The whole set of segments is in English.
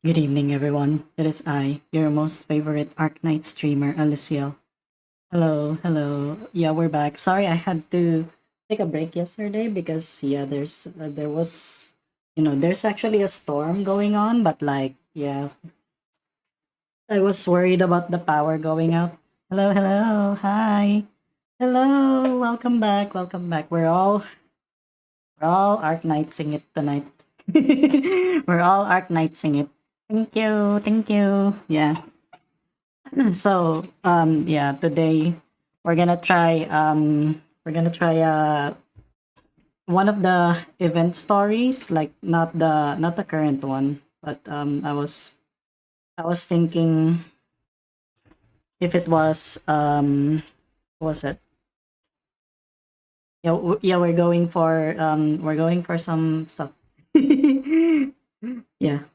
Good evening, everyone. It is I, your most favorite Arknight streamer, Alyssciel. Hello, hello. Yeah, we're back. Sorry, I had to take a break yesterday because there was there's actually a storm going on, but like I was worried about the power going out. Hello, hello, hi, hello, welcome back, welcome back. We're all Arknightsing it tonight. We're all Arknightsing it. Thank you. Yeah. So yeah, today we're gonna try one of the event stories, like not the current one, but I was thinking if it was what was it? Yeah, yeah, we're going for some stuff. Yeah.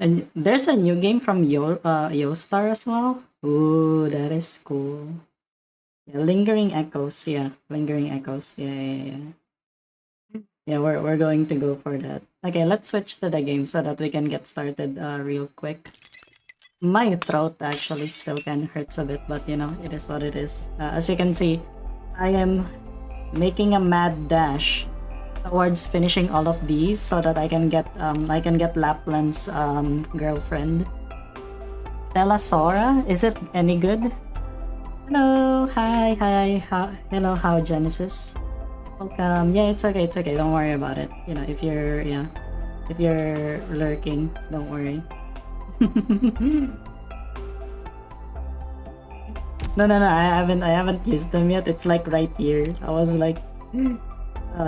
And there's a new game from Yostar as well. Ooh, that is cool. Yeah, Lingering Echoes. Yeah, Lingering Echoes. Yeah. Yeah, we're going to go for that. Okay, let's switch to the game so that we can get started real quick. My throat actually still kind of hurts a bit, but it is what it is. As you can see, I am making a mad dash towards finishing all of these so that I can get Lapland's girlfriend. Stella Sora, is it any good? Hello, hi, hello, how Genesis? Welcome. Yeah, it's okay, don't worry about it. If you're lurking, don't worry. No, I haven't used them yet. It's like right here. I was like,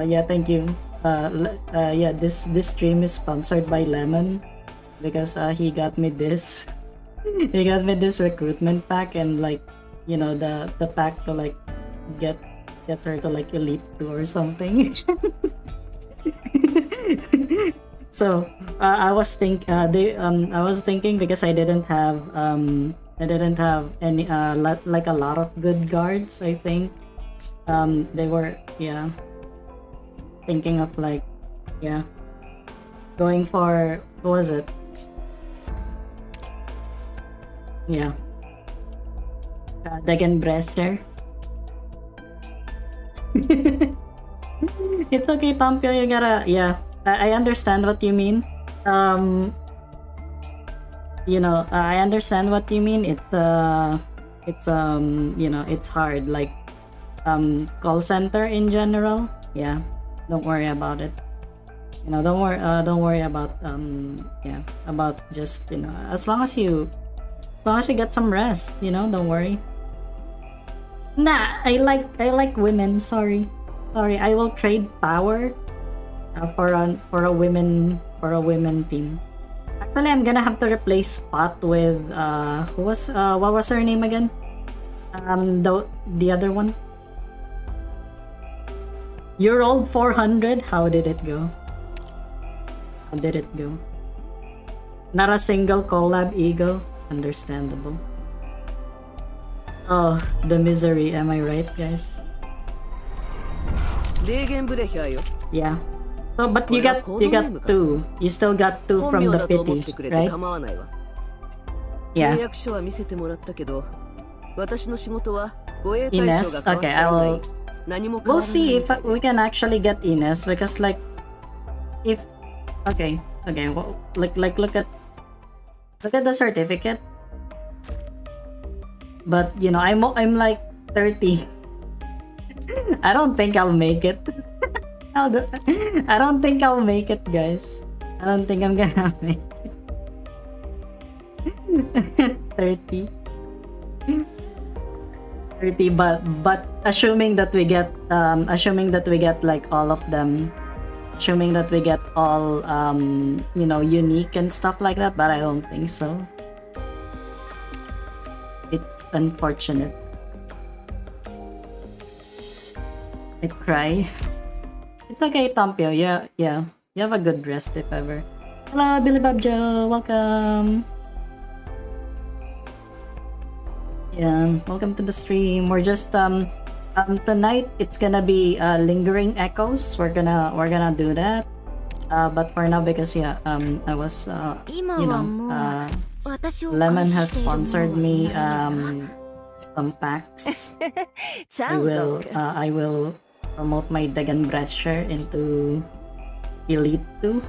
yeah, thank you. Yeah, this stream is sponsored by Lemon because he got me this. He got me this recruitment pack and like, the pack to like get her to like Elite 2 or something. So I was thinking because I didn't have any like a lot of good guards. I think they were thinking of like going for, what was it? Yeah, Dagen Brescher. It's okay, Pampio. You gotta, I understand what you mean. I understand what you mean. It's hard. Like, call center in general. Yeah, don't worry about it. Don't worry about about just as long as you get some rest. Don't worry. Nah, I like women. Sorry. I will trade power for a women team. Actually, I'm gonna have to replace Spot with what was her name again? The other one. You rolled 400. How did it go? Not a single collab ego. Understandable. Oh, the misery. Am I right, guys? Yeah. So, but you got 2. You still got 2 from the pity, right? Yeah. Ines. Okay, we'll see if we can actually get Ines because like if okay, well, look at the certificate. But I'm like 30. I don't think I'll make it. I don't think I'll make it, guys. I don't think I'm gonna make it. 30. 30, but assuming that we get like all of them, assuming that we get all unique and stuff like that, but I don't think so. It's unfortunate. I cry. It's okay, Tampio. Yeah. You have a good rest if ever. Hello, Billy Bob Joe. Welcome. Yeah, welcome to the stream. We're just tonight it's gonna be Lingering Echoes. We're gonna do that. But for now, because yeah, I was Lemon has sponsored me some packs. I will promote my Dagon Brasher into Elite 2.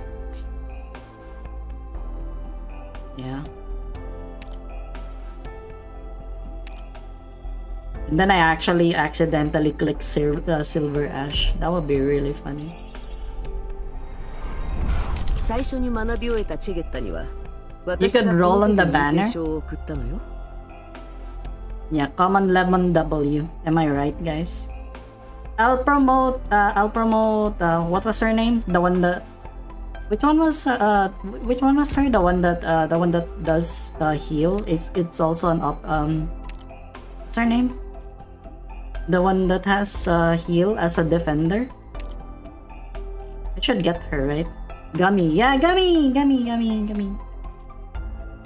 Yeah. And then I actually accidentally click Silver Ash. That would be really funny. You could roll on the banner. Yeah, common lemon W. Am I right, guys? I'll promote what was her name? The one that which one was her? The one that does heal. It's also an what's her name? The one that has heal as a defender. I should get her, right? Gummy. Yeah, Gummy.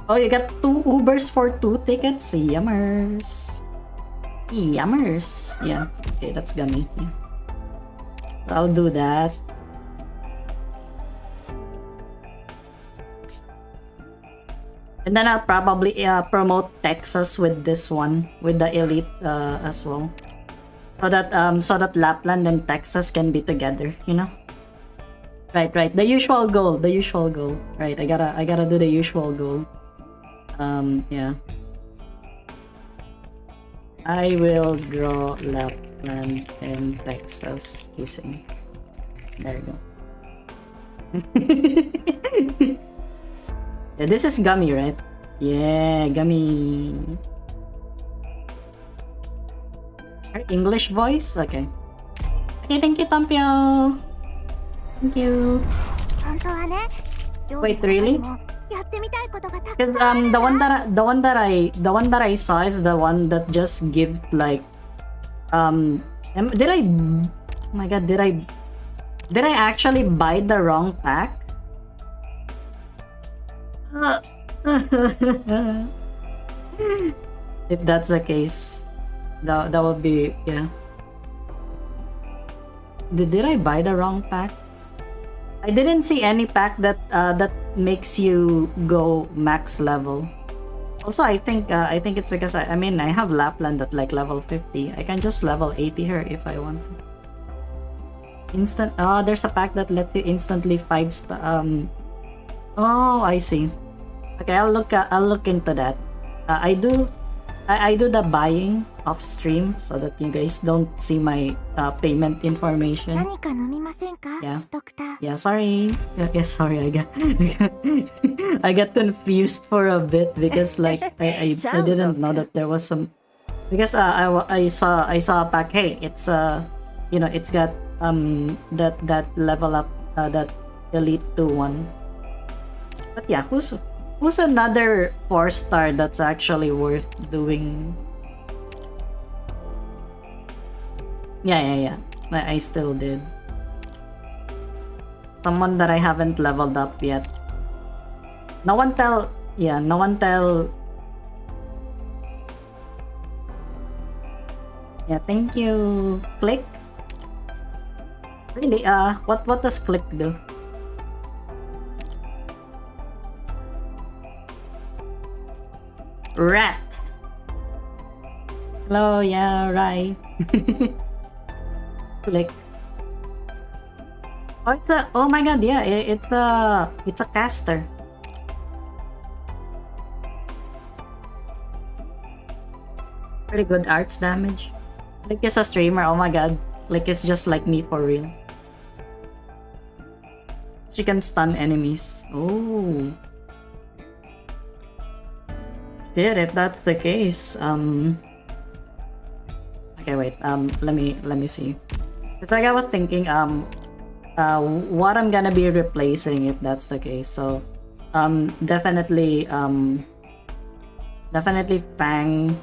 Oh, you got 2 Ubers for 2 tickets? Yummers. Yeah, okay, that's Gummy. Yeah. So I'll do that. And then I'll probably promote Texas with this one, with the Elite as well. So that Lapland and Texas can be together, you know? Right. The usual goal. Right, I gotta do the usual goal. Yeah. I will draw Lapland and Texas kissing. There you go. Yeah, this is Gummy, right? Yeah, Gummy. Her English voice? Okay. Okay, thank you, Tampio. Thank you. Wait, really? Because the one that I saw is the one that just gives like did I oh my god, did I actually buy the wrong pack? If that's the case, that would be, yeah. Did I buy the wrong pack? I didn't see any pack that makes you go max level. Also, I think it's because I mean I have Lapland at like level 50. I can just level 80 her if I want. There's a pack that lets you instantly 5-star. Oh, I see. Okay, I'll look into that. I do the buying off stream so that you guys don't see my payment information. Yeah, sorry. Yeah, sorry. I got confused for a bit because like I didn't know that there was some, because I saw a pack. Hey, it's it's got that level up that Elite 2 one. But yeah, who's another 4-star that's actually worth doing? Yeah. I still did. Someone that I haven't leveled up yet. No one tell. Yeah, thank you. Click. Really? What does click do? Rat. Hello, yeah, right. Click. Oh my god, yeah, it's a caster. Pretty good arts damage. Click is a streamer, oh my god. Click is just like me for real. She can stun enemies. Oh. Shit, if that's the case, okay, wait, let me see. It's like I was thinking, what I'm gonna be replacing if that's the case. So, definitely Fang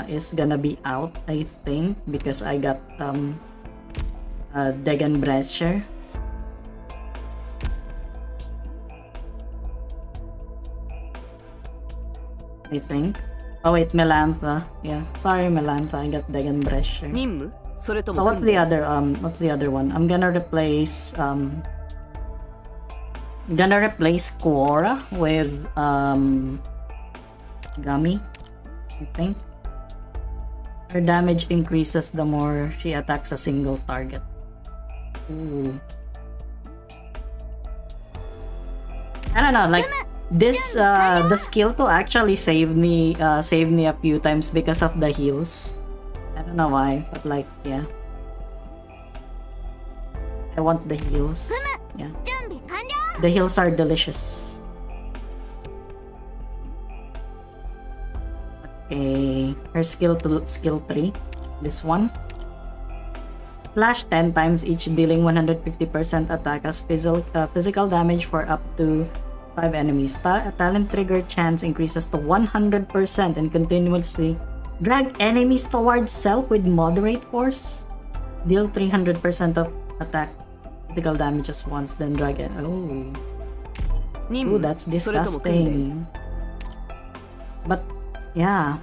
is gonna be out, I think, because I got Dagon Brasher. I think. Oh wait, Melantha. Yeah, sorry Melantha, I got Dagon Brasher. So what's the other one? I'm gonna replace Gonna replace Quora with Gummy, I think. Her damage increases the more she attacks a single target. Ooh. I don't know, like this the skill to actually saved me a few times because of the heals. I don't know why, but like yeah. I want the heals. Yeah. The heals are delicious. Okay, her skill 3. This one. Slash 10 times each, dealing 150% attack as physical damage for up to 5 enemies. Talent trigger chance increases to 100% and continuously drag enemies towards self with moderate force. Deal 300% of attack physical damage just once, then drag it. Oh. Ooh, that's disgusting. But yeah.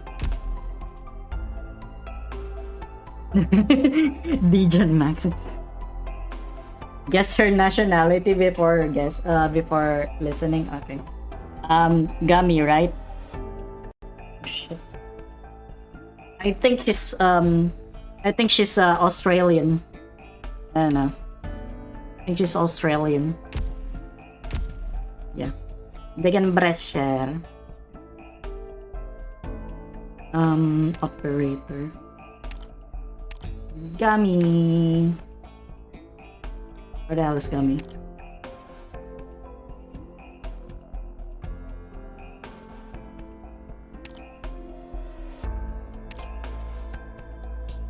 Dijon Max. Guess her nationality before listening. Okay. Gummy, right? Shit. I think she's Australian. I don't know. I think she's Australian. Yeah. Bigyan breast share. Operator. Gummy. Where the hell is Gummy?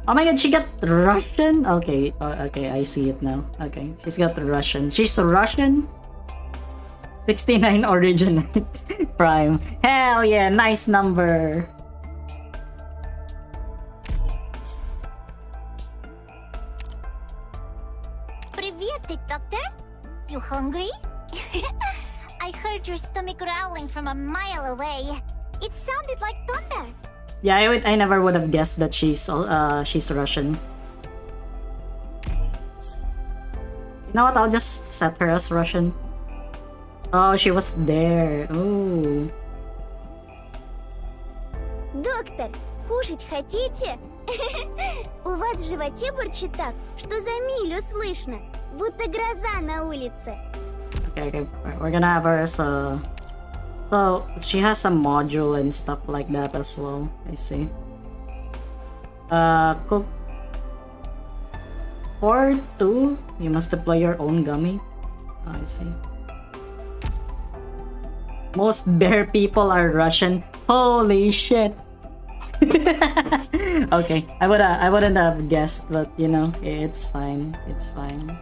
Oh my god, she got Russian? Okay, okay, I see it now. Okay, she's got Russian. She's Russian? 69 Originate Prime. Hell yeah, nice number. Привет, Doctor. You hungry? I heard your stomach growling from a mile away. It sounded like thunder. Yeah, I never would have guessed that she's Russian. You know what? I'll just set her as Russian. Oh, she was there. Oh. Доктор, кушать хотите? У вас в животе бурчит так, что за милю слышно, будто гроза на улице. Okay, we're gonna have her as a... So, she has some module and stuff like that as well. I see. Cook... For 2, you must deploy your own Gummy. Oh, I see. Most bear people are Russian. Holy shit! Okay, I wouldn't have guessed, but you know, it's fine. It's fine.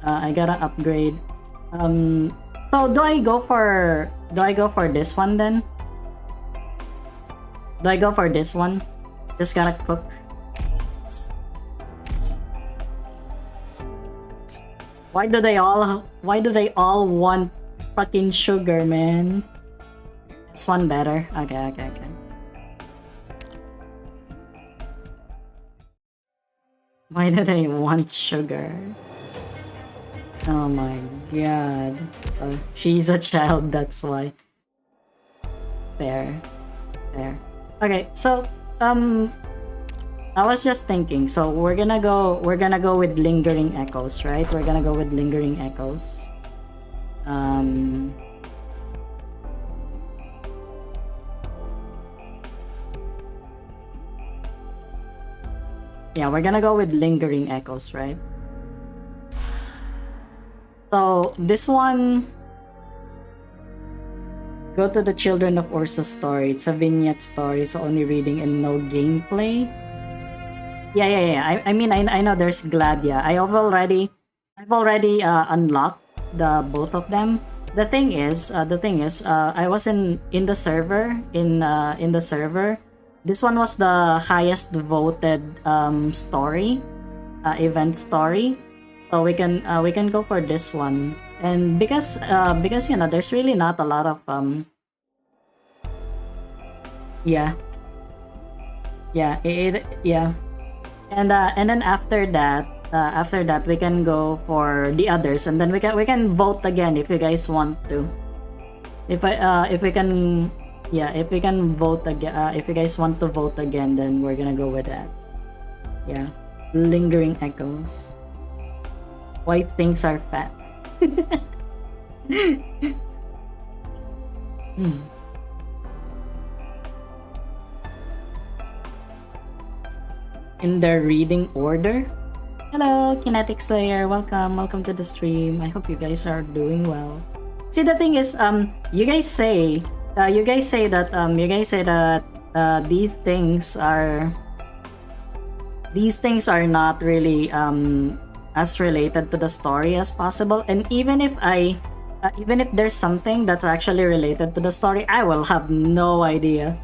I gotta upgrade. So do I go for this one then? Do I go for this one? Just gotta cook. Why do they all want fucking sugar, man? This one better. Okay. Why do they want sugar? Oh my god. She's a child, that's why. Fair. Okay, so I was just thinking, so we're gonna go with lingering echoes, right? We're gonna go with lingering echoes. Yeah, we're gonna go with lingering echoes, right? So this one, go to the Children of Ursa's story. It's a vignette story, so only reading and no gameplay. Yeah. I mean, I know there's Gladia. I've already unlocked the both of them. The thing is, I was in the server in the server. This one was the highest voted story, event story. So we can go for this one. And because you know, there's really not a lot of yeah. And then after that, after that we can go for the others, and then we can vote again if you guys want to. If we can, yeah, if we can vote again, if you guys want to vote again, then we're gonna go with that. Yeah, lingering echoes. Why things are fat. In the reading order. Hello, Kinetic Slayer. Welcome to the stream. I hope you guys are doing well. See, the thing is, you guys say that these things are not really as related to the story as possible, and even if there's something that's actually related to the story, I will have no idea.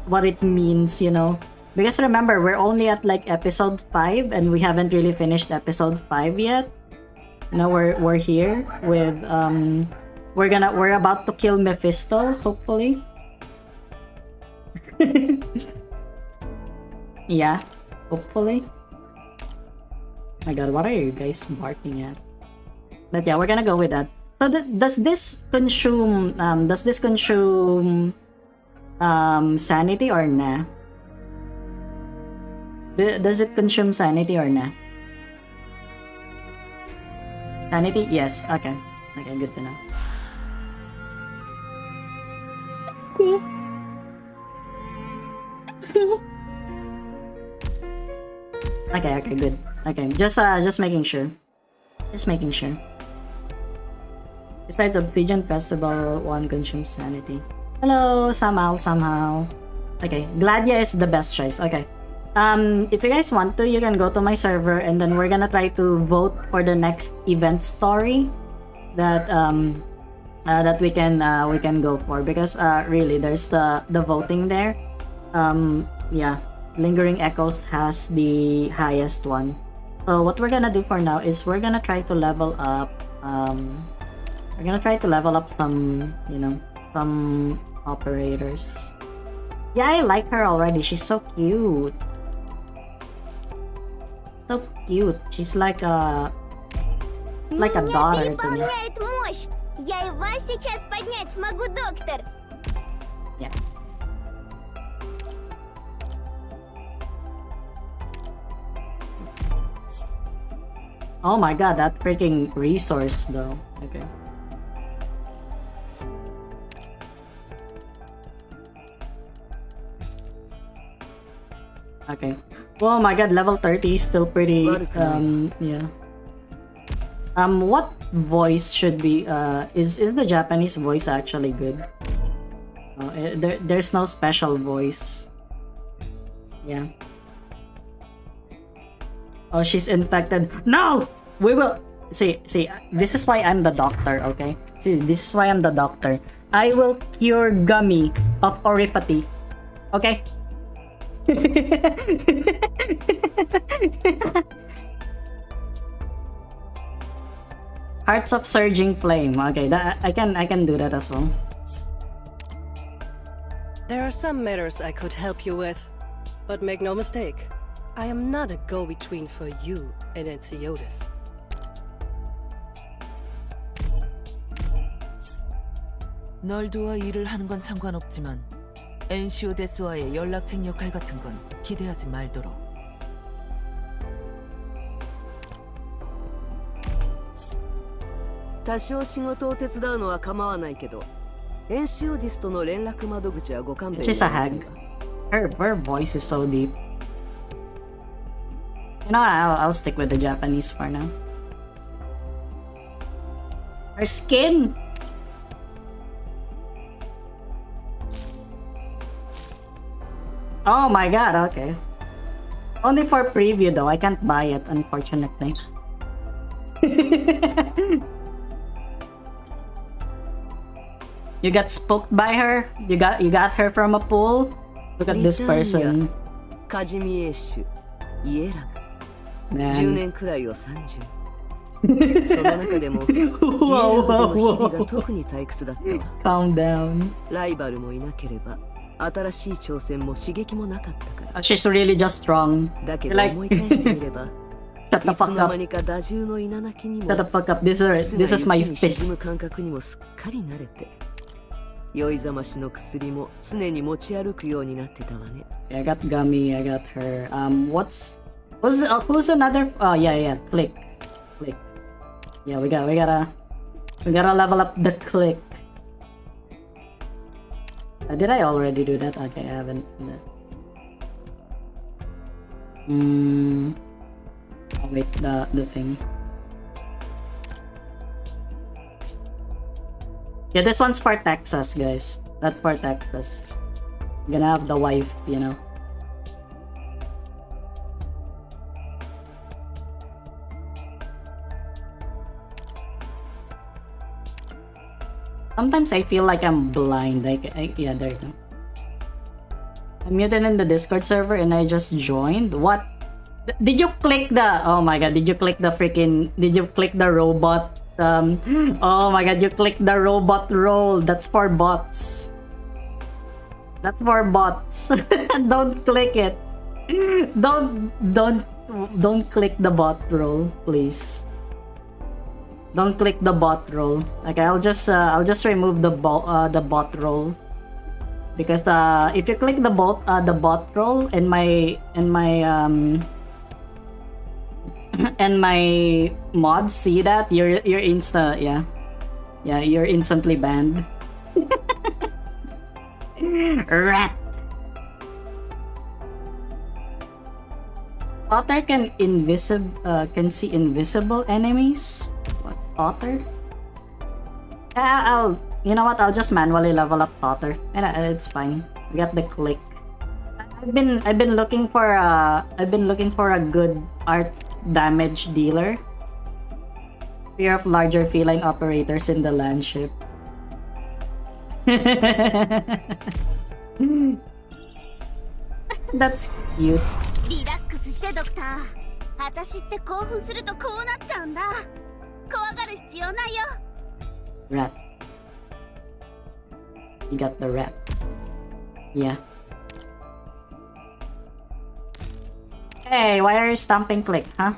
What it means, you know. Because remember, we're only at like episode 5 and we haven't really finished episode 5 yet. You know, we're here with we're about to kill Mephisto, hopefully. Yeah, hopefully. My god, what are you guys barking at? But yeah, we're gonna go with that. So does this consume sanity or nah? Does it consume sanity or nah? Sanity? Yes. Okay. Okay, good to know. Okay, good. Okay, just making sure. Besides Obsidian Festival, one consumes sanity. Hello, somehow. Okay, Gladia is the best choice. Okay. If you guys want to, you can go to my server, and then we're gonna try to vote for the next event story that that we can go for, because really there's the voting there. Yeah, Lingering Echoes has the highest one. So what we're gonna do for now is we're gonna try to level up some, you know, some operators. Yeah, I like her already. She's so cute. She's like a daughter to me. Я и вас сейчас поднять смогу, доктор. Yeah. Oh my god, that freaking resource though. Okay. Okay. Oh my god, level 30 is still pretty, yeah. What voice should be, is the Japanese voice actually good? There's no special voice. Yeah. Oh, she's infected. No! We will... See, this is why I'm the doctor, okay? See, this is why I'm the doctor. I will cure Gummy of oripathy. Okay? Hearts of Surging Flame. Okay, I can do that as well. There are some matters I could help you with, but make no mistake, I am not a go-between for you and Alyssciel. 널 도와 일을 하는 건 상관없지만 엔시오데스와의 연락책 역할 같은 건 기대하지 말도록. 多少仕事を手伝うのは構わないけど、エンシオディスとの連絡窓口はご勘弁 She's a hag. Her voice is so deep. You know, I'll stick with the Japanese for now. Her skin! Oh my god, okay. Only for preview though, I can't buy it, unfortunately. You got spooked by her? You got her from a pool? Look at this person. カジミエッシュ、イエラグ、 Man. 10年くらいを30。その中でもイエラグでの日々が特に退屈だったわ。Calm down. ライバルもいなければ新しい挑戦も刺激もなかったから。 She's really just strong. だけ You're ど like, 思い返してみれば shut the いつ fuck の間 up. にか打獣の稲垣にも Shut the fuck up. This is my 靴が雪に沈む fist. 感覚にもすっかり慣れて酔いざましの薬も常に持ち歩くようになってたわね。 Yeah, I got Gummy. I got her. Who's another? Oh yeah. Click. Yeah, we gotta level up the click. Did I already do that? Okay, I haven't done that. Oh, wait, the thing. Yeah, this one's for Texas, guys. That's for Texas. I'm gonna have the wife, you know. Sometimes I feel like I'm blind. Yeah, there you go. I'm muted in the Discord server and I just joined. What? Did you click the? Oh my god! Did you click the freaking? Did you click the robot? Oh my god! You clicked the robot roll. That's for bots. That's for bots. Don't click it. Don't click the bot roll, please. Don't click the bot roll. Okay, I'll just remove the bot roll, because if you click the bot roll and my and my mods see that, you're instantly banned. Rat. Otter can see invisible enemies. What, Otter? You know what? I'll just manually level up Otter, and it's fine. We got the click. I've been looking for a good art damage dealer. Fear of larger feline operators in the landship. That's cute. リラックスしてドクター。私って興奮するとこうなっちゃうんだ。怖がる必要ないよ。 Rat. You got the rat. Yeah. Hey, why are you stomping click, huh?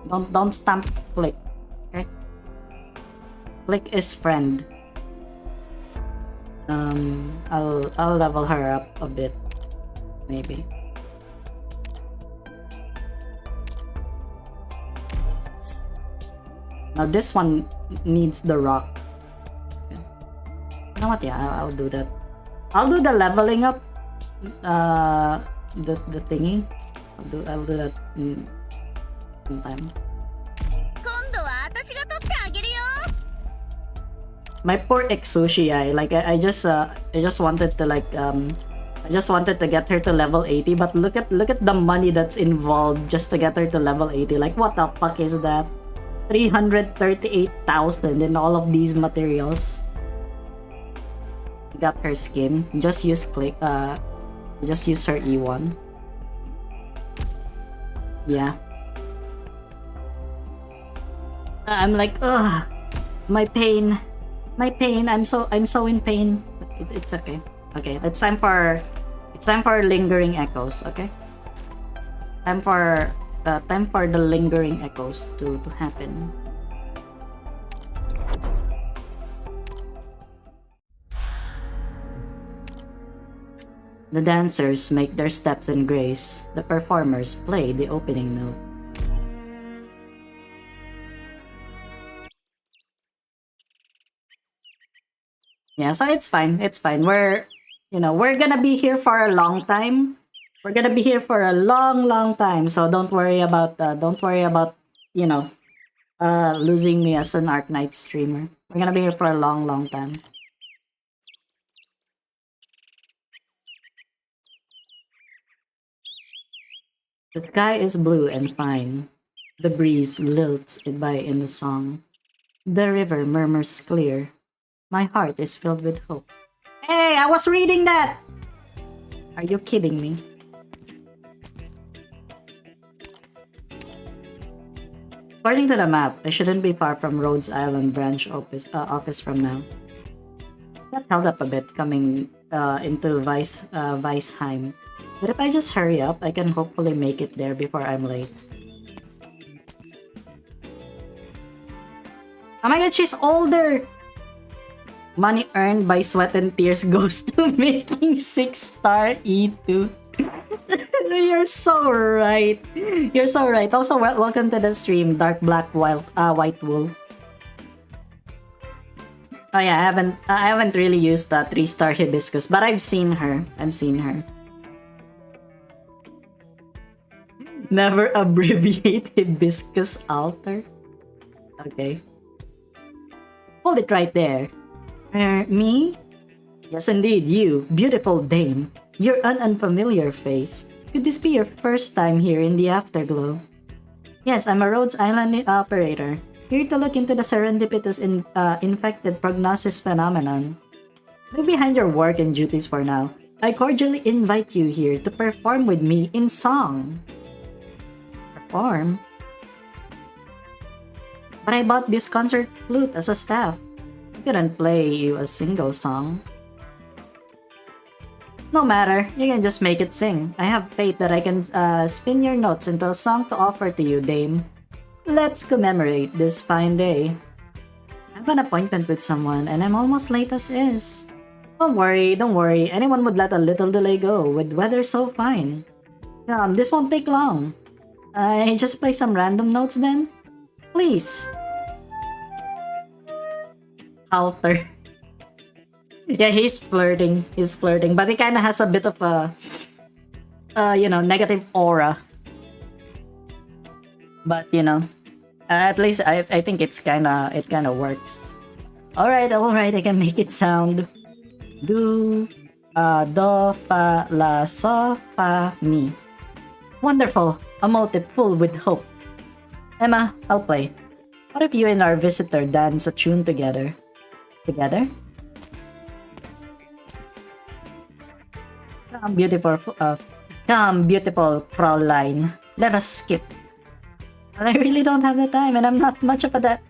Don't stamp click. Okay? Click is friend. I'll level her up a bit. Maybe. Now this one needs the rock. Okay. You know what? Yeah, I'll do that. I'll do the leveling up. The thingy. I'll do that sometime. 今度は私が取ってあげるよ。 My poor Exushi, like I just wanted to I just wanted to get her to level 80, but look at the money that's involved just to get her to level 80. Like, what the fuck is that? 338,000 in all of these materials. Got her skin. Just use her E1. Yeah. I'm like, ugh, my pain. I'm so in pain. But it's okay. Okay, it's time for lingering echoes. Okay. Time for the lingering echoes to happen. The dancers make their steps in grace. The performers play the opening note. Yeah, so it's fine. It's fine. We're gonna be here for a long time. We're gonna be here for a long time. So don't worry about losing me as an Arknights streamer. We're gonna be here for a long time. The sky is blue and fine. The breeze lilts it by in the song. The river murmurs clear. My heart is filled with hope. Hey, I was reading that! Are you kidding me? According to the map, I shouldn't be far from Rhodes Island branch office from now. That held up a bit coming into Weisheim. But if I just hurry up, I can hopefully make it there before I'm late. Oh my god, she's older! Money earned by sweat and tears goes to making 6-star E2. You're so right. You're so right. Also, welcome to the stream, Dark Black White Wool. Oh yeah, I haven't really used the 3-star hibiscus, but I've seen her. Never abbreviate hibiscus altar. Okay. Hold it right there. Me? Yes, indeed, you, beautiful dame. You're an unfamiliar face. Could this be your first time here in the Afterglow? Yes, I'm a Rhodes Island operator, here to look into the serendipitous infected prognosis phenomenon. Leave behind your work and duties for now. I cordially invite you here to perform with me in song. Perform? But I bought this concert flute as a staff. I couldn't play you a single song. No matter, you can just make it sing. I have faith that I can spin your notes into a song to offer to you, dame. Let's commemorate this fine day. I have an appointment with someone and I'm almost late as is. Don't worry. Anyone would let a little delay go with weather so fine. This won't take long. I just play some random notes then? Please. Halter. Yeah, he's flirting, but he kind of has a bit of a, negative aura. But, at least I think it kind of works. Alright, I can make it sound. Do, do, fa, la, so, fa, mi. Wonderful, a motive full with hope. Emma, I'll play. What if you and our visitor dance a tune together? Together? Come, beautiful Fraulein. Let us skip. But I really don't have the time, and I'm not much of a that.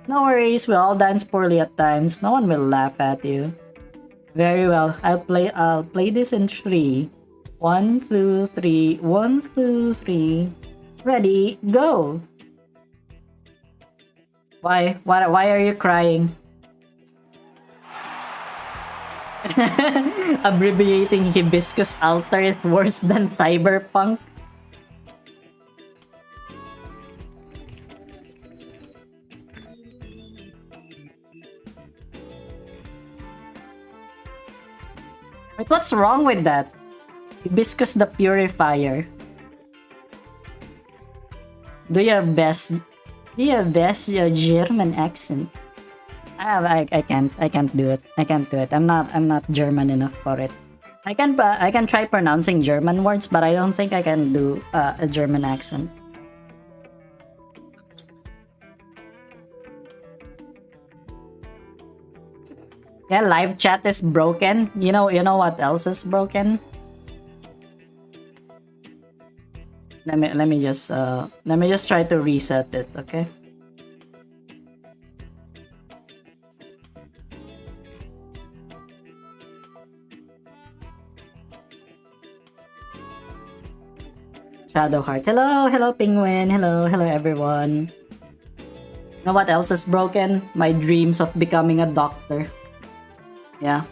No worries, we all dance poorly at times. No one will laugh at you. Very well, I'll play this in 3. 1, 2, 3. 1, 2, 3. Ready, go. Why are you crying? Abbreviating hibiscus altar is worse than cyberpunk. Wait, what's wrong with that? Hibiscus the Purifier. Do you have best German accent? I can't do it. I'm not German enough for it. I can try pronouncing German words, but I don't think I can do a German accent. Yeah, live chat is broken. You know what else is broken? Let me just try to reset it, okay? Shadowheart. Hello Penguin. Hello everyone. You know what else is broken? My dreams of becoming a doctor. Yeah.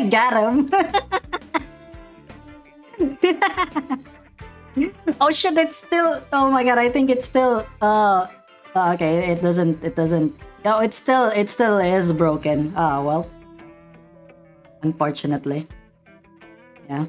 Got him. Oh shit, it's still, oh my god, I think it's still okay, it doesn't oh, it still is broken. Ah, well. Unfortunately. Yeah.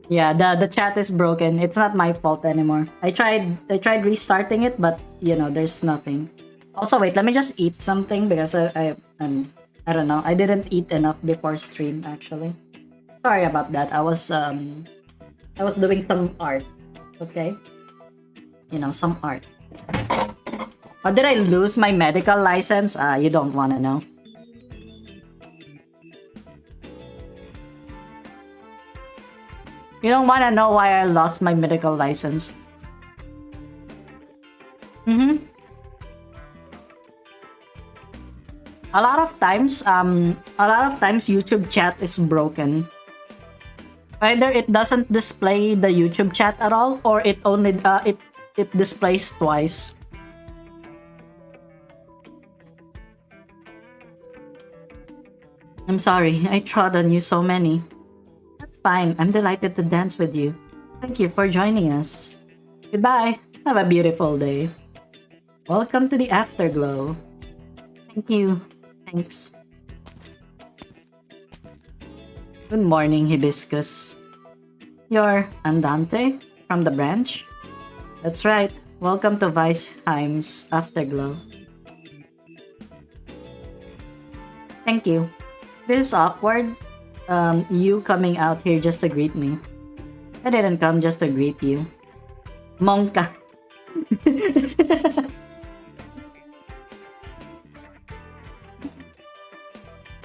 Yeah, the chat is broken. It's not my fault anymore. I tried restarting it, but there's nothing. Also, wait, let me just eat something because I don't know. I didn't eat enough before stream actually. Sorry about that. I was doing some art. Okay? Some art. Oh, did I lose my medical license? You don't want to know. You don't want to know why I lost my medical license. A lot of times YouTube chat is broken. Either it doesn't display the YouTube chat at all, or it only it displays twice. I'm sorry, I trod on you so many. That's fine, I'm delighted to dance with you. Thank you for joining us. Goodbye, have a beautiful day. Welcome to the Afterglow. Thank you, thanks. Good morning, Hibiscus. You're Andante from the branch? That's right, welcome to Weisheim's Afterglow. Thank you. This is awkward. You coming out here just to greet me. I didn't come just to greet you. Monka.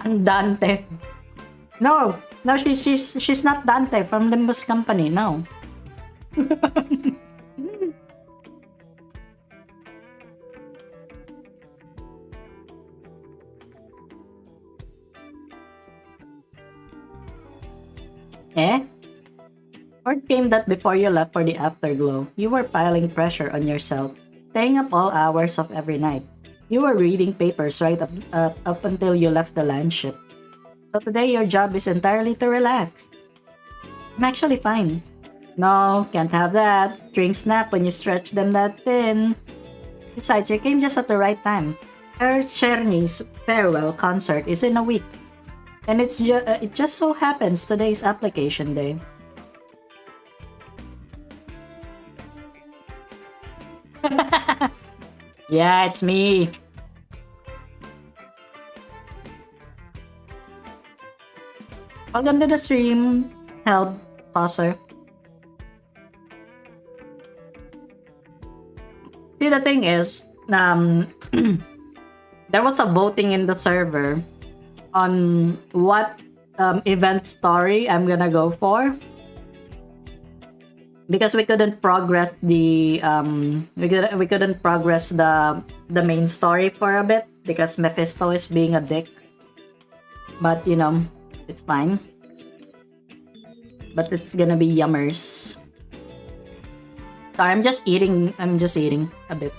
Ang Dante. No, she's not Dante from Limbus Company. No. Eh? Word came that before you left for the Afterglow, you were piling pressure on yourself, staying up all hours of every night. You were reading papers right up until you left the land ship. So today your job is entirely to relax. I'm actually fine. No, can't have that. Strings snap when you stretch them that thin. Besides, you came just at the right time. Her Cherny's farewell concert is in a week. And it just so happens today's application day. Yeah, it's me. Welcome to the stream, Help Tosser. See, the thing is, there was a voting in the server on what event story I'm gonna go for, because we couldn't progress the we couldn't progress the main story for a bit because Mephisto is being a dick. But you know, it's fine. But it's gonna be yummers. Sorry, I'm just eating a bit.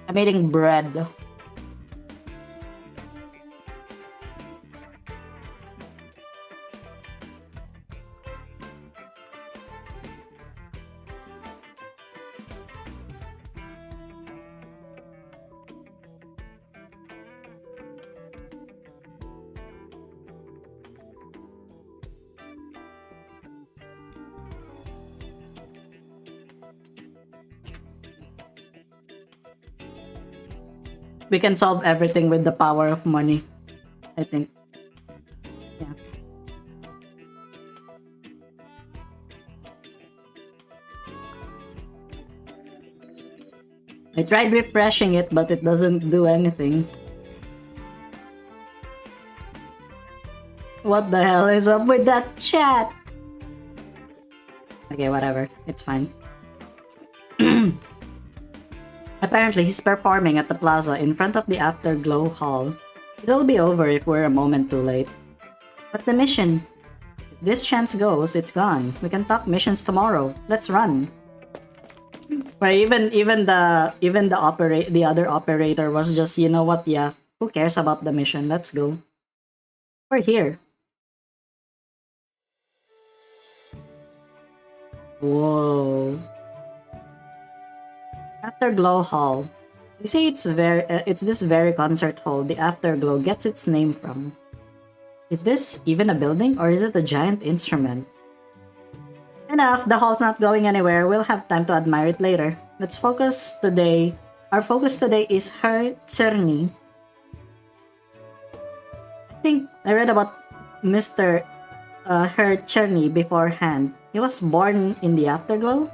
I'm eating bread. We can solve everything with the power of money, I think. Yeah. I tried refreshing it, but it doesn't do anything. What the hell is up with that chat? Okay, whatever. It's fine. Apparently, he's performing at the plaza in front of the Afterglow Hall. It'll be over if we're a moment too late. But the mission? If this chance goes, it's gone. We can talk missions tomorrow. Let's run. Where even the other operator was just, you know what, yeah, who cares about the mission? Let's go. We're here. Whoa. Afterglow Hall. You see, it's this very concert hall the Afterglow gets its name from. Is this even a building, or is it a giant instrument? Enough, the hall's not going anywhere. We'll have time to admire it later. Let's focus today. Our focus today is her Cerny. I think I read about Mr. Her Cerny beforehand. He was born in the Afterglow?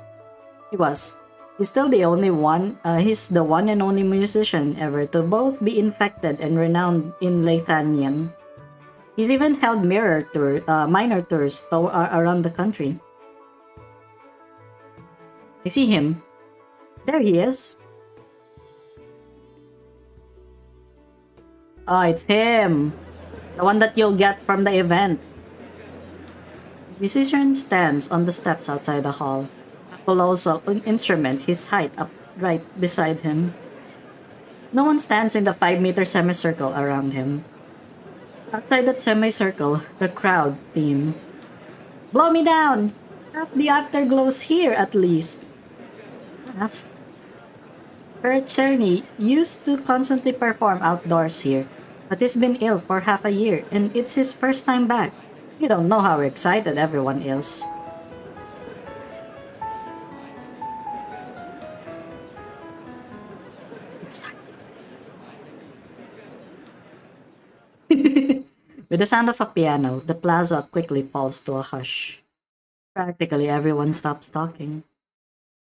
He was. He's still the only one, he's the one and only musician ever to both be infected and renowned in Lathanian. He's even held minor tours around the country. I see him. There he is. Oh, it's him. The one that you'll get from the event. Musician stands on the steps outside the hall. A colossal instrument, his height upright beside him. No one stands in the 5-meter semicircle around him. Outside that semicircle, the crowd theme. Blow me down! Half the afterglow's here at least. Half. Her journey used to constantly perform outdoors here, but he's been ill for half a year, and it's his first time back. You don't know how excited everyone is. It's time. With the sound of a piano, the plaza quickly falls to a hush. Practically everyone stops talking.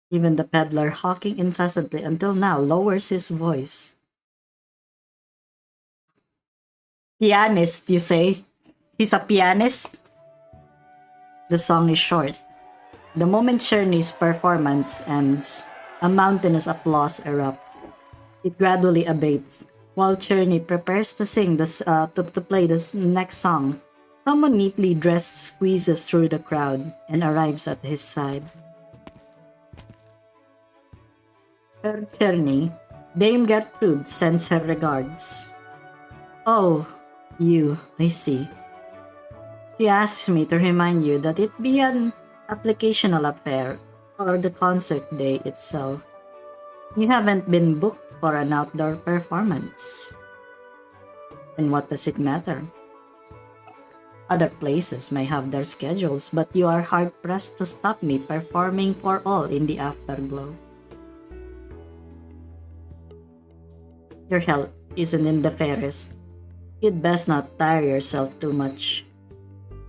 Even the peddler hawking incessantly until now lowers his voice. Pianist, you say? He's a pianist? The song is short. The moment Cherny's performance ends, a mountainous applause erupts. It gradually abates. While Cherny prepares to sing to play this next song, someone neatly dressed squeezes through the crowd and arrives at his side. Her Cherny, Dame Gertrude sends her regards. Oh, you, I see. She asks me to remind you that it be an applicational affair or the concert day itself. You haven't been booked for an outdoor performance. And what does it matter? Other places may have their schedules, but you are hard-pressed to stop me performing for all in the afterglow. Your health isn't in the fairest. You'd best not tire yourself too much.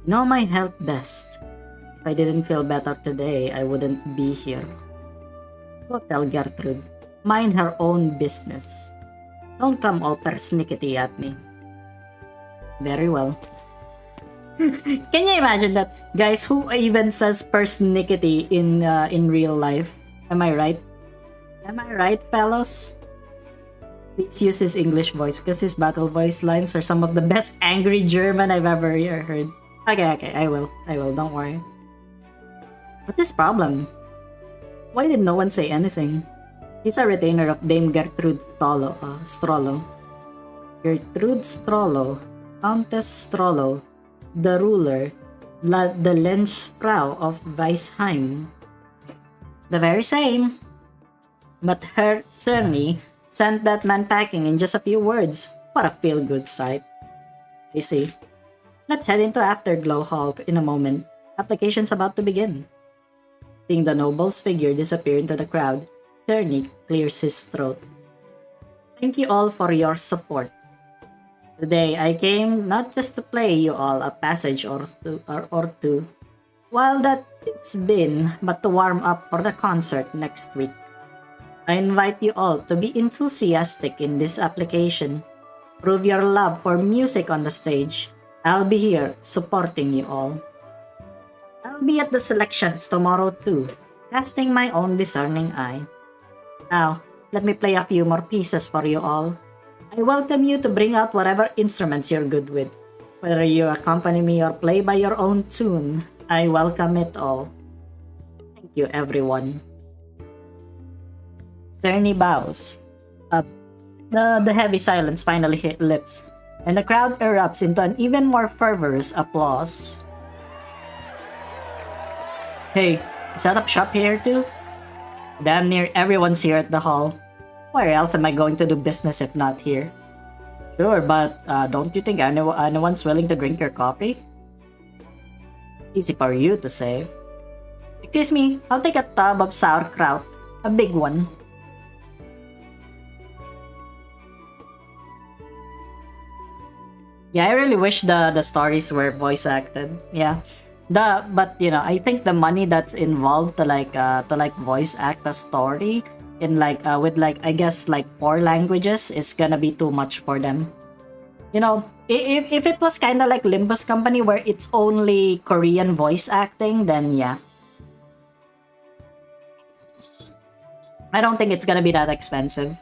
You know my health best. If I didn't feel better today, I wouldn't be here. Go tell Gertrude. Mind her own business. Don't come all persnickety at me. Very well. Can you imagine that? Guys, who even says persnickety in real life? Am I right? Am I right, fellows? Please use his English voice because his battle voice lines are some of the best angry German I've ever heard. Okay, I will, don't worry. What's his problem? Why did no one say anything? He's a retainer of Dame Gertrude Strollo. Gertrude Strollo, Countess Strollo, the ruler, the Lensfrau of Weisheim. The very same. But her Cerny sent that man packing in just a few words. What a feel-good sight. I see. Let's head into Afterglow Hall in a moment. Application's about to begin. Seeing the noble's figure disappear into the crowd, Cerny clears his throat. Thank you all for your support. Today I came not just to play you all a passage or two, while that it's been, but to warm up for the concert next week. I invite you all to be enthusiastic in this application. Prove your love for music on the stage. I'll be here supporting you all. I'll be at the selections tomorrow too, casting my own discerning eye. Now, let me play a few more pieces for you all. I welcome you to bring out whatever instruments you're good with. Whether you accompany me or play by your own tune, I welcome it all. Thank you, everyone. Cerny bows. The heavy silence finally hit lips, and the crowd erupts into an even more fervorous applause. Hey, set up shop here too? Damn near everyone's here at the hall. Where else am I going to do business if not here? Sure, but don't you think anyone's willing to drink your coffee? Easy for you to say. Excuse me, I'll take a tub of sauerkraut. A big one. Yeah, I really wish the stories were voice acted. Yeah. But you know, I think the money that's involved to voice act a story in with I guess 4 languages is gonna be too much for them. You know, if it was kind of like Limbus Company where it's only Korean voice acting, then yeah. I don't think it's gonna be that expensive.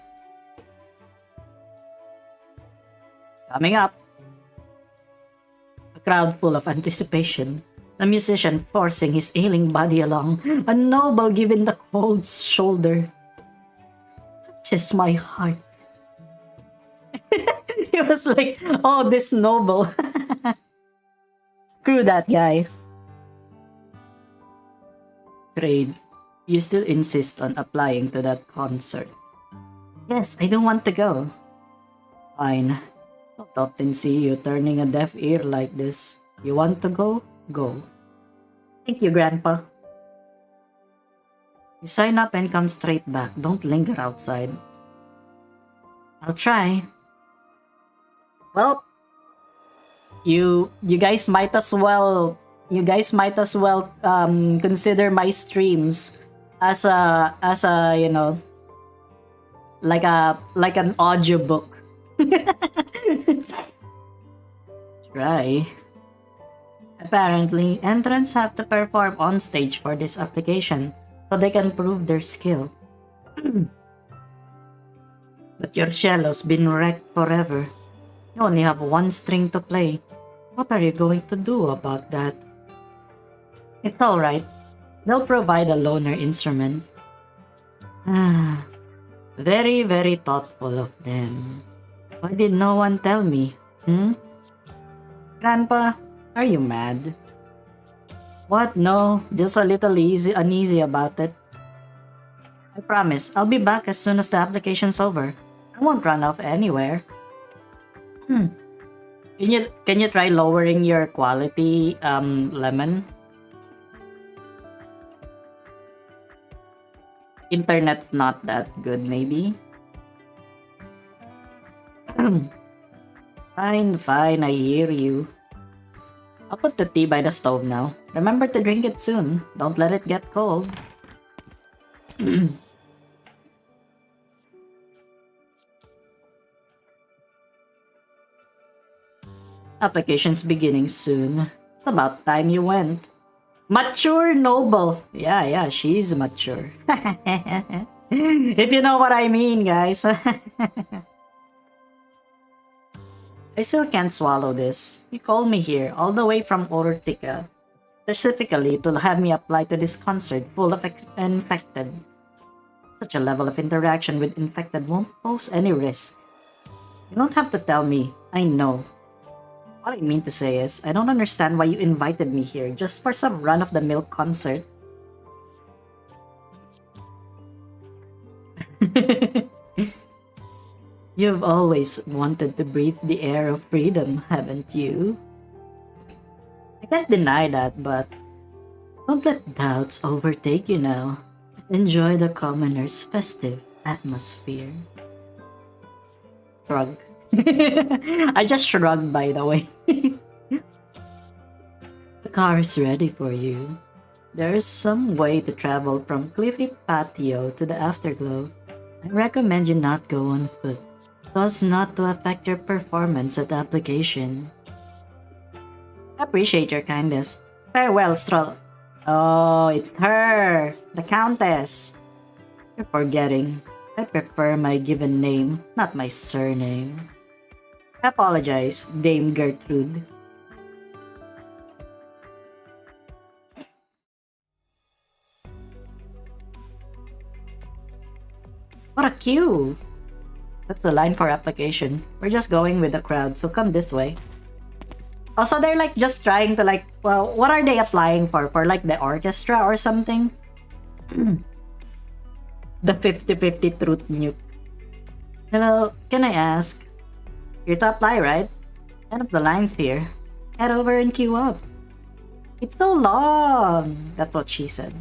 Coming up. A crowd full of anticipation. A musician forcing his ailing body along. A noble giving the cold shoulder. Touches my heart. He was like, oh, this noble. Screw that guy. Trade. You still insist on applying to that concert. Yes, I don't want to go. Fine. Don't often see you turning a deaf ear like this. You want to go? Go. Thank you, Grandpa. You sign up and come straight back. Don't linger outside. I'll try. Well, you guys might as well consider my streams as a you know, like an audiobook. Try. Apparently, entrants have to perform on stage for this application so they can prove their skill. But your cello's been wrecked forever. You only have one string to play. What are you going to do about that? It's alright. They'll provide a loaner instrument. Very, very thoughtful of them. Why did no one tell me? Grandpa, are you mad? What? No, just a little uneasy about it. I promise, I'll be back as soon as the application's over. I won't run off anywhere. Can you try lowering your quality, Lemon? Internet's not that good, maybe? Fine, I hear you. I'll put the tea by the stove now. Remember to drink it soon. Don't let it get cold. Application's beginning soon. It's about time you went. Mature noble. Yeah, she's mature. If you know what I mean, guys. I still can't swallow this. You called me here, all the way from Ortica, specifically to have me apply to this concert full of infected. Such a level of interaction with infected won't pose any risk. You don't have to tell me. I know. All I mean to say is, I don't understand why you invited me here just for some run-of-the-mill concert. You've always wanted to breathe the air of freedom, haven't you? I can't deny that, but don't let doubts overtake you now. Enjoy the commoner's festive atmosphere. Shrug. I just shrugged, by the way. The car is ready for you. There is some way to travel from Cliffy Patio to the Afterglow. I recommend you not go on foot, so as not to affect your performance at the application. I appreciate your kindness. Farewell, Stroll. Oh, it's her! The Countess! You're forgetting. I prefer my given name, not my surname. I apologize, Dame Gertrude. What a queue! That's the line for application. We're just going with the crowd, so come this way. Also, they're like just trying to like, well, what are they applying for? For like the orchestra or something? The 50-50 truth nuke. Hello, can I ask? You're to apply, right? End of the line's here. Head over and queue up. It's so long! That's what she said.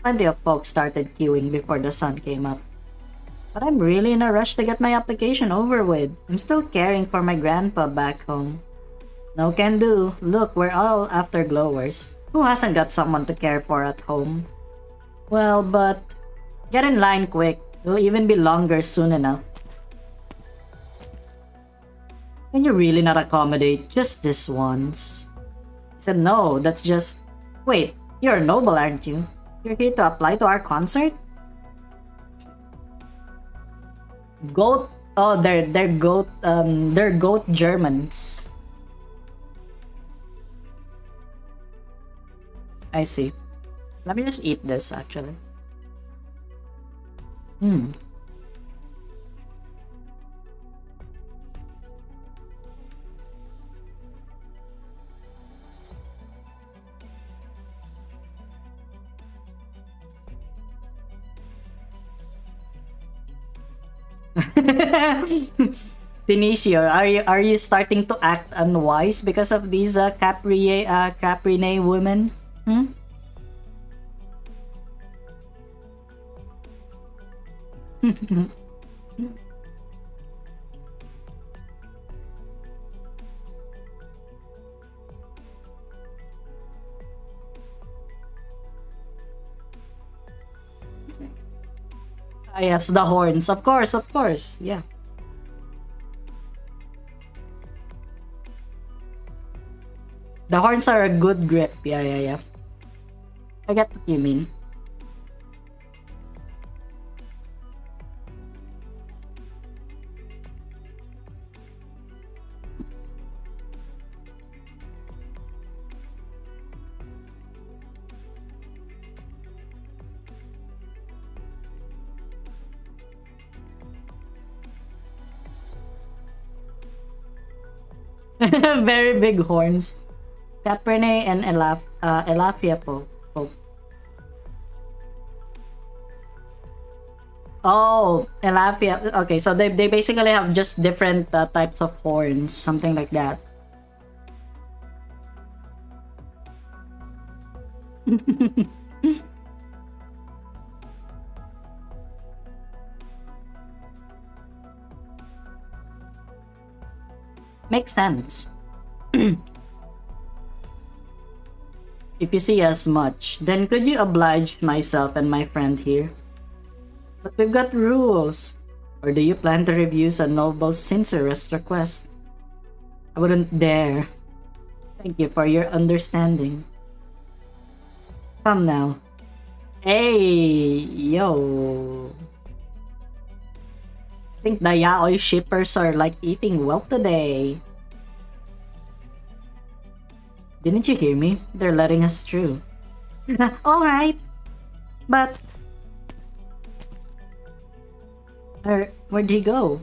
Plenty of folks started queuing before the sun came up. But I'm really in a rush to get my application over with. I'm still caring for my grandpa back home. No can do. Look, we're all afterglowers. Who hasn't got someone to care for at home? Well, but get in line quick. It'll even be longer soon enough. Can you really not accommodate just this once? I said no, that's just... Wait, you're a noble, aren't you? You're here to apply to our concert? Goat. Oh, they're goat Germans. I see. Let me just eat this actually. Hmm. Denicio, are you starting to act unwise because of these Caprine women? Hmm? Ah, yes, the horns. Of course. Yeah. The horns are a good grip. Yeah. I get what you mean. Very big horns. Caprine and Elafia po. Oh, Elafia. Okay, so they basically have just different types of horns, something like that. Makes sense. If you see as much, then could you oblige myself and my friend here? But we've got rules. Or do you plan to refuse a noble sincerest request? I wouldn't dare. Thank you for your understanding. Come now. Hey, yo. I think the yaoi shippers are like eating well today. Didn't you hear me? They're letting us through. Alright. But... where'd he go?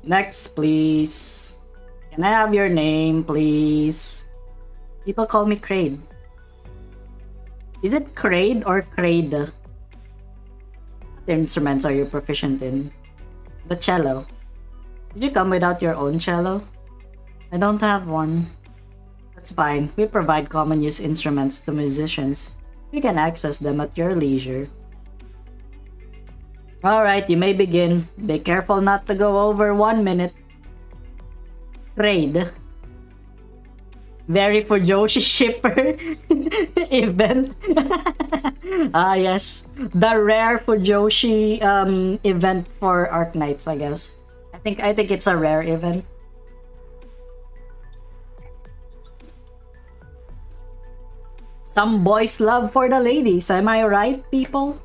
Next, please. Can I have your name, please? People call me Kraid. Is it Kraid or Kraid? What instruments are you proficient in? The cello. Did you come without your own cello? I don't have one. That's fine. We provide common use instruments to musicians. You can access them at your leisure. Alright, you may begin. Be careful not to go over 1 minute. Trade. Very Fujoshi shipper event. Ah yes, the rare Fujoshi event for Arknights, I guess. I think it's a rare event. Some boys' love for the ladies, am I right, people?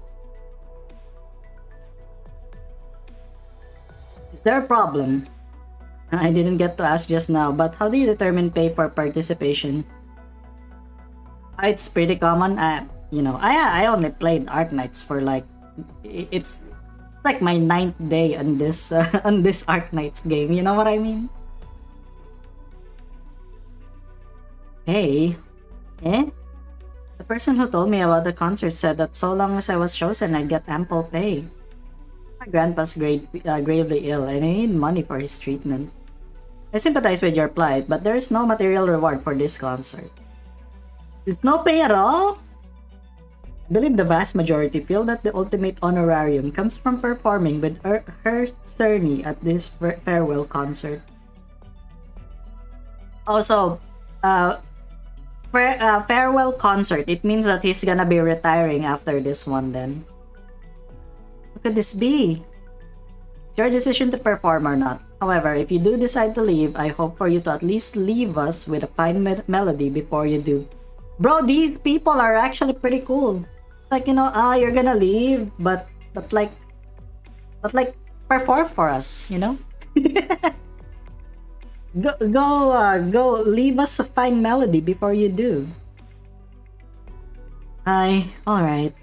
Is there a problem? I didn't get to ask just now, but how do you determine pay for participation? It's pretty common. I only played Arknights for like it's like my 9th day on this on this Arknights game. You know what I mean? Hey, eh? The person who told me about the concert said that so long as I was chosen, I'd get ample pay. My grandpa's gravely ill, and I need money for his treatment. I sympathize with your plight, but there is no material reward for this concert. There's no pay at all? I believe the vast majority feel that the ultimate honorarium comes from performing with her Cerny at this farewell concert. Also, farewell concert, it means that he's gonna be retiring after this one then. What could this be? It's your decision to perform or not. However, if you do decide to leave, I hope for you to at least leave us with a fine melody before you do. Bro, these people are actually pretty cool. It's like, you know, you're gonna leave, but like perform for us, you know? Go leave us a fine melody before you do. Hi, alright.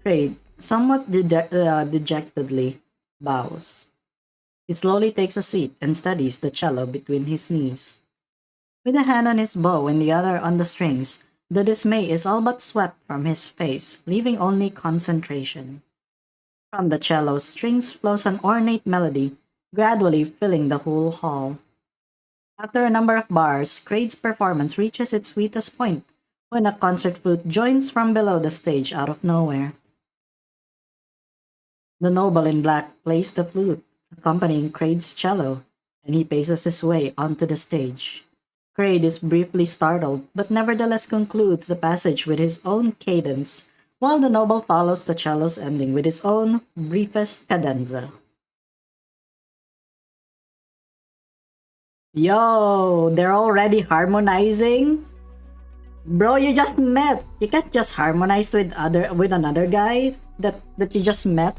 Kraid, somewhat dejectedly, bows. He slowly takes a seat and steadies the cello between his knees. With a hand on his bow and the other on the strings, the dismay is all but swept from his face, leaving only concentration. From the cello's strings flows an ornate melody, gradually filling the whole hall. After a number of bars, Kraid's performance reaches its sweetest point when a concert flute joins from below the stage out of nowhere. The noble in black plays the flute, accompanying Kraid's cello, and he paces his way onto the stage. Kraid is briefly startled, but nevertheless concludes the passage with his own cadence, while the noble follows the cello's ending with his own briefest cadenza. Yo, they're already harmonizing? Bro, you just met. You can't just harmonize with another guy that you just met.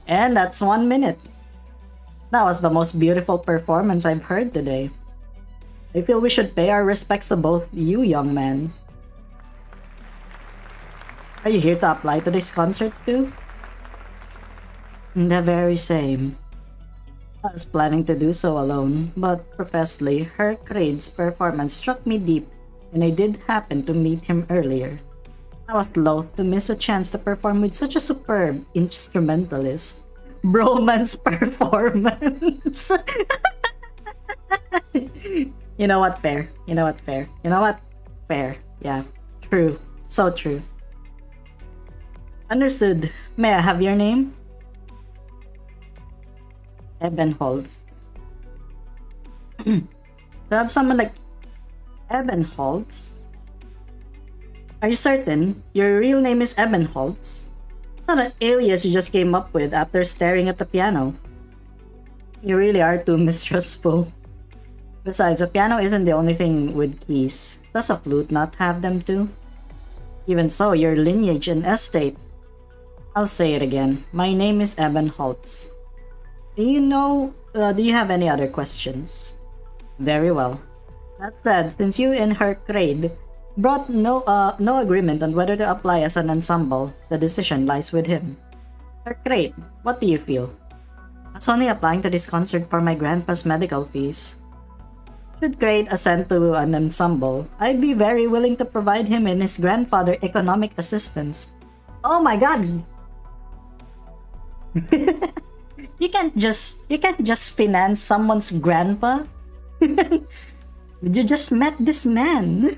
And that's 1 minute. That was the most beautiful performance I've heard today. I feel we should pay our respects to both you, young man. Are you here to apply to this concert too? The very same. I was planning to do so alone, but professedly, her Kraid's performance struck me deep, and I did happen to meet him earlier. I was loath to miss a chance to perform with such a superb instrumentalist. Bromance performance. You know what? Fair. You know what? Fair. You know what? Fair. Yeah. True. So true. Understood. May I have your name? Ebenholz. To have someone like Ebenholz? Are you certain your real name is Ebenholz? It's not an alias you just came up with after staring at the piano. You really are too mistrustful. Besides, a piano isn't the only thing with keys. Does a flute not have them too? Even so, your lineage and estate. I'll say it again. My name is Ebenholz. Do you have any other questions? Very well. That said, since you and her Kraid brought no agreement on whether to apply as an ensemble, the decision lies with him. Her Kraid, what do you feel? I was only applying to this concert for my grandpa's medical fees. Should Kraid assent to an ensemble, I'd be very willing to provide him and his grandfather economic assistance. Oh my god! You can't just finance someone's grandpa. You just met this man.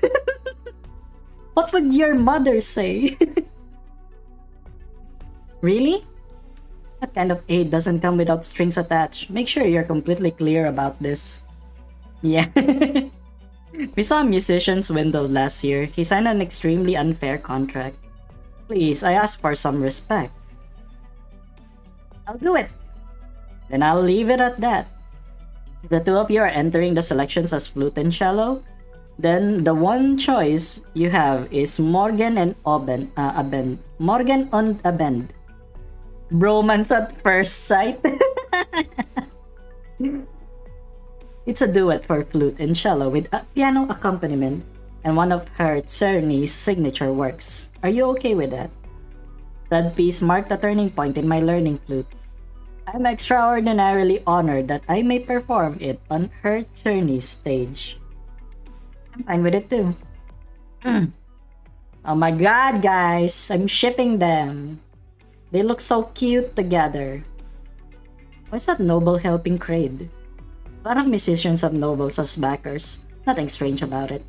What would your mother say? Really? That kind of aid doesn't come without strings attached. Make sure you're completely clear about this. Yeah. We saw a musician swindled last year. He signed an extremely unfair contract. Please, I ask for some respect. I'll do it. Then I'll leave it at that. If the two of you are entering the selections as flute and cello, then the one choice you have is Morgan and Abend. Morgan und Abend. Bromance at first sight. It's a duet for flute and cello with a piano accompaniment and one of her Czerny's signature works. Are you okay with that? Said piece marked a turning point in my learning flute. I'm extraordinarily honored that I may perform it on her Czerny's stage. I'm fine with it too. Oh my god, guys! I'm shipping them. They look so cute together. Why's that noble helping Kraid? A lot of musicians have nobles as backers. Nothing strange about it.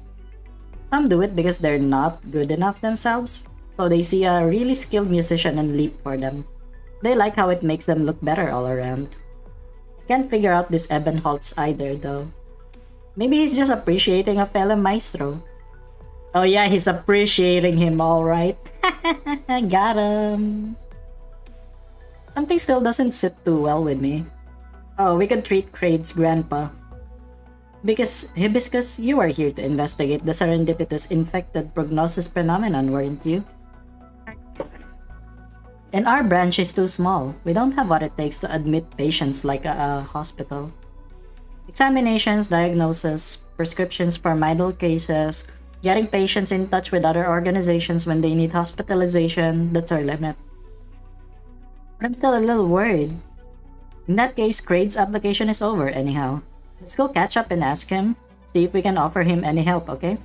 Some do it because they're not good enough themselves, so they see a really skilled musician and leap for them. They like how it makes them look better all around. I can't figure out this Ebenholz either, though. Maybe he's just appreciating a fellow maestro. Oh yeah, he's appreciating him, alright. Got him. Something still doesn't sit too well with me. Oh, we could treat Kraid's grandpa. Because, Hibiscus, you are here to investigate the serendipitous infected prognosis phenomenon, weren't you? And our branch is too small. We don't have what it takes to admit patients like a hospital. Examinations, diagnosis, prescriptions for mild cases, getting patients in touch with other organizations when they need hospitalization, that's our limit. But I'm still a little worried. In that case, Kraid's application is over anyhow. Let's go catch up and ask him, see if we can offer him any help, okay?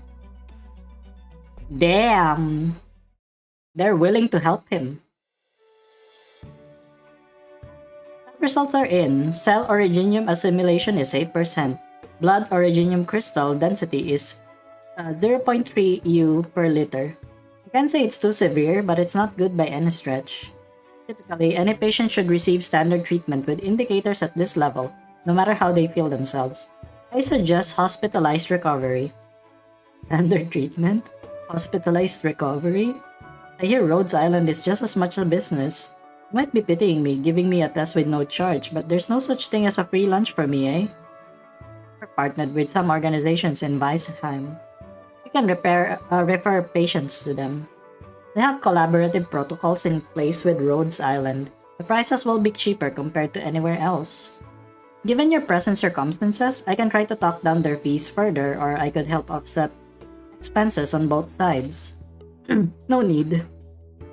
Damn! They're willing to help him. Test results are in. Cell originium assimilation is 8%. Blood originium crystal density is 0.3 U per liter. I can't say it's too severe, but it's not good by any stretch. Typically, any patient should receive standard treatment with indicators at this level, no matter how they feel themselves. I suggest hospitalized recovery. Standard treatment? Hospitalized recovery? I hear Rhodes Island is just as much a business. You might be pitying me, giving me a test with no charge, but there's no such thing as a free lunch for me, eh? We're partnered with some organizations in Weisheim. You can refer patients to them. They have collaborative protocols in place with Rhodes Island. The prices will be cheaper compared to anywhere else. Given your present circumstances, I can try to talk down their fees further, or I could help offset expenses on both sides. No need.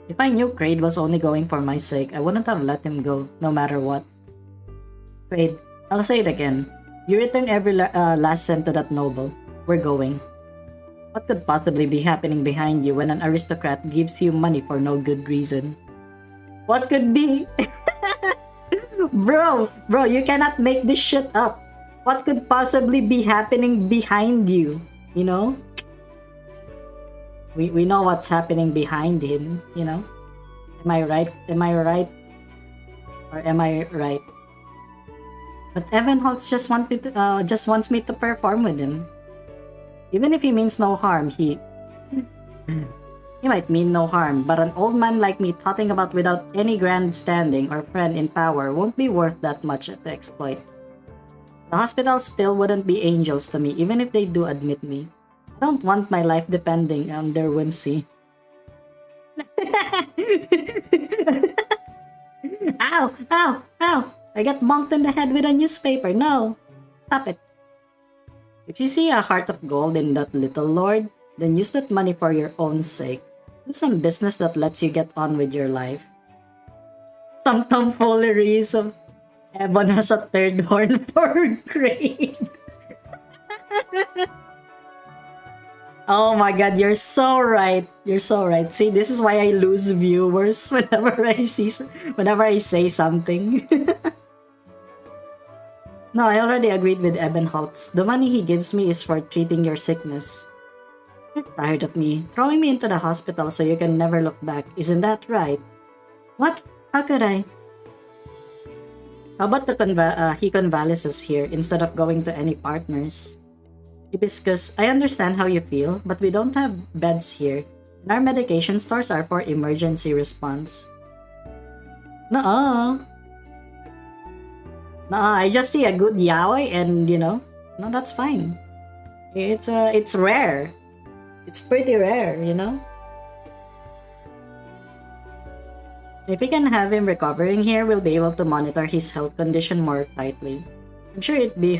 If I knew Kraid was only going for my sake, I wouldn't have let him go, no matter what. Kraid, I'll say it again. You return every last cent to that noble. We're going. What could possibly be happening behind you when an aristocrat gives you money for no good reason? What could be? Bro, you cannot make this shit up. What could possibly be happening behind you? You know? We know what's happening behind him, you know? Am I right? Am I right? Or am I right? But Evan Holtz just wants me to perform with him. Even if he means no harm, he might mean no harm, but an old man like me talking about without any grandstanding or friend in power won't be worth that much to exploit. The hospital still wouldn't be angels to me, even if they do admit me. I don't want my life depending on their whimsy. Ow! Ow! Ow! I got bonked in the head with a newspaper. No! Stop it. If you see a heart of gold in that little lord, then use that money for your own sake. Do some business that lets you get on with your life. Some tomfooleries of Ebon has a third horn for grade. Oh my god, you're so right. You're so right. See, this is why I lose viewers whenever I say something. No, I already agreed with Ebenholtz. The money he gives me is for treating your sickness. You're tired of me, throwing me into the hospital so you can never look back. Isn't that right? What? How could I? How about he convalesces here instead of going to any partners? Hibiscus, I understand how you feel, but we don't have beds here, and our medication stores are for emergency response. Nuh-uh. I just see a good yaoi and, no, that's fine. It's rare. It's pretty rare, If we can have him recovering here, we'll be able to monitor his health condition more tightly. I'm sure it'd be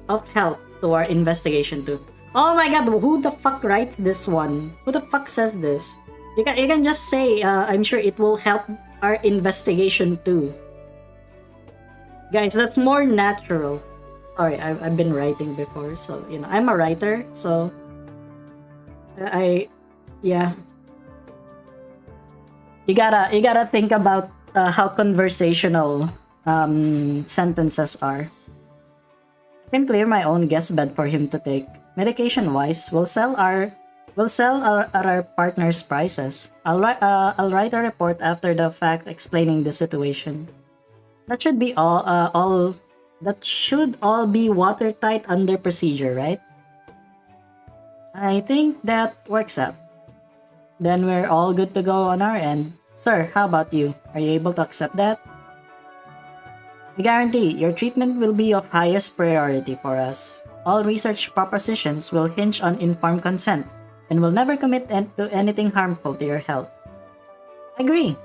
of help to our investigation too. Oh my god, who the fuck writes this one? Who the fuck says this? You can just say, I'm sure it will help our investigation too. Guys, that's more natural. Sorry, I've been writing before, so, I'm a writer, so... yeah. You gotta think about how conversational sentences are. I can clear my own guest bed for him to take. Medication-wise, we'll sell at our partners' prices. I'll write a report after the fact explaining the situation. That should be all. That should all be watertight under procedure, right? I think that works out. Then we're all good to go on our end. Sir, how about you? Are you able to accept that? I guarantee your treatment will be of highest priority for us. All research propositions will hinge on informed consent and will never commit to anything harmful to your health. I agree.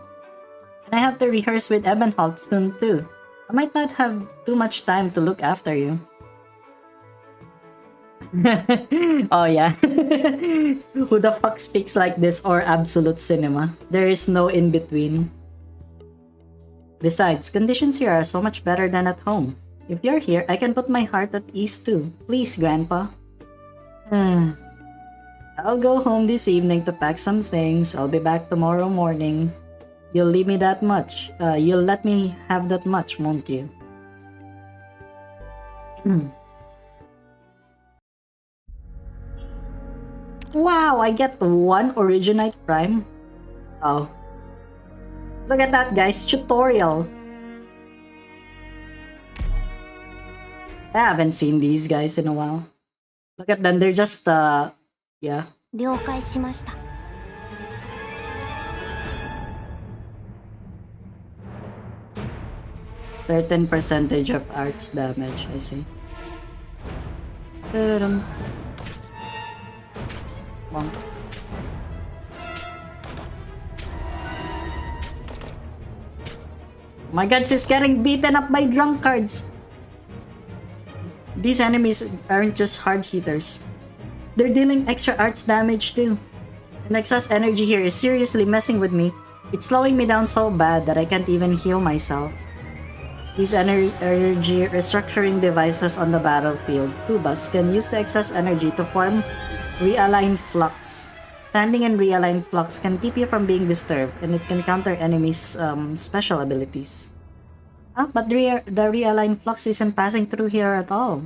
And I have to rehearse with Ebenholt soon too. I might not have too much time to look after you. Oh yeah. Who the fuck speaks like this or absolute cinema? There is no in between. Besides, conditions here are so much better than at home. If you're here, I can put my heart at ease too. Please, Grandpa. I'll go home this evening to pack some things. I'll be back tomorrow morning. You'll leave me that much. You'll let me have that much, won't you? Wow, I get one Originite Prime. Oh. Look at that, guys. Tutorial. I haven't seen these guys in a while. Look at them. They're just, yeah. 了解しました。Certain percentage of arts damage, I see. Bonk. My god, she's getting beaten up by drunkards! These enemies aren't just hard hitters. They're dealing extra arts damage too. And excess energy here is seriously messing with me. It's slowing me down so bad that I can't even heal myself. These energy restructuring devices on the battlefield, Tubas, can use the excess energy to form realigned flux. Standing in realigned flux can keep you from being disturbed, and it can counter enemies' special abilities. But the realigned flux isn't passing through here at all.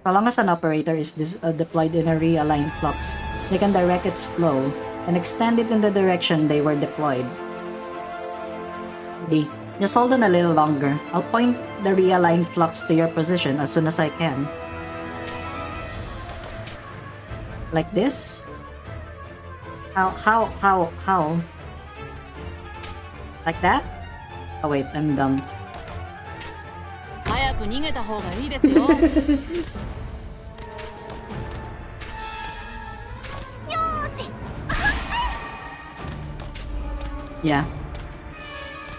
So long as an operator is deployed in a realigned flux, they can direct its flow and extend it in the direction they were deployed. Just hold on a little longer. I'll point the realigned flux to your position as soon as I can. Like this? How? Like that? Oh wait, I'm dumb. 早く逃げた方がいいですよ。Yeah.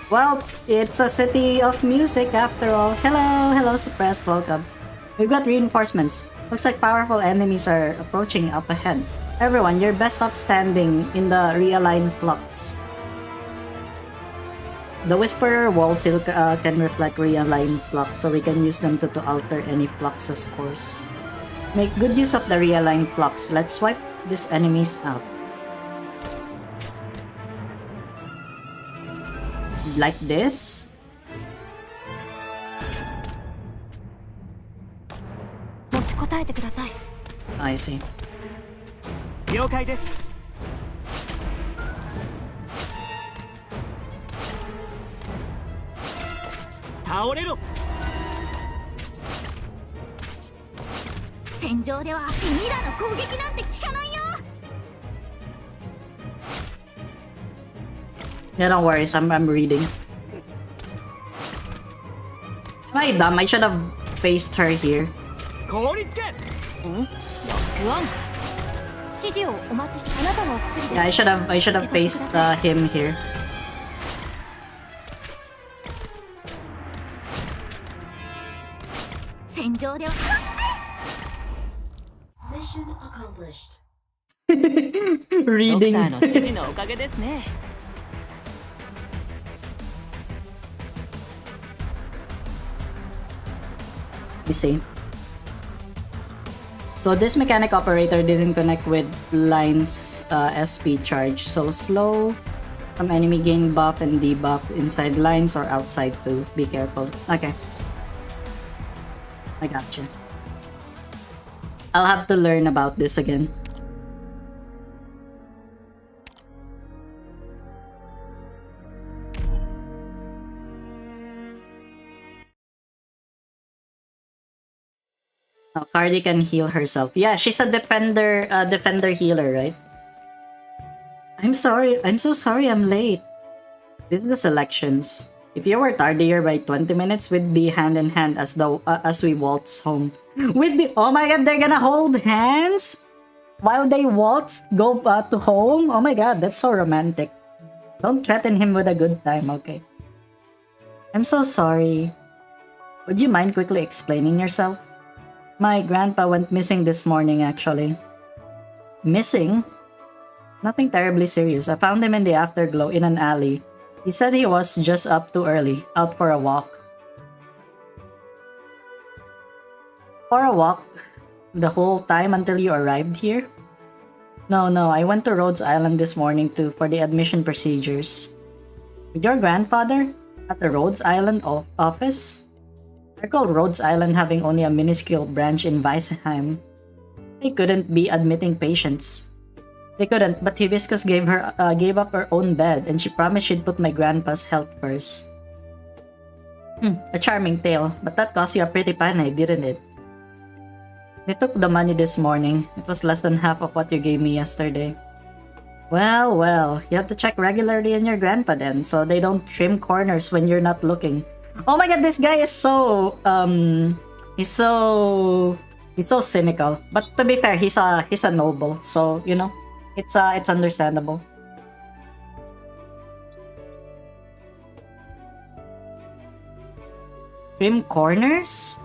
Well, it's a city of music after all. Hello, suppressed, welcome. We've got reinforcements. Looks like powerful enemies are approaching up ahead. Everyone, you're best off standing in the realigned flux. The Whisperer walls still can reflect realigned flux, so we can use them to alter any flux's course. Make good use of the realigned flux. Let's swipe these enemies out. Like this? I see. 了解です。倒れろ。戦場では君らの攻撃なんて効かないよ。Yeah, don't worry, I'm reading. Am I dumb? I should have faced her here. 凍りつけ。指示をお待ちして、あなたのお薬です。 Yeah, I should have faced him here. 戦場では Mission accomplished. ドクター Reading. の指示のおかげですね。You see. So this mechanic operator didn't connect with Line's SP charge. So slow. Some enemy gain buff and debuff inside lines or outside too. Be careful. Okay. I gotcha. I'll have to learn about this again. Oh, Cardi can heal herself. Yeah, she's a defender healer, right? I'm sorry. I'm so sorry I'm late. Business selections. If you were tardier by 20 minutes, we'd be hand in hand as we waltz home. Oh my god, they're gonna hold hands while they waltz go to home. Oh my god, that's so romantic. Don't threaten him with a good time, okay? I'm so sorry. Would you mind quickly explaining yourself? My grandpa went missing this morning, actually. Missing? Nothing terribly serious. I found him in the afterglow in an alley. He said he was just up too early, out for a walk. For a walk? The whole time until you arrived here? No, I went to Rhodes Island this morning too for the admission procedures. With your grandfather? At the Rhodes Island office? I recall Rhodes Island having only a minuscule branch in Weisheim. They couldn't be admitting patients. They couldn't, but Hibiscus gave up her own bed, and she promised she'd put my grandpa's health first. A charming tale, but that cost you a pretty penny, didn't it? They took the money this morning. It was less than half of what you gave me yesterday. Well, you have to check regularly on your grandpa then, so they don't trim corners when you're not looking. Oh my god, this guy is so, he's so cynical. But to be fair, he's a noble, so, you know, it's understandable. Trim corners?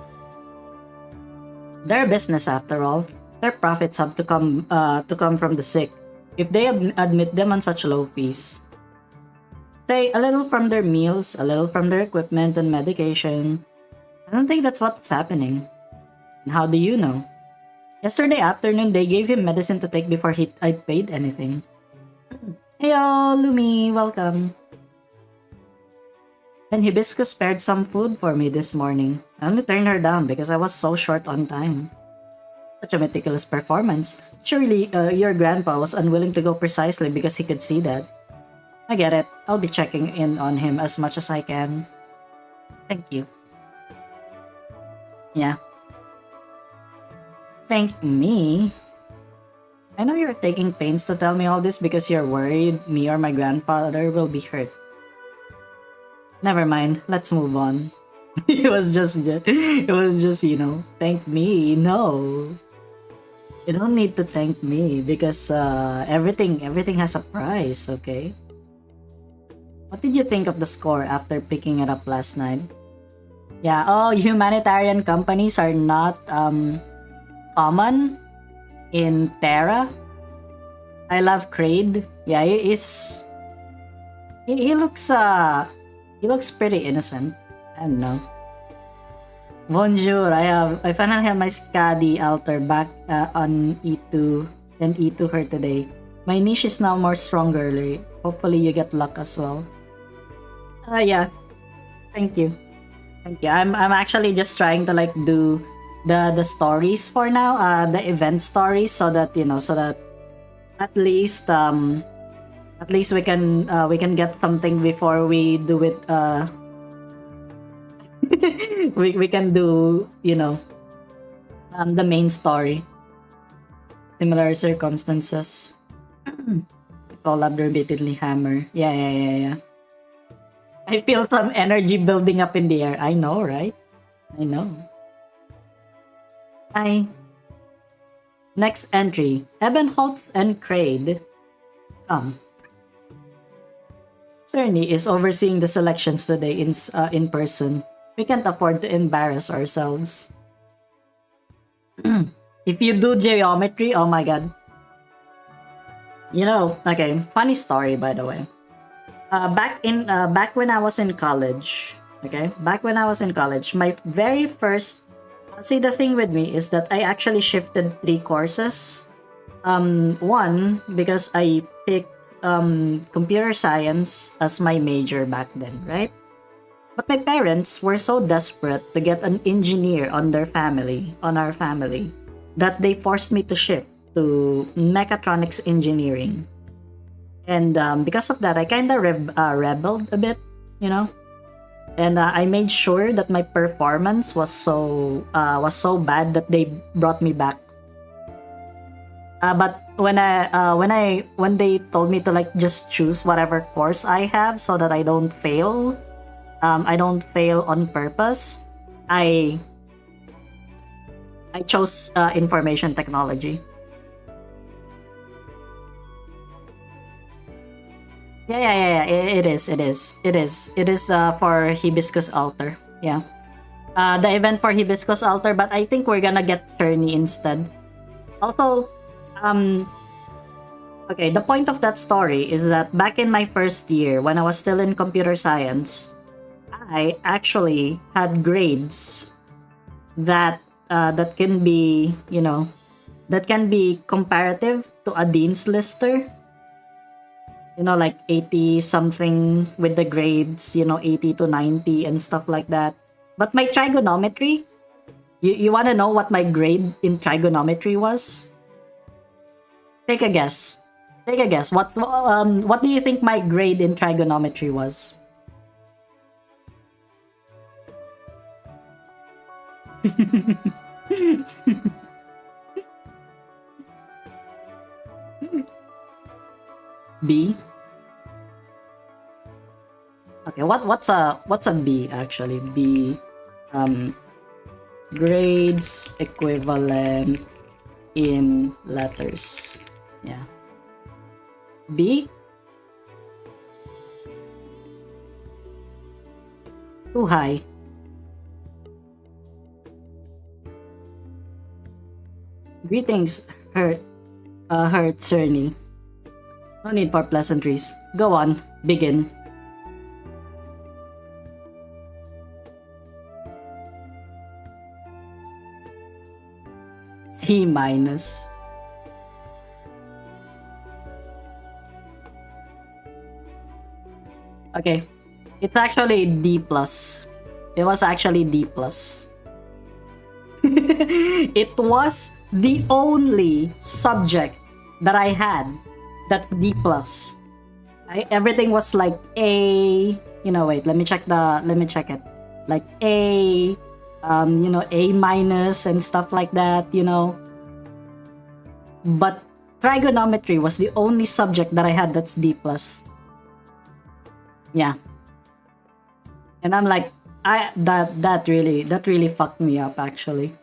They're business after all. Their profits have to come from the sick. If they admit them on such low fees. Say, a little from their meals, a little from their equipment and medication. I don't think that's what's happening. And how do you know? Yesterday afternoon, they gave him medicine to take before I paid anything. Heyo, Lumi, welcome. And Hibiscus spared some food for me this morning. I only turned her down because I was so short on time. Such a meticulous performance. Surely, your grandpa was unwilling to go precisely because he could see that. I get it. I'll be checking in on him as much as I can. Thank you. Yeah. Thank me? I know you're taking pains to tell me all this because you're worried me or my grandfather will be hurt. Never mind. Let's move on. It was just, you know, thank me. No. You don't need to thank me because everything has a price, okay? What did you think of the score after picking it up last night? Yeah, humanitarian companies are not common in Terra. I love Kraid. Yeah, he looks pretty innocent. I don't know. Bonjour, I finally have my Skadi altar back on E2 and E2 her today. My niche is now more stronger. Hopefully you get luck as well. Yeah. Thank you. I'm actually just trying to like do the stories for now, the event stories, so that you know, so that at least we can get something before we do it. we can do, you know, the main story. Similar circumstances. Collab repeatedly hammer. Yeah. I feel some energy building up in the air. I know, right? I know. Next entry. Ebenholtz and Kraid. Come. Journey is overseeing the selections today in person. We can't afford to embarrass ourselves. If you do geometry, oh my god. You know, okay, funny story by the way. Back when I was in college, my very first, see, the thing with me is that I actually shifted 3 courses. One, because I picked computer science as my major back then, right? But my parents were so desperate to get an engineer on our family, that they forced me to shift to mechatronics engineering. And because of that, I kind of rebelled a bit, you know. And I made sure that my performance was so bad that they brought me back. But when they told me to like just choose whatever course I have so that I don't fail on purpose, I chose information technology. Yeah. It is for Hibiscus Altar. Yeah. The event for Hibiscus Altar, but I think we're gonna get Fernie instead. Also, okay, the point of that story is that back in my first year, when I was still in computer science, I actually had grades that can be, that can be comparative to a Dean's Lister. Like 80 something with the grades, 80 to 90 and stuff like that. But my trigonometry, you want to know what my grade in trigonometry was? Take a guess. What do you think my grade in trigonometry was? B? Okay, what's a B actually? B grades equivalent in letters. Yeah. B? Too high. Greetings, Cerny. No need for pleasantries. Go on, begin. C minus. Okay, it's actually D plus. It was actually D plus. It was the only subject that I had that's D plus. Everything was like A. Wait. Let me check it. Like A. A minus and stuff like that. But trigonometry was the only subject that I had that's D plus. Yeah. And I'm like, that really fucked me up actually.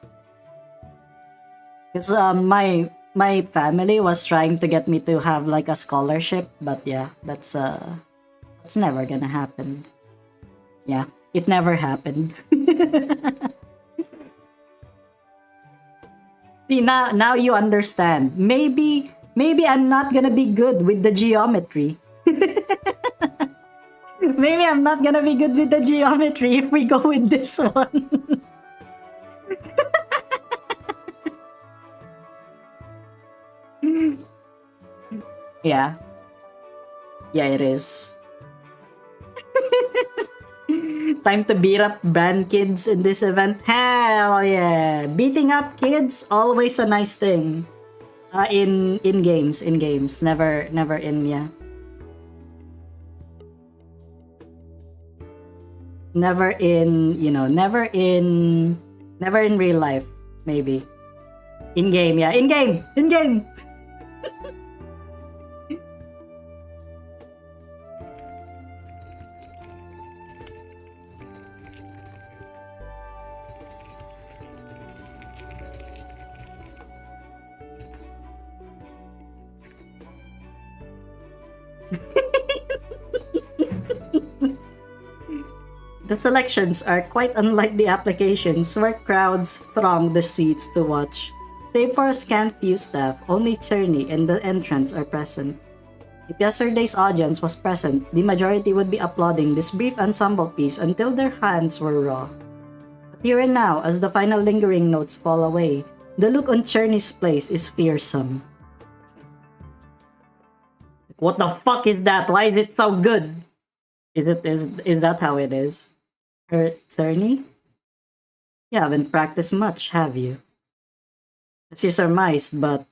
Because my family was trying to get me to have like a scholarship, but yeah, that's never gonna happen. Yeah, it never happened. See, now you understand. Maybe I'm not gonna be good with the geometry. Maybe I'm not gonna be good with the geometry if we go with this one. Yeah. Yeah, it is. Time to beat up brand kids in this event. Hell yeah. Beating up kids, always a nice thing. In games. Never in, yeah. Never in real life, maybe. In game, yeah. In game. The selections are quite unlike the applications where crowds throng the seats to watch. Save for a scant few staff, only Cerny and the entrants are present. If yesterday's audience was present, the majority would be applauding this brief ensemble piece until their hands were raw. But here and now, as the final lingering notes fall away, the look on Cerny's face is fearsome. What the fuck is that? Why is it so good? Is that how it is? Cerny? You haven't practiced much, have you? As you surmised, but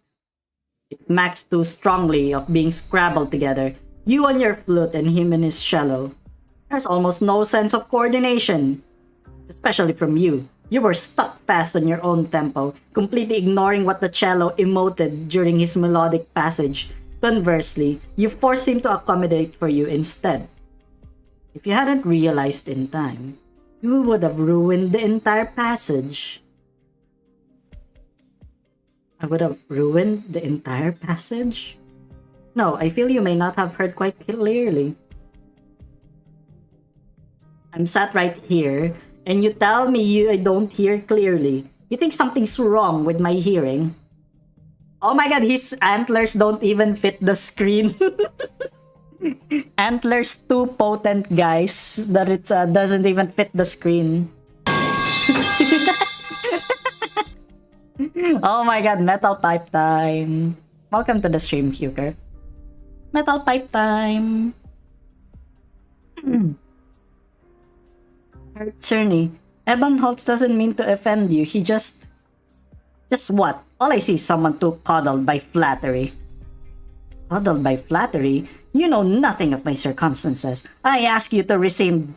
it smacks too strongly of being scrabbled together. You on your flute and him in his cello. There's almost no sense of coordination. Especially from you. You were stuck fast on your own tempo, completely ignoring what the cello emoted during his melodic passage. Conversely, you forced him to accommodate for you instead. If you hadn't realized in time, you would have ruined the entire passage. I would have ruined the entire passage? No, I feel you may not have heard quite clearly. I'm sat right here, and you tell me I don't hear clearly. You think something's wrong with my hearing? Oh my god, his antlers don't even fit the screen. Antlers too potent, guys, that it doesn't even fit the screen. Oh my god, metal pipe time. Welcome to the stream, Huker. Metal pipe time. Cerny, Evan Holtz doesn't mean to offend you. He just what? All I see is someone too coddled by flattery. Coddled by flattery? You know nothing of my circumstances. I ask you to rescind.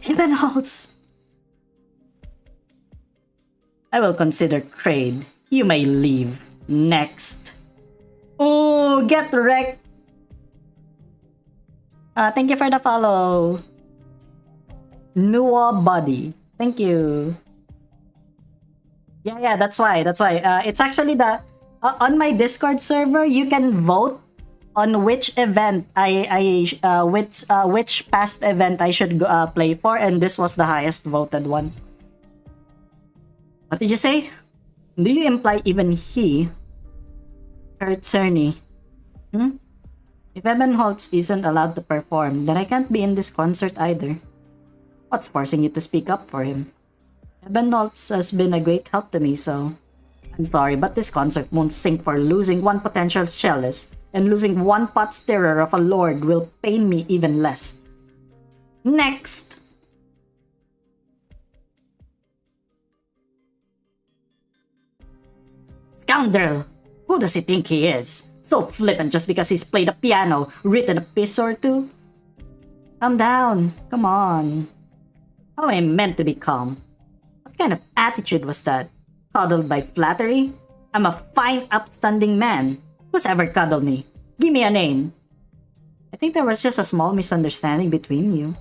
Evan Holtz. I will consider Kraid. You may leave. Next. Oh, get wrecked. Thank you for the follow. Nuwa Body. Thank you. Yeah, that's why. It's actually the on my Discord server. You can vote on which event which past event I should play for, and this was the highest voted one. What did you say? Do you imply even he, Kurt Cerny? If Evan Holtz isn't allowed to perform, then I can't be in this concert either. What's forcing you to speak up for him? Evan Holtz has been a great help to me, so... I'm sorry, but this concert won't sink for losing one potential cellist, and losing one pot stirrer of a lord will pain me even less. Next! Scoundrel! Who does he think he is? So flippant just because he's played a piano, written a piece or two? Calm down, come on. How am I meant to be calm? What kind of attitude was that? Coddled by flattery? I'm a fine, upstanding man. Who's ever cuddled me? Give me a name. I think there was just a small misunderstanding between you.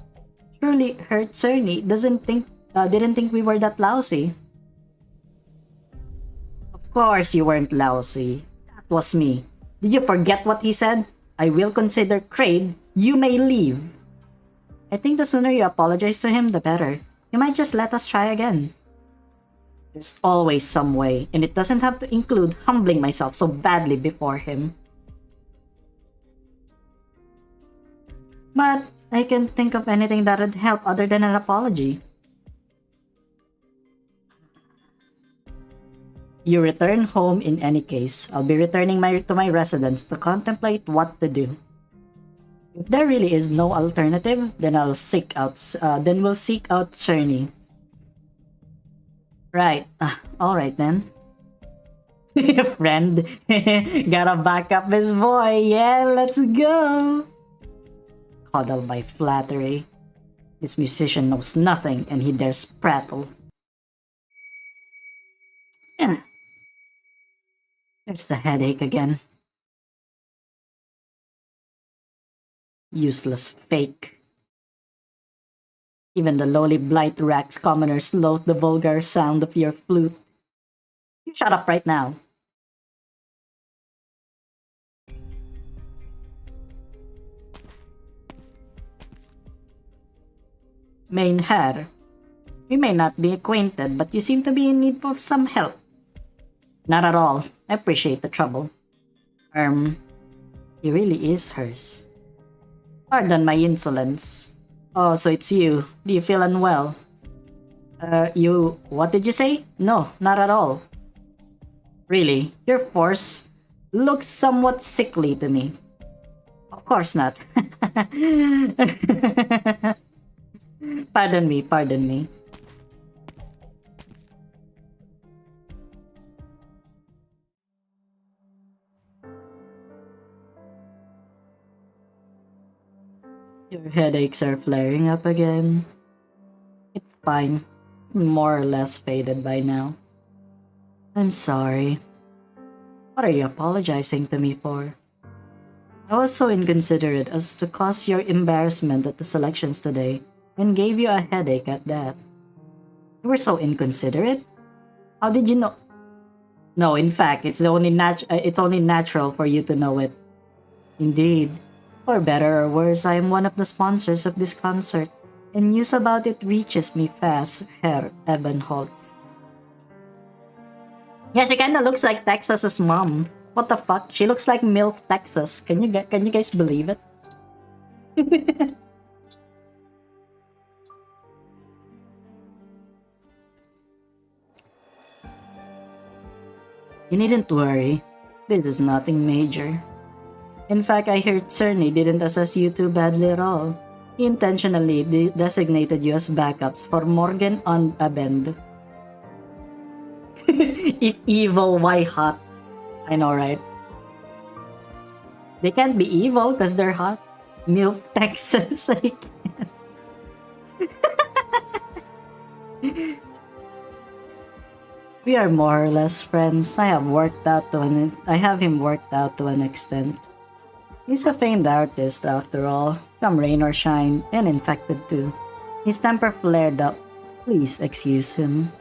Surely her Cerny didn't think we were that lousy. Of course you weren't lousy. That was me. Did you forget what he said? I will consider Kraid. You may leave. I think the sooner you apologize to him, the better. You might just let us try again. There's always some way, and it doesn't have to include humbling myself so badly before him. But I can't think of anything that would help other than an apology. You return home in any case. I'll be returning to my residence to contemplate what to do. If there really is no alternative, then we'll seek out Cerny. Right. Alright then. Friend. Gotta back up his boy. Yeah, let's go. Coddled by flattery. This musician knows nothing and he dares prattle. There's the headache again. Useless fake. Even the lowly blight racks commoners loathe the vulgar sound of your flute. You shut up right now. Mein Herr, we may not be acquainted, but you seem to be in need of some help. Not at all. I appreciate the trouble. He really is hers. Pardon my insolence. Oh, so it's you. Do you feel unwell? What did you say? No, not at all. Really, your force looks somewhat sickly to me. Of course not. Pardon me. Your headaches are flaring up again. It's fine. More or less faded by now. I'm sorry. What are you apologizing to me for? I was so inconsiderate as to cause your embarrassment at the selections today and gave you a headache at that. You were so inconsiderate? How did you know? No, in fact, it's only natural for you to know it. Indeed. For better or worse, I am one of the sponsors of this concert, and news about it reaches me fast, Herr Ebenholz. Yeah, she kinda looks like Texas's mom. What the fuck? She looks like MILF Texas. Can you guys believe it? You needn't worry. This is nothing major. In fact, I heard Cerny didn't assess you too badly at all. He intentionally designated you as backups for Morgan on Abend. If evil, why hot? I know, right? They can't be evil because they're hot. Milk Texas, I can't. We are more or less friends. I have him worked out to an extent. He's a famed artist after all, come rain or shine, and infected too. His temper flared up. Please excuse him.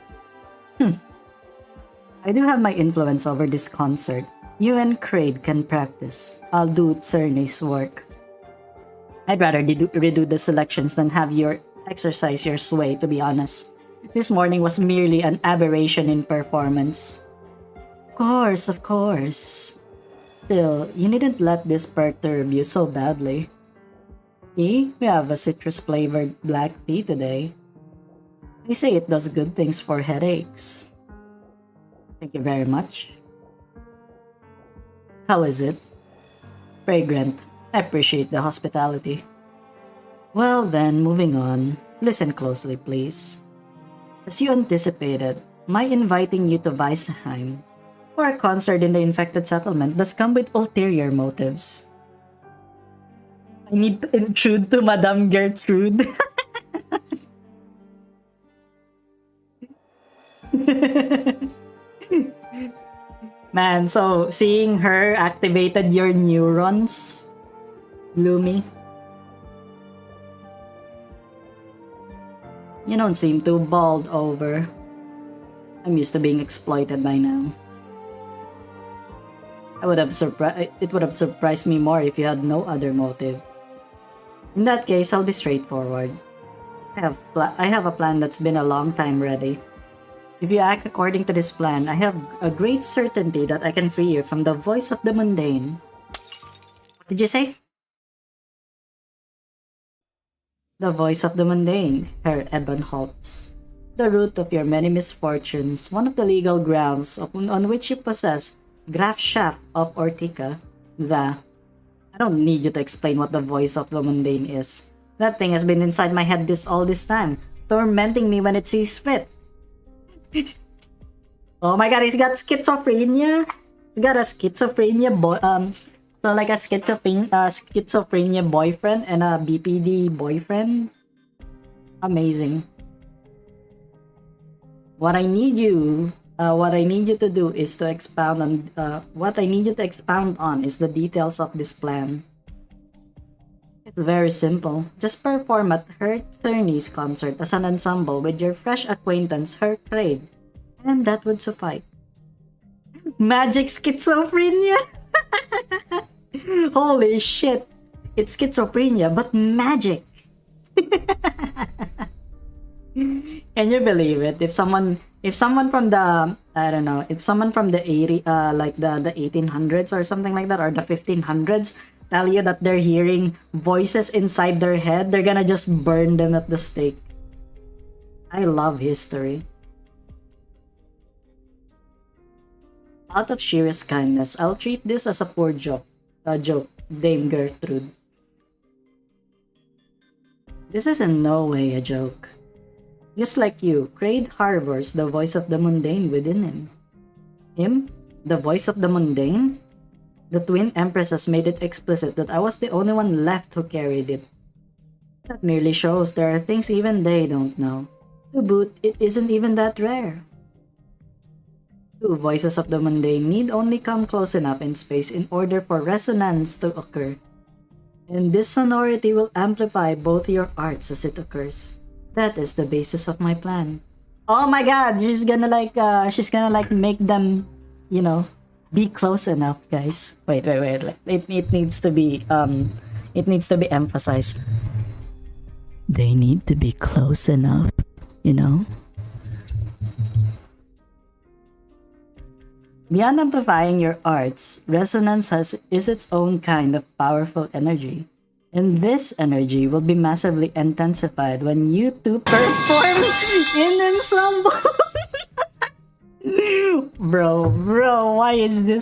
I do have my influence over this concert. You and Kraid can practice. I'll do Cerny's work. I'd rather redo the selections than have you exercise your sway, to be honest. This morning was merely an aberration in performance. Of course. Still, you needn't let this perturb you so badly. See, we have a citrus-flavored black tea today. They say it does good things for headaches. Thank you very much. How is it? Fragrant. I appreciate the hospitality. Well then, moving on. Listen closely, please. As you anticipated, my inviting you to Weisheim for a concert in the infected settlement does come with ulterior motives. I need to intrude to Madame Gertrude. Man, so seeing her activated your neurons, Lumi. You don't seem too bowled over. I'm used to being exploited by now. It would have surprised me more if you had no other motive. In that case, I'll be straightforward. I have a plan that's been a long time ready. If you act according to this plan, I have a great certainty that I can free you from the voice of the mundane. What did you say? The voice of the mundane, Herr Ebenholz. The root of your many misfortunes, one of the legal grounds on which you possess Grafschaft of Ortica. I don't need you to explain what the voice of the mundane is. That thing has been inside my head all this time, tormenting me when it sees fit. Oh my god, he's got schizophrenia. He's got a schizophrenia so like a schizophrenia boyfriend and a BPD boyfriend. Amazing. What I need you to do is to expound on is the details of this plan. It's very simple. Just perform at her Cerny's concert as an ensemble with your fresh acquaintance, her Kraid, and that would suffice. Magic schizophrenia? Holy shit! It's schizophrenia, but magic! Can you believe it? If someone from the, I don't know, if someone from the 1800s or something like that, or the 1500s, tell you that they're hearing voices inside their head, they're gonna just burn them at the stake. I love history. Out of sheerest kindness, I'll treat this as a poor joke, Dame Gertrude. This is in no way a joke. Just like you, Kraid harbors the voice of the mundane within him. Him? The voice of the mundane? The Twin Empresses made it explicit that I was the only one left who carried it. That merely shows there are things even they don't know. To boot, it isn't even that rare. Two voices of the mundane need only come close enough in space in order for resonance to occur. And this sonority will amplify both your arts as it occurs. That is the basis of my plan. Oh my god, she's gonna like make them, you know, be close enough, guys. Wait. Like, it needs to be emphasized. They need to be close enough, you know? Beyond amplifying your arts, resonance is its own kind of powerful energy. And this energy will be massively intensified when you two perform in ensemble. Bro, why is the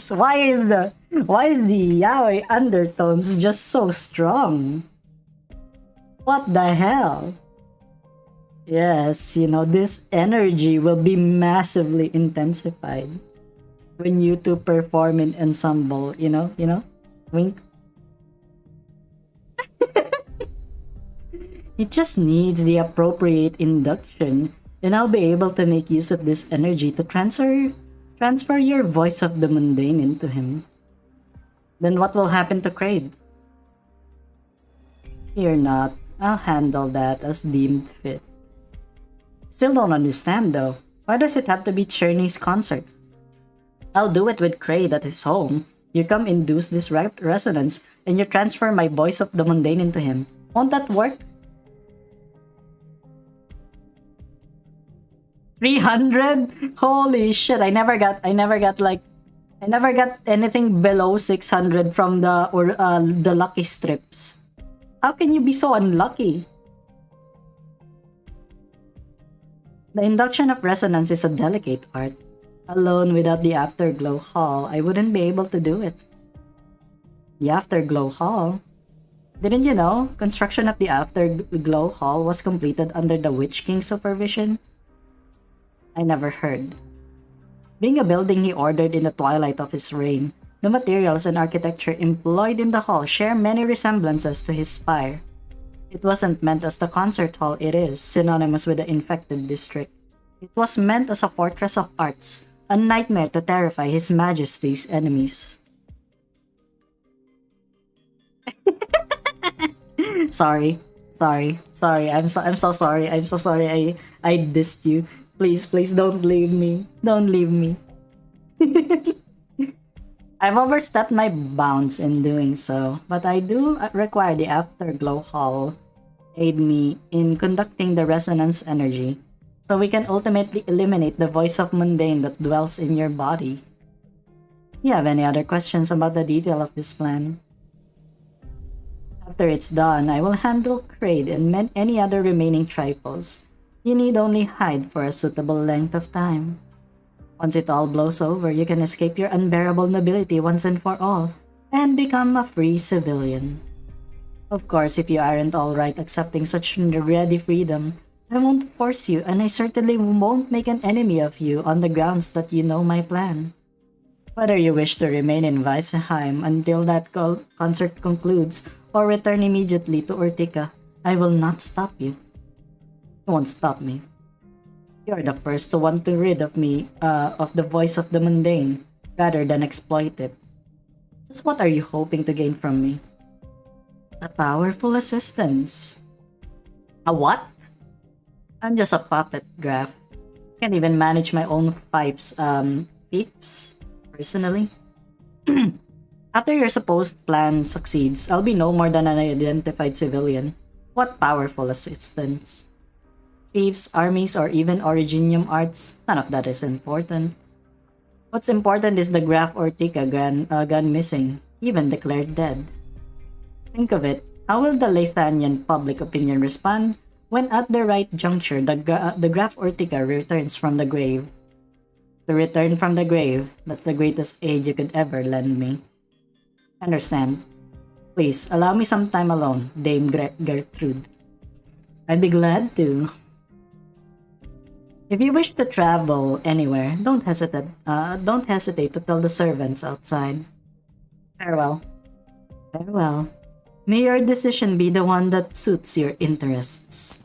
yaoi undertones just so strong? What the hell? Yes, you know, this energy will be massively intensified when you two perform in ensemble, you know, wink. It just needs the appropriate induction, and I'll be able to make use of this energy to transfer your voice of the mundane into him. Then what will happen to Kraid? Fear not, I'll handle that as deemed fit. Still don't understand though. Why does it have to be Cherney's concert? I'll do it with Kraid at his home. You come induce this resonance, and you transfer my voice of the mundane into him. Won't that work? 300? Holy shit! I never got anything below 600 from the lucky strips. How can you be so unlucky? The induction of resonance is a delicate art. Alone without the Afterglow Hall, I wouldn't be able to do it. The Afterglow Hall? Didn't you know? Construction of the Afterglow Hall was completed under the Witch King's supervision? I never heard. Being a building he ordered in the twilight of his reign, the materials and architecture employed in the hall share many resemblances to his spire. It wasn't meant as the concert hall it is, synonymous with the infected district. It was meant as a fortress of arts, a nightmare to terrify His Majesty's enemies. Sorry. I'm so sorry. I dissed you. Please don't leave me. Don't leave me. I've overstepped my bounds in doing so, but I do require the Afterglow Hall aid me in conducting the resonance energy, so we can ultimately eliminate the voice of mundane that dwells in your body. You have any other questions about the detail of this plan? After it's done, I will handle Kraid and any other remaining trifles. You need only hide for a suitable length of time. Once it all blows over, you can escape your unbearable nobility once and for all, and become a free civilian. Of course, if you aren't alright accepting such ready freedom, I won't force you, and I certainly won't make an enemy of you on the grounds that you know my plan. Whether you wish to remain in Weisheim until that concert concludes, or return immediately to Urtica, I will not stop you. You won't stop me. You're the first to want to rid of me of the voice of the mundane, rather than exploit it. Just what are you hoping to gain from me? A powerful assistance. A what? I'm just a puppet, Graf. Can't even manage my own fiefs, personally. After your supposed plan succeeds, I'll be no more than an identified civilian. What powerful assistance? Thieves, armies, or even Originium arts, none of that is important. What's important is the Graf Ortica gone missing, even declared dead. Think of it, how will the Lathanian public opinion respond when at the right juncture the Graf Ortica returns from the grave? To return from the grave, that's the greatest aid you could ever lend me. Understand? Please, allow me some time alone, Dame Gertrude. I'd be glad to. If you wish to travel anywhere, don't hesitate to tell the servants outside. Farewell. Farewell. May your decision be the one that suits your interests.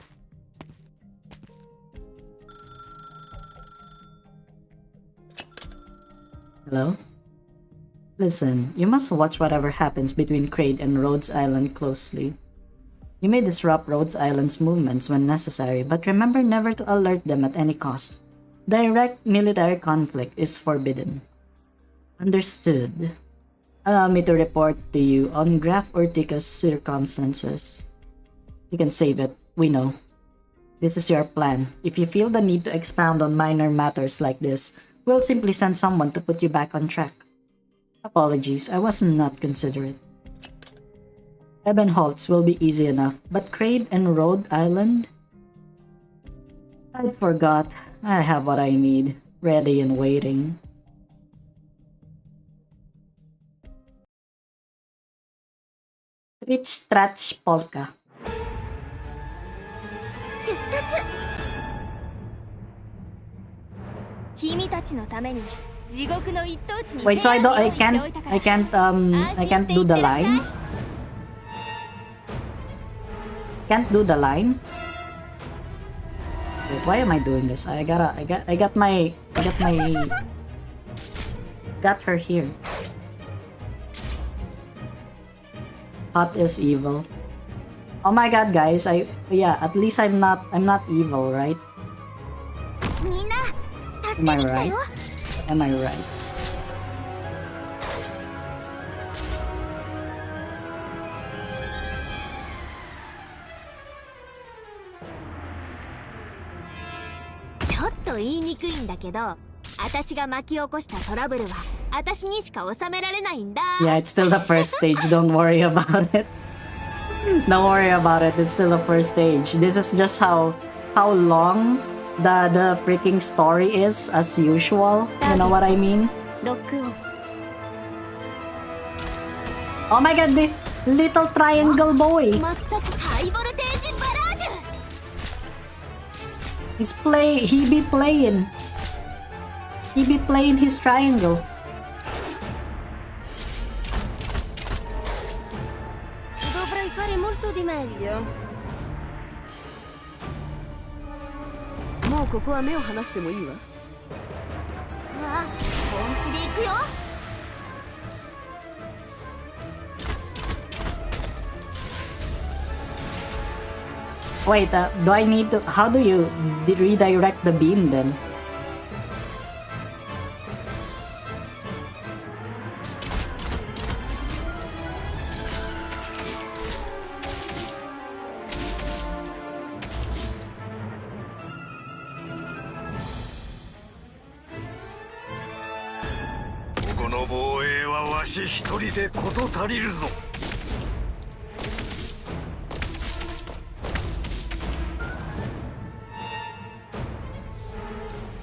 Hello? Listen, you must watch whatever happens between Kraid and Rhodes Island closely. You may disrupt Rhodes Island's movements when necessary, but remember never to alert them at any cost. Direct military conflict is forbidden. Understood. Allow me to report to you on Graf Ortika's circumstances. You can save it, we know. This is your plan. If you feel the need to expound on minor matters like this, we'll simply send someone to put you back on track. Apologies, I was not considerate. Ebenholz will be easy enough, but Kraid and Rhode Island? I forgot. I have what I need, ready and waiting. Rich Trach Polka. 出立君たちのために地獄の一等地に Wait, so I 部屋を don't, 用意しておいたから I can't do the line? Can't do the line? Wait, why am I doing this? I got her here. Hot is evil. Oh my god, guys, yeah, at least I'm not evil, right? みんな Am I right? Am I right?と言いにくいんだけど、私が巻き起こしたトラブルは私にしか収められないんだ。 Yeah, it's still the first stage. Don't worry about it. Don't worry about it. It's still the first stage. This is just how long the freaking story is as usual. You know what I mean? ロックオン。 Oh my god, the little triangle boy. 真っ先ハイボルテージバラージュ。 He be playing his triangle. Dovrei fare molto di meglio. もうここは目を離してもいいわ。わあ、本気で行くよ。 Wait, do I need to... How do you redirect the beam then?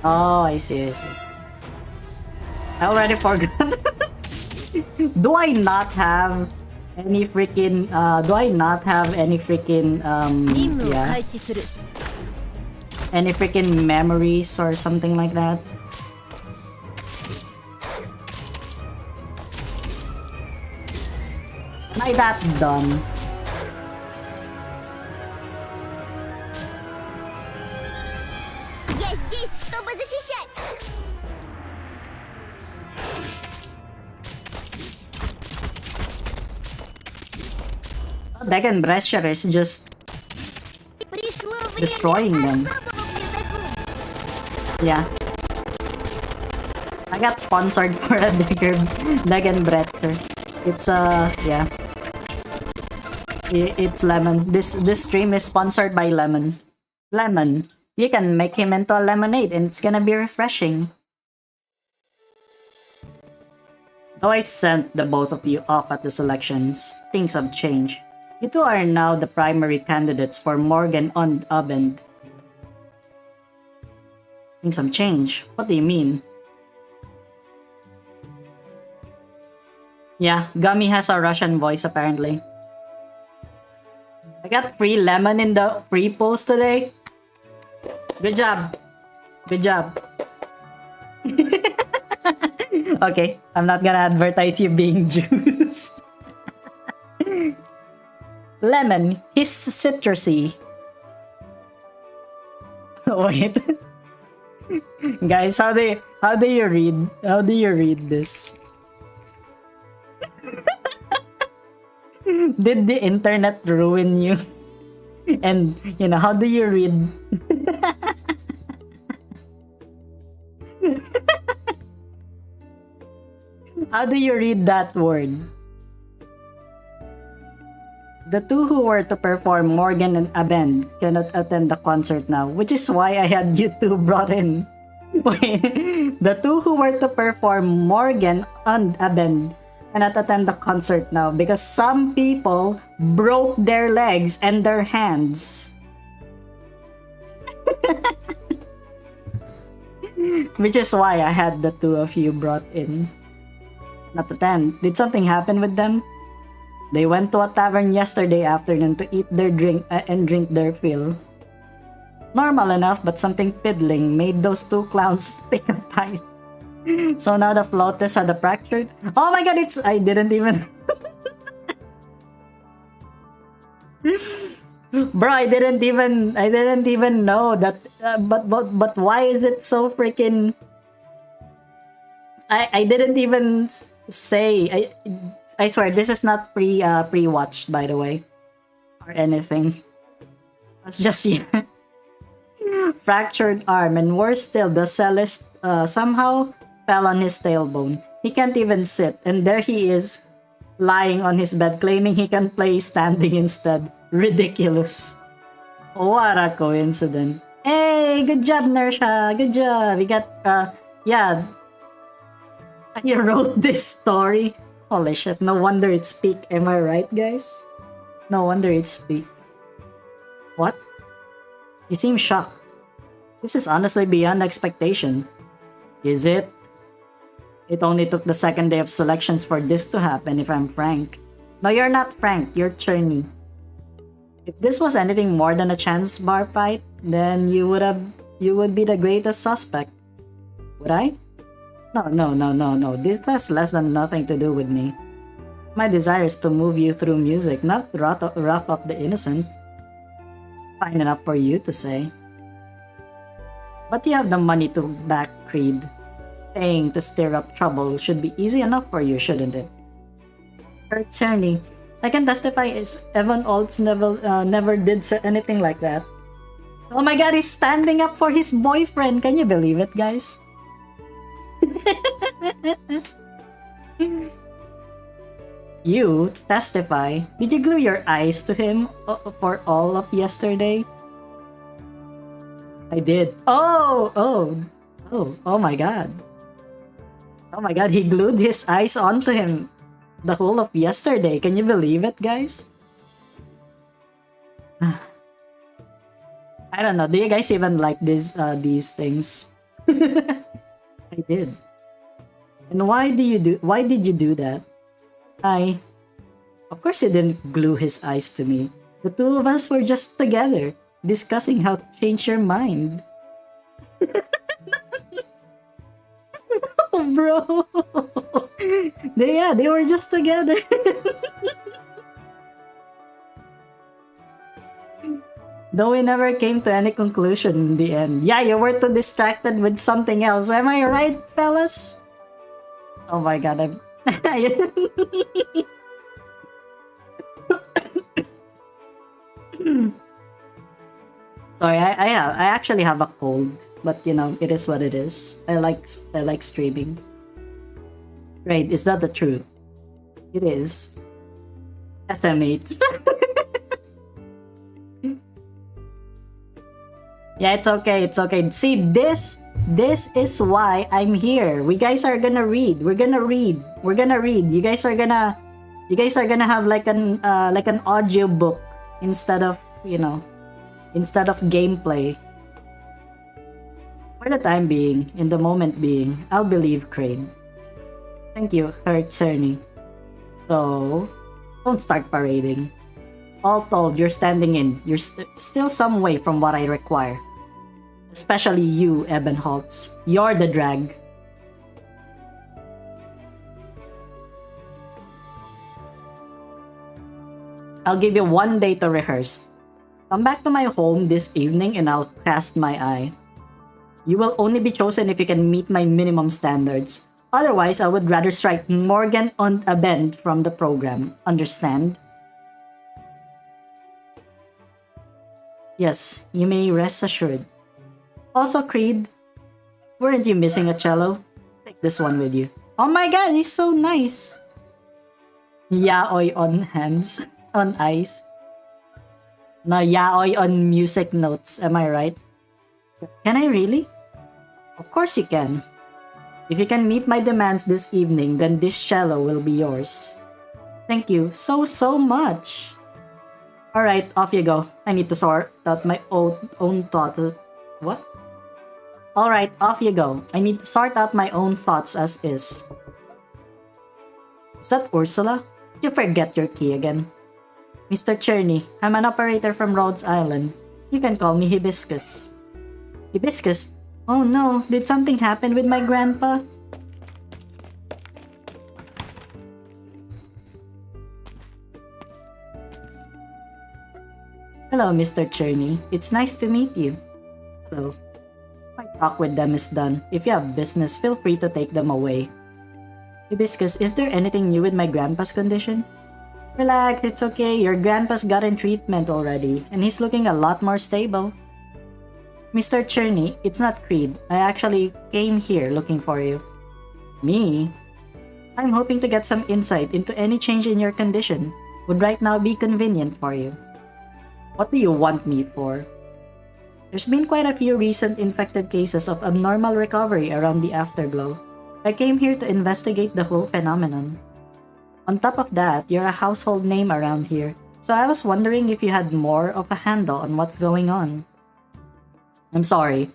Oh, I see. I already forgot. Do I not have any freaking yeah, any freaking memories or something like that? Am I that done? Dragon Breacher is just destroying them. Yeah. I got sponsored for a Dragon Breacher. It's yeah. It's Lemon. This stream is sponsored by Lemon. Lemon. You can make him into a lemonade and it's gonna be refreshing. Though I sent the both of you off at the selections, things have changed. You two are now the primary candidates for Morgan und Abend. Things have changed? What do you mean? Yeah, Gummy has a Russian voice apparently. I got free lemon in the free pulls today. Good job. Good job. Okay, I'm not gonna advertise you being juiced. Lemon, he's citrusy. Wait. Guys, how do you read this? Did the internet ruin you? And how do you read? How do you read that word? The two who were to perform, Morgan and Abend, cannot attend the concert now, which is why I had you two brought in. The two who were to perform, Morgan and Abend, cannot attend the concert now because some people broke their legs and their hands. Which is why I had the two of you brought in. Not attend. Did something happen with them? They went to a tavern yesterday afternoon to eat their drink and drink their fill. Normal enough, but something piddling made those two clowns pick a fight. So now the flautist had a fractured. Oh my god, I didn't even. Bro, I didn't even know that. But why is it so freaking? I didn't even say. I swear this is not pre-watched, by the way, or anything. It's just fractured arm, and worse still, the cellist somehow fell on his tailbone. He can't even sit, and there he is, lying on his bed, claiming he can play standing instead. Ridiculous. What a coincidence. Hey, good job, Nersha. Good job. We got, yeah. You wrote this story. Holy shit, no wonder it's peak. Am I right, guys? No wonder it's peak. What? You seem shocked. This is honestly beyond expectation. Is it? It only took the second day of selections for this to happen, if I'm frank. No, you're not frank. You're churny. If this was anything more than a chance bar fight, then you would be the greatest suspect. Would I? No. This has less than nothing to do with me. My desire is to move you through music, not rough up the innocent. Fine enough for you to say. But you have the money to back Creed. Paying to stir up trouble should be easy enough for you, shouldn't it? Cerny, I can testify is Evan Olds never did say anything like that. Oh my god, he's standing up for his boyfriend. Can you believe it, guys? You testify. Did you glue your eyes to him for all of yesterday? I did. Oh my god. Oh my god, he glued his eyes onto him the whole of yesterday. Can you believe it, guys? I don't know. Do you guys even like these things? I did. And why did you do that? Of course he didn't glue his eyes to me. The two of us were just together, discussing how to change your mind. Bro. They were just together. Though we never came to any conclusion in the end. Yeah, you were too distracted with something else. Am I right, fellas? Oh my god, I'm... Sorry, I actually have a cold, but it is what it is. I like streaming. Great, is that the truth? It is. SMH. Yeah, it's okay. See, this is why I'm here. We guys are gonna read. We're gonna read. You guys are gonna have like an audio book instead of gameplay. For the time being, in the moment being, I'll believe Crane. Thank you, Cerny. So, don't start parading. All told, you're standing in. You're still some way from what I require. Especially you, Ebenholtz. You're the drag. I'll give you 1 day to rehearse. Come back to my home this evening and I'll cast my eye. You will only be chosen if you can meet my minimum standards. Otherwise, I would rather strike Morgan on a bend from the program. Understand? Yes, you may rest assured. Also, Creed, weren't you missing a cello? Take this one with you. Oh my god, he's so nice! Yaoi on hands, on eyes. No, yaoi on music notes, am I right? Can I really? Of course you can. If you can meet my demands this evening, then this cello will be yours. Thank you so much. Alright, off you go. I need to sort out my own thoughts. What? Alright, off you go. I need to sort out my own thoughts as is. Is that Ursula? You forget your key again. Mr. Cherney, I'm an operator from Rhodes Island. You can call me Hibiscus. Hibiscus? Oh no, did something happen with my grandpa? Hello, Mr. Cherney. It's nice to meet you. Hello. My talk with them is done. If you have business, feel free to take them away. Hibiscus, is there anything new with my grandpa's condition? Relax, it's okay. Your grandpa's gotten treatment already, and he's looking a lot more stable. Mr. Cherney, it's not Creed. I actually came here looking for you. Me? I'm hoping to get some insight into any change in your condition. Would right now be convenient for you. What do you want me for? There's been quite a few recent infected cases of abnormal recovery around the Afterglow. I came here to investigate the whole phenomenon. On top of that, you're a household name around here, so I was wondering if you had more of a handle on what's going on. I'm sorry,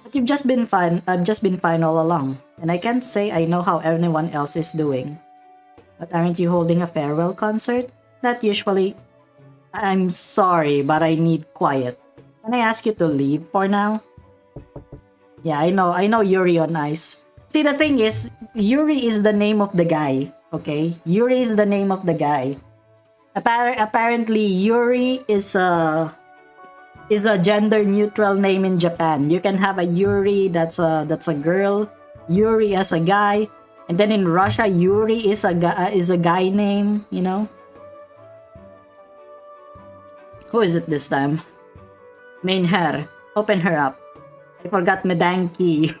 but I've just been fine all along, and I can't say I know how anyone else is doing. But aren't you holding a farewell concert? That usually... I'm sorry, but I need quiet. Can I ask you to leave for now? Yeah, I know Yuri on Ice. See, the thing is, Yuri is the name of the guy, okay? Yuri is the name of the guy. Apparently, Yuri is a gender-neutral name in Japan. You can have a Yuri that's a girl, Yuri as a guy, and then in Russia, Yuri is a guy name, you know? Who is it this time? Main her. Open her up. I forgot my dang key.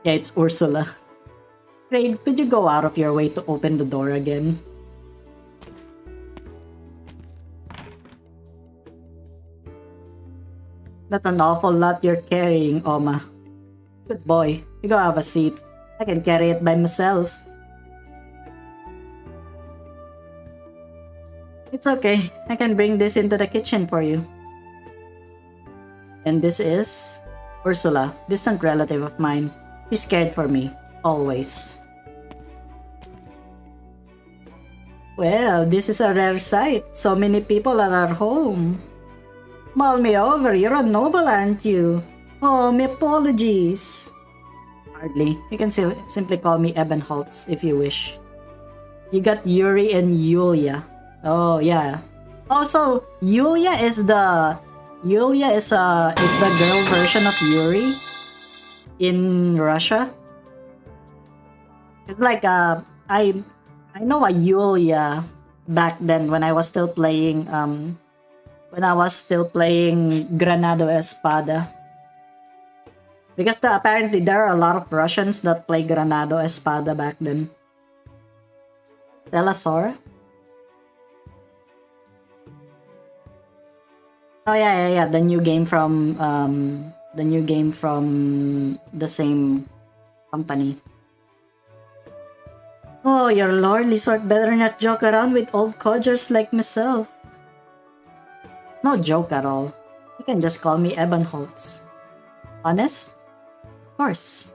Yeah, it's Ursula. Craig, could you go out of your way to open the door again? That's an awful lot you're carrying, Oma. Good boy. You go have a seat. I can carry it by myself. It's okay. I can bring this into the kitchen for you. And this is Ursula, distant relative of mine. She's cared for me, always. Well, this is a rare sight. So many people at our home. Mull me over, you're a noble, aren't you? Oh, my apologies. Hardly. You can simply call me Ebenholtz if you wish. You got Yuri and Yulia. Oh yeah. Also, Yulia is the girl version of Yuri in Russia. It's like I know a Yulia back then when I was still playing Granado Espada. Because apparently there are a lot of Russians that play Granado Espada back then. Stellasaur? Oh yeah, the new game from the same company. Oh, your lordly sort better not joke around with old codgers like myself. It's no joke at all. You can just call me Ebenholtz. Honest? Of course.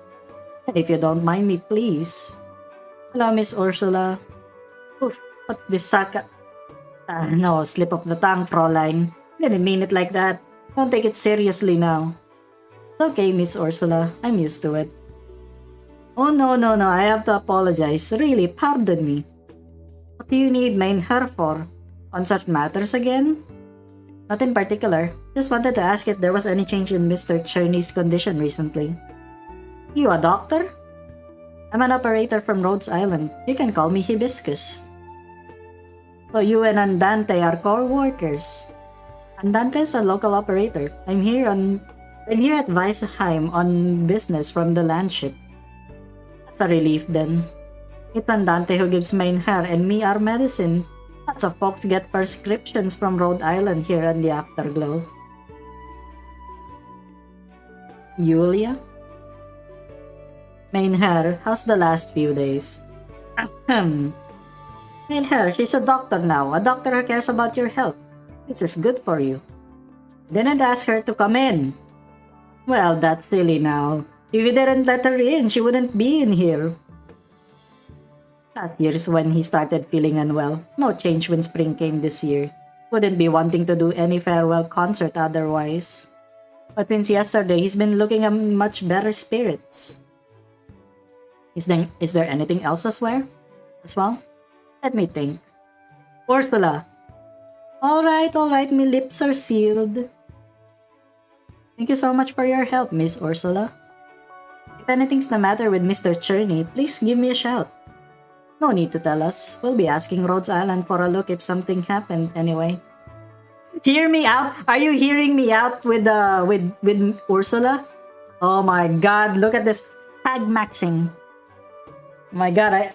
And if you don't mind me, please. Hello, Miss Ursula. Oof, what's this saka? No, slip of the tongue, Fräulein. Didn't mean it like that. Don't take it seriously now. It's okay, Miss Ursula. I'm used to it. Oh no, I have to apologize. Really, pardon me. What do you need mein Herr for? On such matters again? Not in particular. Just wanted to ask if there was any change in Mr. Cherney's condition recently. You a doctor? I'm an operator from Rhodes Island. You can call me Hibiscus. So you and Andante are co-workers. Andante is a local operator. I'm here at Weisheim on business from the landship. That's a relief then. It's Andante who gives Mainher and me our medicine. Lots of folks get prescriptions from Rhode Island here in the Afterglow. Yulia? Mainher, how's the last few days? Ahem. Mainher, she's a doctor now. A doctor who cares about your health. This is good for you. Didn't ask her to come in. Well, that's silly now. If you didn't let her in, she wouldn't be in here. Last year's when he started feeling unwell. No change when spring came this year. Wouldn't be wanting to do any farewell concert otherwise. But since yesterday, he's been looking in much better spirits. Is there anything else as well? Let me think. Ursula. Alright, my lips are sealed. Thank you so much for your help, Miss Ursula. If anything's the matter with Mr. Cherney, please give me a shout. No need to tell us. We'll be asking Rhodes Island for a look if something happened anyway. Hear me out? Are you hearing me out with Ursula? Oh my god, look at this. Tag maxing. Oh my god,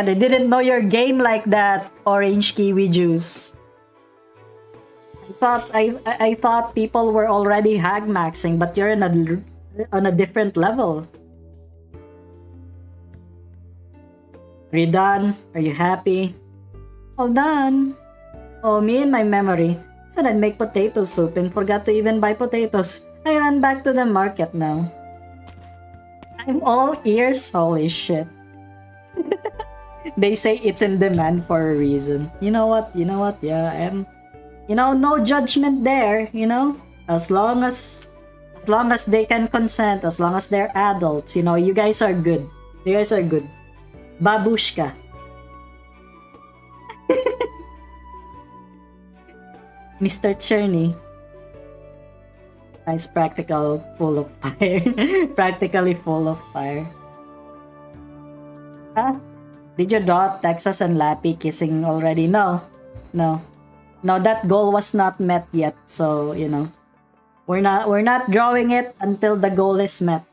I didn't know your game like that, Orange Kiwi Juice. I thought people were already hag maxing, but you're on a different level. Are you done? Are you happy? All done. Oh, me and my memory. Said I'd make potato soup and forgot to even buy potatoes. I ran back to the market now. I'm all ears. Holy shit. They say it's in demand for a reason. You know what? Yeah, I am. No judgment there, As long as they can consent, as long as they're adults, you guys are good. Babushka. Mr. Cherney. Nice practical full of fire. Practically full of fire. Huh? Did you draw Texas and Lappy kissing already? No, that goal was not met yet, so, we're not drawing it until the goal is met.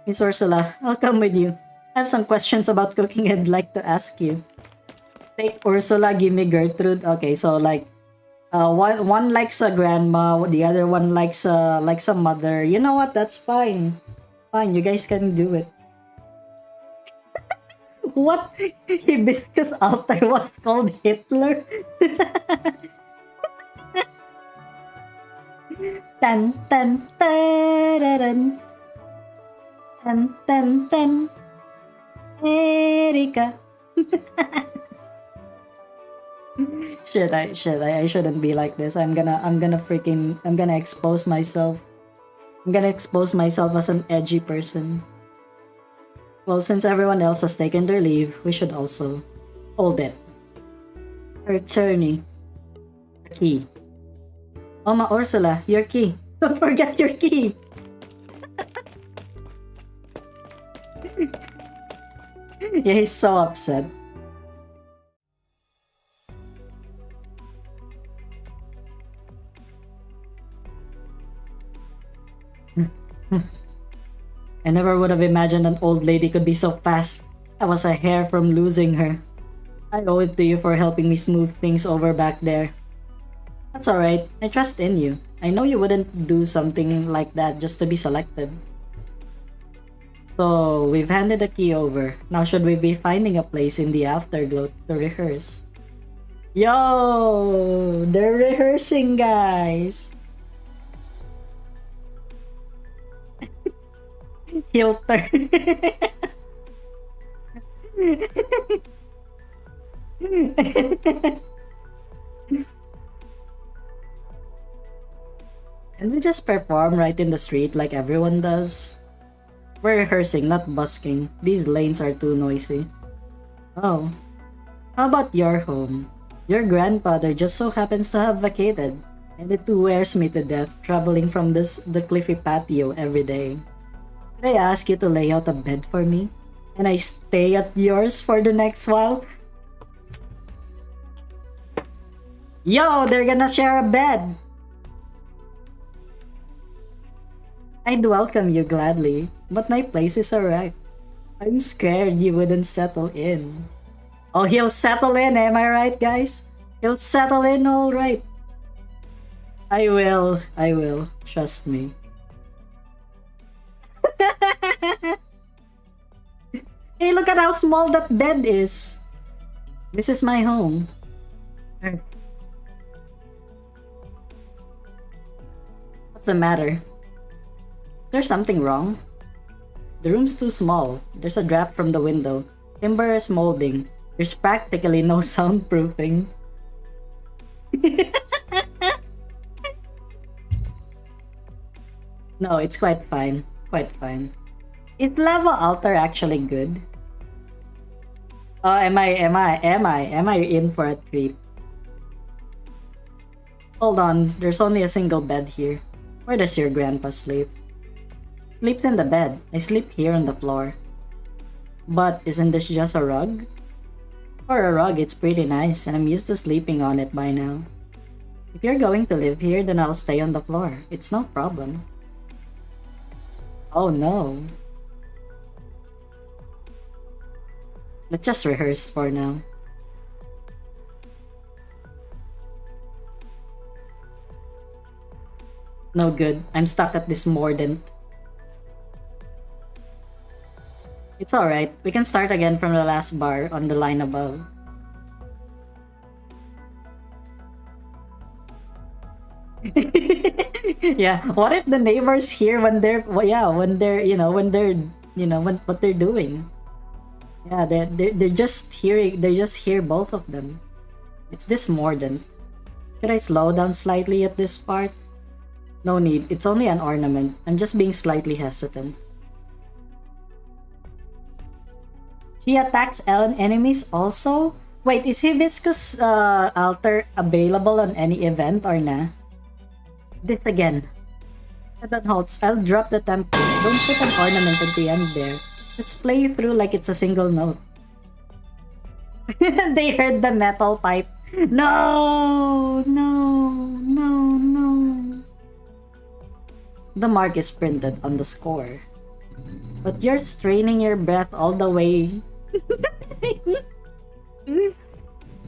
Miss Ursula, I'll come with you. I have some questions about cooking I'd like to ask you. Take Ursula, give me Gertrude. Okay, so one likes a grandma, the other one likes a mother. You know what? That's fine. It's fine. You guys can do it. What? Hibiscus altar was called Hitler? Tan tan tararan. Tan tan tan. Erika. I shouldn't be like this. I'm gonna expose myself. I'm gonna expose myself as an edgy person. Well, since everyone else has taken their leave, we should also hold it. Her attorney. Key. Oma Ursula, your key. Don't forget your key. Yeah, he's so upset. I never would have imagined an old lady could be so fast. I was a hair from losing her. I owe it to you for helping me smooth things over back there. That's alright. I trust in you. I know you wouldn't do something like that just to be selected. So, we've handed the key over. Now should we be finding a place in the Afterglow to rehearse? Yo! They're rehearsing, guys! Filter. Can we just perform right in the street like everyone does? We're rehearsing, not busking. These lanes are too noisy. Oh. How about your home? Your grandfather just so happens to have vacated. And it wears me to death traveling from the cliffy patio every day. Could I ask you to lay out a bed for me? And I stay at yours for the next while? Yo, they're gonna share a bed! I'd welcome you gladly, but my place is a wreck. I'm scared you wouldn't settle in. Oh, he'll settle in, am I right, guys? He'll settle in alright. I will. Trust me. Hey, look at how small that bed is. This is my home. What's the matter? Is there something wrong? The room's too small. There's a draft from the window. Timber is molding. There's practically no soundproofing. No, it's quite fine. Quite fine. Is lava altar actually good? Oh, am I in for a treat? Hold on, there's only a single bed here. Where does your grandpa sleep? Sleeps in the bed. I sleep here on the floor. But isn't this just a rug? For a rug, it's pretty nice, and I'm used to sleeping on it by now. If you're going to live here, then I'll stay on the floor. It's no problem. Oh no. Let's just rehearse for now. No good. I'm stuck at this mordant. It's alright. We can start again from the last bar on the line above. Yeah, what if the neighbors hear when they're what they're doing? Yeah, they're just hearing. They just hear both of them. It's this mordant. Should I slow down slightly at this part? No need. It's only an ornament. I'm just being slightly hesitant. She attacks enemies also? Wait, is Hibiscus altar available on any event or nah? This again. 7 holds. I'll drop the tempo. Don't put an ornament at the end there. Just play through like it's a single note. They heard the metal pipe. No! The mark is printed on the score. But you're straining your breath all the way.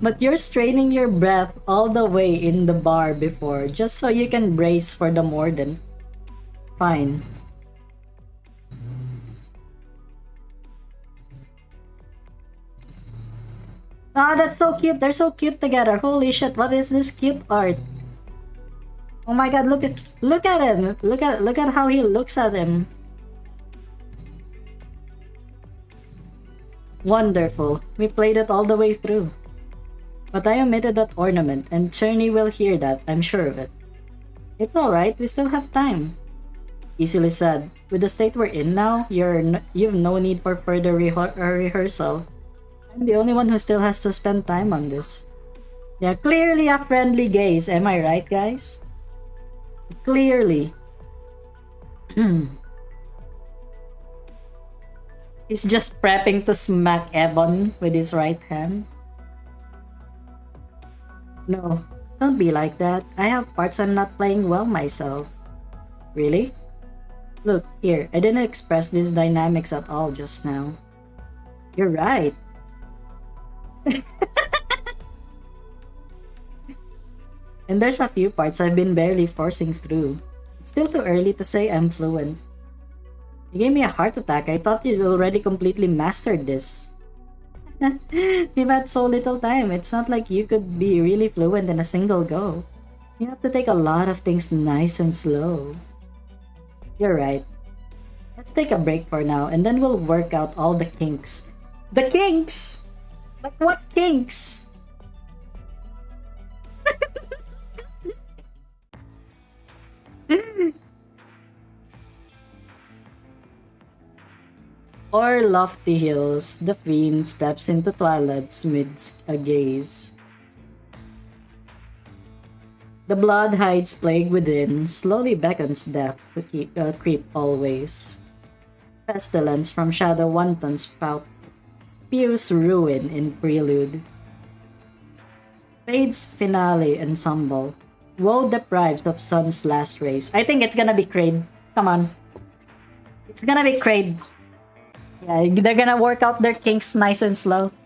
But you're straining your breath all the way in the bar before, just so you can brace for the mordant. Fine. Ah, that's so cute. They're so cute together. Holy shit, what is this cute art? Oh my god, look at him. Look at how he looks at him. Wonderful. We played it all the way through. But I omitted that ornament, and Cherny will hear that, I'm sure of it. It's alright, we still have time. Easily said. With the state we're in now, you've no need for further rehearsal. I'm the only one who still has to spend time on this. Yeah, clearly a friendly gaze, am I right, guys? Clearly. He's just prepping to smack Ebon with his right hand. No, don't be like that. I have parts I'm not playing well myself. Really? Look, here, I didn't express these dynamics at all just now. You're right. And there's a few parts I've been barely forcing through. It's still too early to say I'm fluent. You gave me a heart attack. I thought you'd already completely mastered this. You've had so little time. It's not like you could be really fluent in a single go. You have to take a lot of things nice and slow. You're right. Let's take a break for now, and then we'll work out all the kinks. The kinks? Like what kinks? O'er lofty hills, the fiend steps into twilight amidst a gaze. The blood hides plague within, slowly beckons death to creep always. Pestilence from shadow wanton spouts, spews ruin in prelude. Fade's finale ensemble. Woe deprives of sun's last rays. I think it's gonna be Kraid. Come on. It's gonna be Kraid. Yeah, they're gonna work out their kinks nice and slow.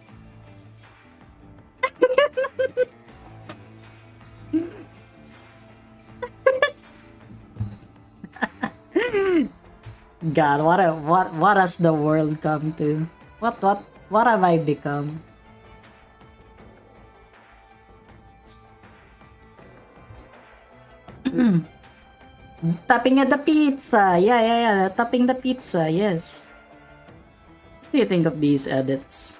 God, what has the world come to? What have I become? Tapping at the pizza. Yeah. Tapping the pizza. Yes. What do you think of these edits?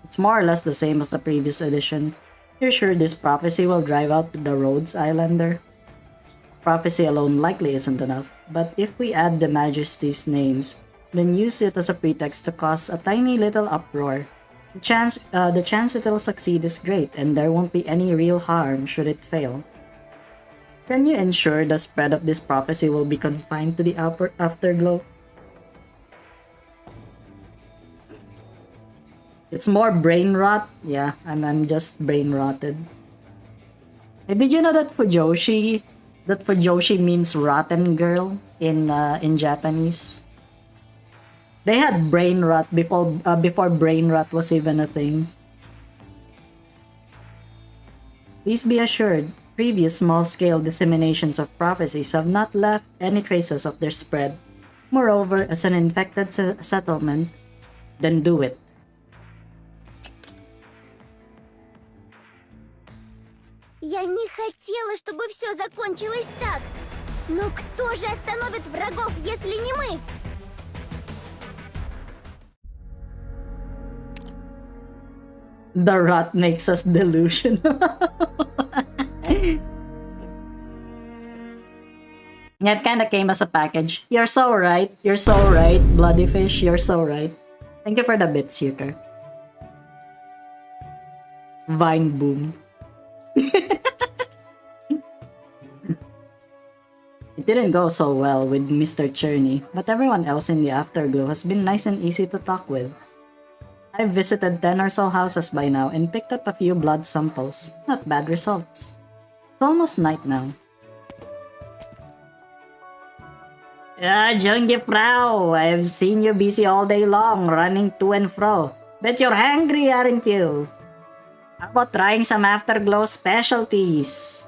It's more or less the same as the previous edition. You're sure this prophecy will drive out the Rhodes Islander? Prophecy alone likely isn't enough, but if we add the Majesty's names, then use it as a pretext to cause a tiny little uproar, the chance it'll succeed is great, and there won't be any real harm should it fail. Can you ensure the spread of this prophecy will be confined to the afterglow? It's more brain rot. Yeah, I'm just brain rotted. Hey, did you know that Fujoshi means rotten girl in Japanese? They had brain rot before brain rot was even a thing. Please be assured, previous small-scale disseminations of prophecies have not left any traces of their spread. Moreover, as an infected settlement, then do it. Я не хотела, чтобы все закончилось так. Но кто же остановит врагов, если не мы? The rot makes us delusional. It kinda came as a package. You're so right. You're so right, Bloody Fish. You're so right. Thank you for the bits, Huker. Vine boom. It didn't go so well with Mr. Cherney, but everyone else in the Afterglow has been nice and easy to talk with. I've visited 10 or so houses by now and picked up a few blood samples. Not bad results. It's almost night now. Jungie Frau, I've seen you busy all day long, running to and fro. Bet you're hungry, aren't you? How about trying some Afterglow specialties?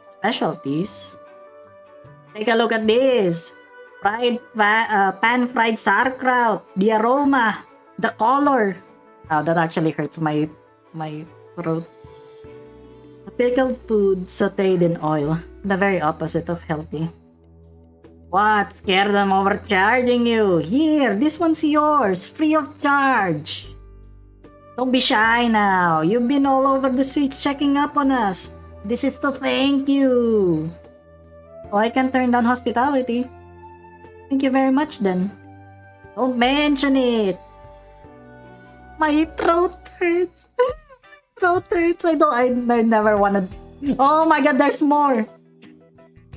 Specialties? Take a look at this. Pan-fried sauerkraut. The aroma. The color. Oh, that actually hurts my throat. A pickled food sauteed in oil. The very opposite of healthy. What? Scared them overcharging you? Here, this one's yours. Free of charge. Don't be shy now. You've been all over the streets checking up on us. This is to thank you. Oh, I can turn down hospitality. Thank you very much then. Don't mention it. My throat hurts. Throat hurts. I never wanted. Oh my god, there's more.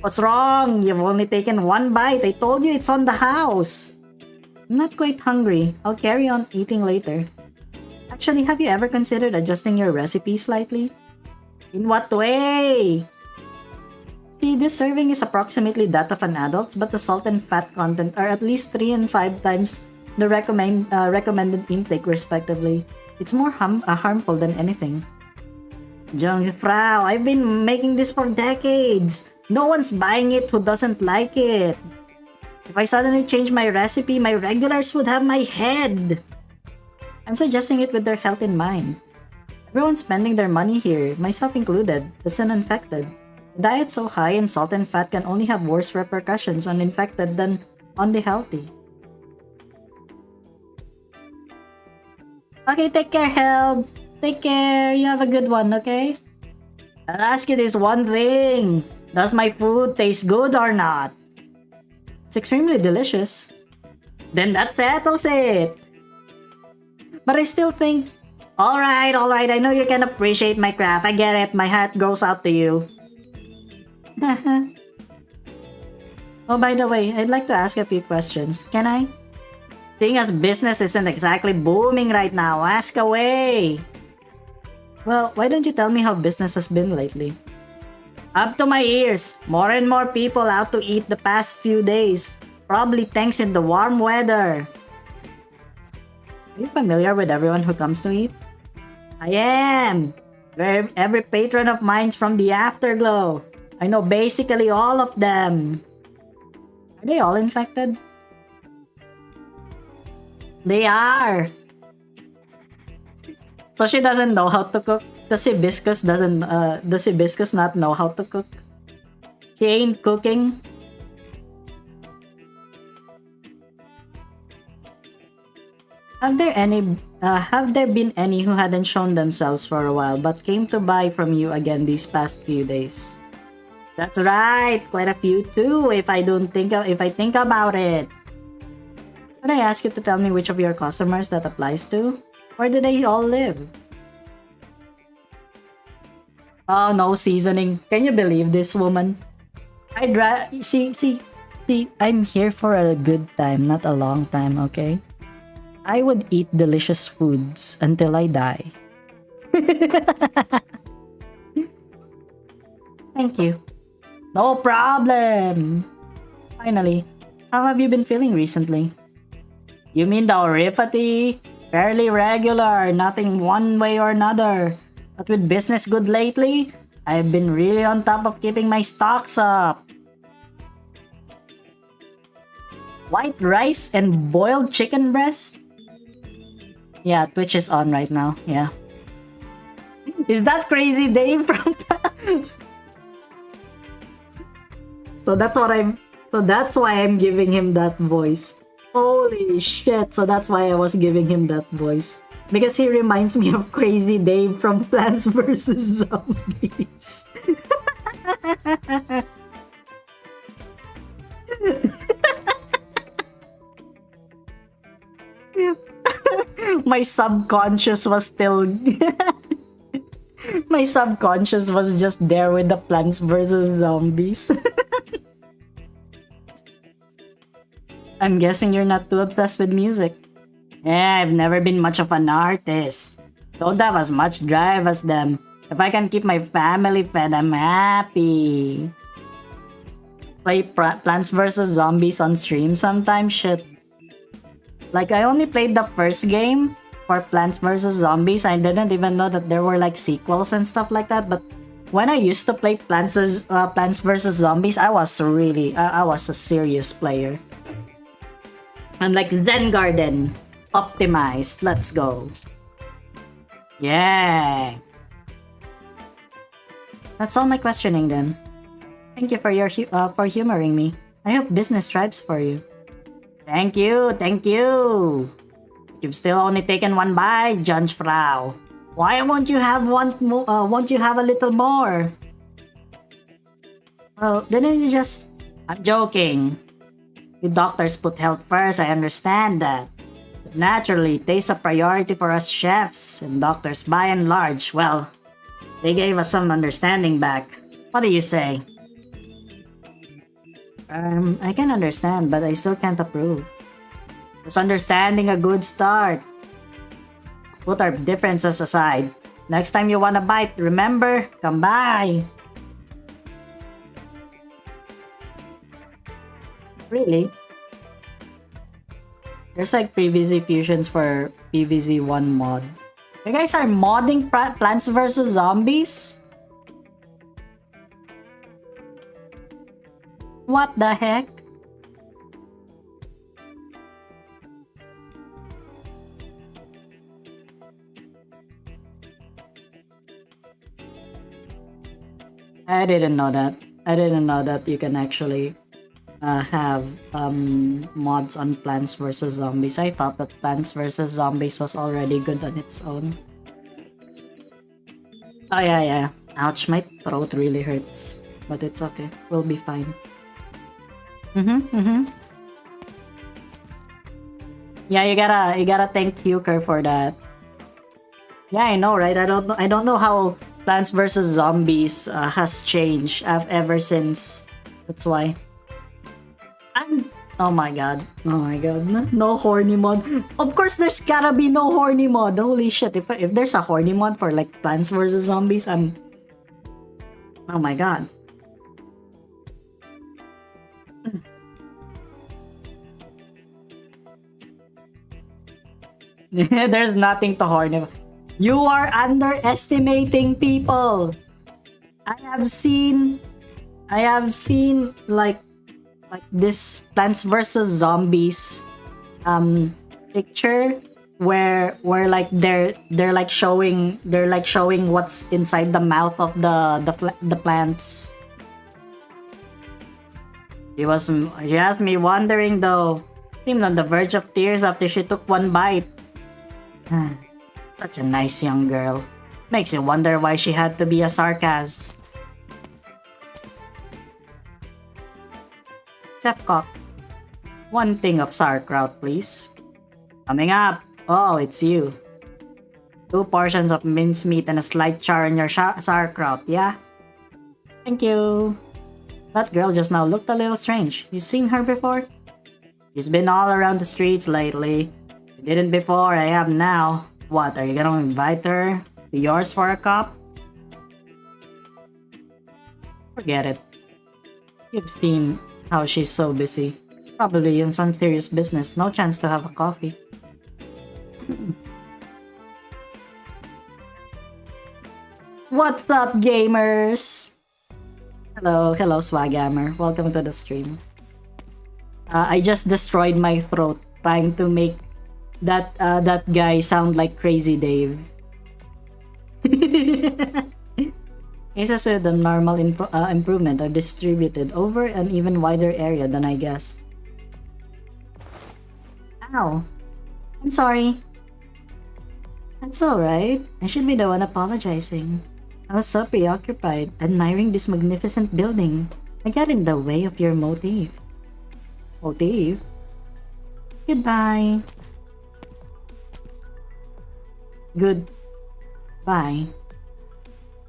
What's wrong? You've only taken one bite. I told you it's on the house. I'm not quite hungry. I'll carry on eating later. Actually, have you ever considered adjusting your recipe slightly? In what way? See, this serving is approximately that of an adult's, but the salt and fat content are at least 3 and 5 times the recommended intake, respectively. It's more harmful than anything. Jungie Frau, I've been making this for decades. No one's buying it who doesn't like it. If I suddenly change my recipe, my regulars would have my head. I'm suggesting it with their health in mind. Everyone's spending their money here, myself included, as an infected. A diet so high in salt and fat can only have worse repercussions on infected than on the healthy. Okay, take care, Held. Take care. You have a good one, okay? I'll ask you this one thing. Does my food taste good or not? It's extremely delicious. Then that settles it. But I still think, alright, I know you can appreciate my craft. I get it. My heart goes out to you. Oh, by the way, I'd like to ask a few questions. Can I? Seeing as business isn't exactly booming right now, ask away! Well, why don't you tell me how business has been lately? Up to my ears! More and more people out to eat the past few days. Probably thanks in the warm weather. Are you familiar with everyone who comes to eat? I am! Every patron of mine's from the Afterglow. I know basically all of them. Are they all infected? They are! So she doesn't know how to cook. Does Hibiscus not know how to cook? She ain't cooking. Have there been any who hadn't shown themselves for a while but came to buy from you again these past few days? That's right, quite a few too if I think about it. Could I ask you to tell me which of your customers that applies to? Where do they all live? Oh, no seasoning. Can you believe this woman? See, I'm here for a good time, not a long time, okay? I would eat delicious foods until I die. Thank you. No problem! Finally, how have you been feeling recently? You mean the oripathy? Fairly regular, nothing one way or another. But with business good lately, I've been really on top of keeping my stocks up. White rice and boiled chicken breast? Yeah, Twitch is on right now, yeah. Is that Crazy Dave from So that's why I'm giving him that voice. Holy shit, so that's why I was giving him that voice. Because he reminds me of Crazy Dave from Plants vs. Zombies. My subconscious was still... My subconscious was just there with the Plants vs. Zombies. I'm guessing you're not too obsessed with music. Yeah, I've never been much of an artist. Don't have as much drive as them. If I can keep my family fed, I'm happy. Play Plants vs. Zombies on stream sometimes, shit. Like, I only played the first game for Plants vs. Zombies. I didn't even know that there were like sequels and stuff like that. But when I used to play Plants vs. Zombies, I was a serious player. I'm like Zen Garden. Optimized. Let's go. Yeah. That's all my questioning then. Thank you for your for humoring me. I hope business thrives for you. Thank you. You've still only taken one bite, Judge Frau. Why won't you have one more? Won't you have a little more? Well, didn't you just... I'm joking. You doctors put health first, I understand that. But naturally, taste a priority for us chefs and doctors by and large. Well, they gave us some understanding back. What do you say? I can understand, but I still can't approve. Is understanding a good start? Put our differences aside. Next time you wanna bite, remember, come by. Really? There's like PvZ fusions for PvZ1 mod. You guys are modding Plants vs. Zombies? What the heck? I didn't know that. I didn't know that you can actually have mods on Plants vs. Zombies. I thought that Plants vs. Zombies was already good on its own. Oh yeah. Ouch, my throat really hurts. But it's okay. We'll be fine. Yeah, you gotta thank Huker for that. Yeah, I know, right? I don't know Plants vs Zombies has changed ever since. That's why. Oh my god. Oh my god. No horny mod. Of course there's gotta be no horny mod. Holy shit. If there's a horny mod for like Plants vs Zombies, I'm... Oh my god. There's nothing to horny. You are underestimating people. I have seen like this Plants vs Zombies picture where like they're like showing what's inside the mouth of the plants. She has me wondering though. Seemed on the verge of tears after she took one bite. Such a nice young girl. Makes you wonder why she had to be a sarcasm. Chef Cock, one thing of sauerkraut, please. Coming up. Oh, it's you. 2 portions of mincemeat and a slight char in your sauerkraut, yeah? Thank you. That girl just now looked a little strange. You seen her before? She's been all around the streets lately. You didn't before, I have now. What, are you gonna invite her to yours for a cup? Forget it. You've seen how she's so busy. Probably in some serious business, no chance to have a coffee. What's up, gamers? Hello, Swaghammer. Welcome to the stream. I just destroyed my throat trying to make that guy sound like Crazy Dave. Cases with a normal improvement are distributed over an even wider area than I guessed. Ow. I'm sorry. That's alright. I should be the one apologizing. I was so preoccupied admiring this magnificent building. I got in the way of your motif. Motif? Goodbye. Goodbye.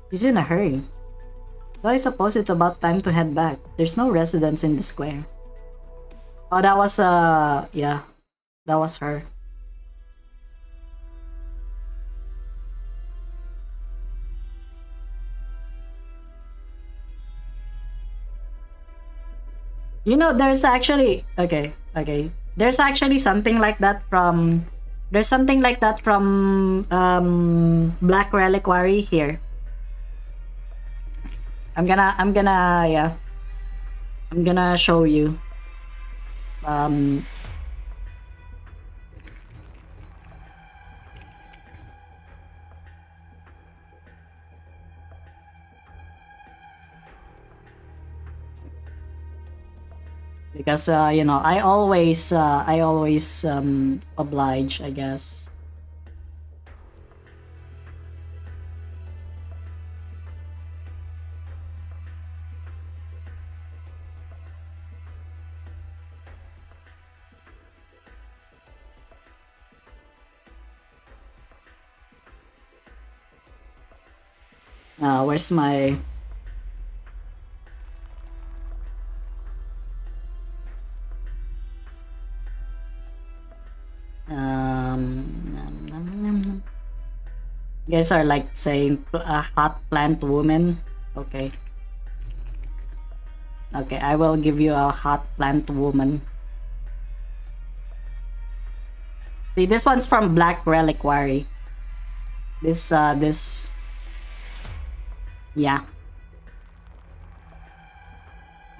He's in a hurry. Though I suppose it's about time to head back. There's no residents in the square. Oh, that was, yeah. That was her. You know, there's actually... Okay. There's actually something like that from... There's something like that from Black Reliquary here. I'm gonna show you. Because you know, I always oblige, I guess. Where's my... You guys are like saying a hot plant woman. Okay. Okay, I will give you a hot plant woman. See, this one's from Black Reliquary. This yeah.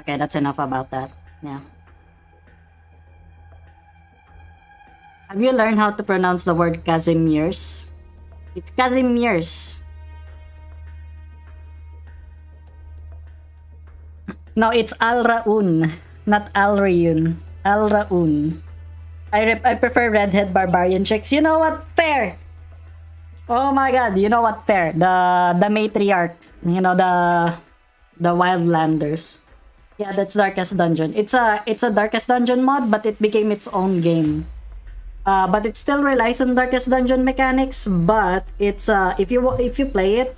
Okay, that's enough about that. Yeah. Have you learned how to pronounce the word Kazimierz? It's Kazimierz. No, it's Alraun, not Alrayun. Alraun. I prefer redhead barbarian chicks. You know what? Fair. Oh my god, you know what? Fair. The matriarchs. You know, the wildlanders. Yeah, that's Darkest Dungeon. It's a Darkest Dungeon mod, but it became its own game. But it still relies on Darkest Dungeon mechanics, but it's if you play it,